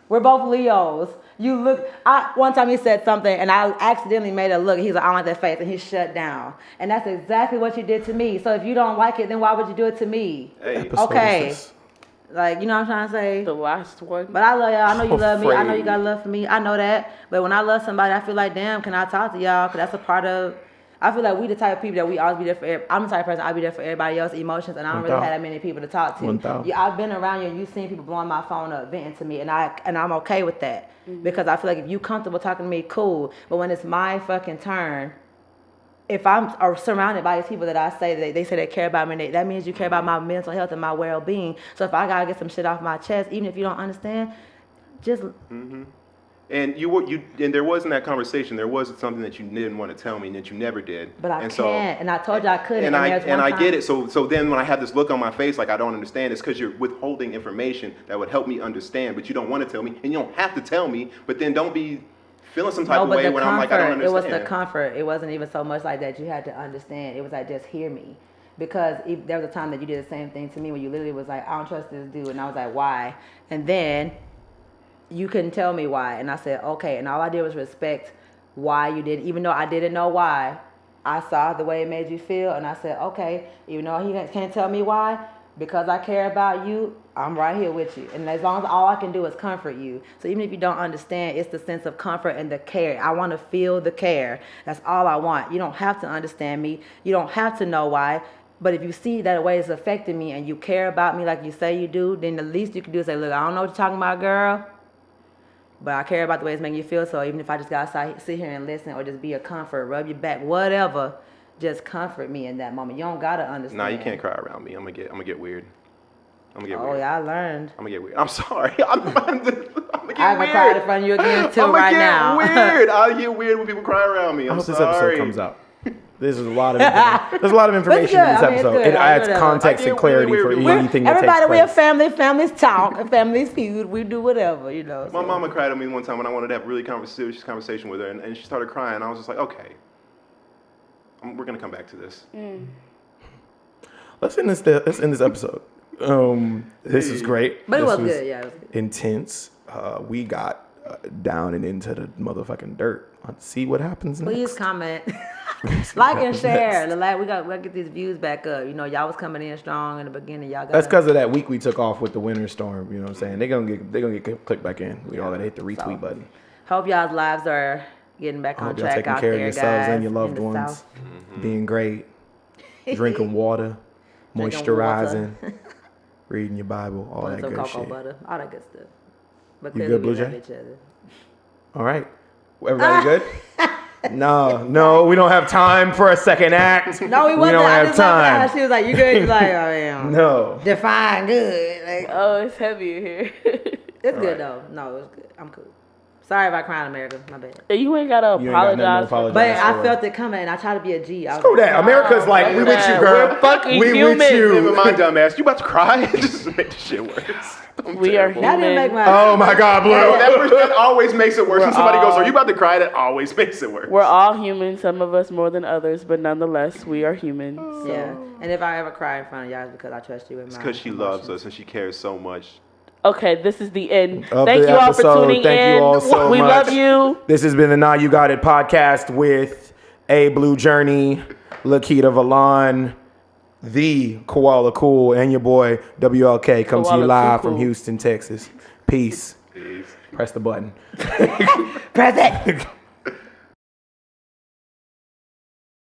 We're both Leos. You look. One time he said something, and I accidentally made a look. He's like, I don't like that face, and he shut down. And that's exactly what you did to me. So if you don't like it, then why would you do it to me? Hey. Okay. Like, you know what I'm trying to say? The last one. But I love y'all. I know you love me. I know you got love for me. I know that. But when I love somebody, I feel like, damn, can I talk to y'all? Because that's a part of. I feel like we the type of people that we always be there for. I'm the type of person I'll be there for everybody else's emotions, and I don't really have that many people to talk to. I've been around you, and you've seen people blowing my phone up, venting to me, and I'm okay with that because I feel like if you comfortable talking to me, cool. But when it's my fucking turn, if I'm surrounded by these people that I say they say they care about me, that means you care about my mental health and my well-being. So if I gotta get some shit off my chest, even if you don't understand, just. And and there wasn't that conversation. There was something that you didn't want to tell me and that you never did. But I can't, and I told you I couldn't. And I get it. So then when I have this look on my face like I don't understand, it's because you're withholding information that would help me understand, but you don't want to tell me, and you don't have to tell me. But then don't be feeling some type of way when I'm like I don't understand. It was the comfort. It wasn't even so much like that you had to understand. It was like just hear me. Because there was a time that you did the same thing to me when you literally was like, I don't trust this dude, and I was like, why? And then you couldn't tell me why. And I said, okay. And all I did was respect why you did, even though I didn't know why. I saw the way it made you feel. And I said, okay, even though he can't tell me why, because I care about you, I'm right here with you. And as long as all I can do is comfort you. So even if you don't understand, it's the sense of comfort and the care. I want to feel the care. That's all I want. You don't have to understand me. You don't have to know why. But if you see that the way it's affecting me and you care about me like you say you do, then the least you can do is say, look, I don't know what you're talking about, girl. But I care about the way it's making you feel. So even if I just gotta sit here and listen or just be a comfort, rub your back, whatever, just comfort me in that moment. You don't gotta understand. Nah, you can't cry around me. I'm gonna get weird. Weird. Oh yeah, I learned. I'm gonna get weird. I'm sorry. I'm gonna get weird. I haven't cried in front of you again until right now. Weird. I get weird when people cry around me. I hope this episode comes out. There's a lot of information in this episode. It adds context and clarity for anything that takes place. Everybody, we're family. Families talk. Families feud. We do whatever, you know. My mama cried at me one time when I wanted to have a really serious conversation with her, and she started crying. I was just like, okay, we're gonna come back to this. Let's end this episode. This is great. But it was good. Yeah, it was good. Intense. We got down and into the motherfucking dirt. Let's see what happens next. Please comment, like and share. We gotta get these views back up. You know, y'all was coming in strong in the beginning. Y'all got. That's because of that week we took off with the winter storm. You know what I'm saying? They're gonna get clicked back in. We all gotta hit the retweet button. Hope y'all's lives are getting back on track taking out care there, of yourselves guys, and your loved in the ones. South. Being great, drinking water, moisturizing, reading your Bible, all that good cocoa shit. butter, all that good stuff. But You good, Blu J? love each other. All right, everybody good? No, we don't have time for a second act. No, we wasn't. We don't I have just like time. that. She was like, "You good?" She's like, "Oh yeah." No. Define good. Like, Oh, it's heavy in here. it's good though. No, it's good. I'm cool. Sorry if I cried in America. My bad. You ain't gotta You ain't got nothing to apologize. apologize. But That's I felt it coming, and I try to be a G. I was Screw like, that. America's like, we with you, girl. We're fucking we human. with you. Never mind, dumbass. You about to cry? Just make the shit worse. We are That didn't make human. my. Oh my God, Blue. That always makes it worse. We're When somebody goes, all- "Are you about to cry?" That always makes it worse. We're all human. Some of us more than others, but nonetheless, we are human. So. Yeah, and if I ever cry in front of y'all, it's because I trust you with my. It's because she loves us and she cares so much. Okay, this is the end. Of Thank the you all for episode. tuning Thank in. you all so we much. love you. This has been the Now You Got It podcast with A Blue Journey, Lakeita Valon, the Koala Khool, and your boy WLK come to you Koala live Khool. from Houston, Texas. Peace. Peace. Press the button. Press it.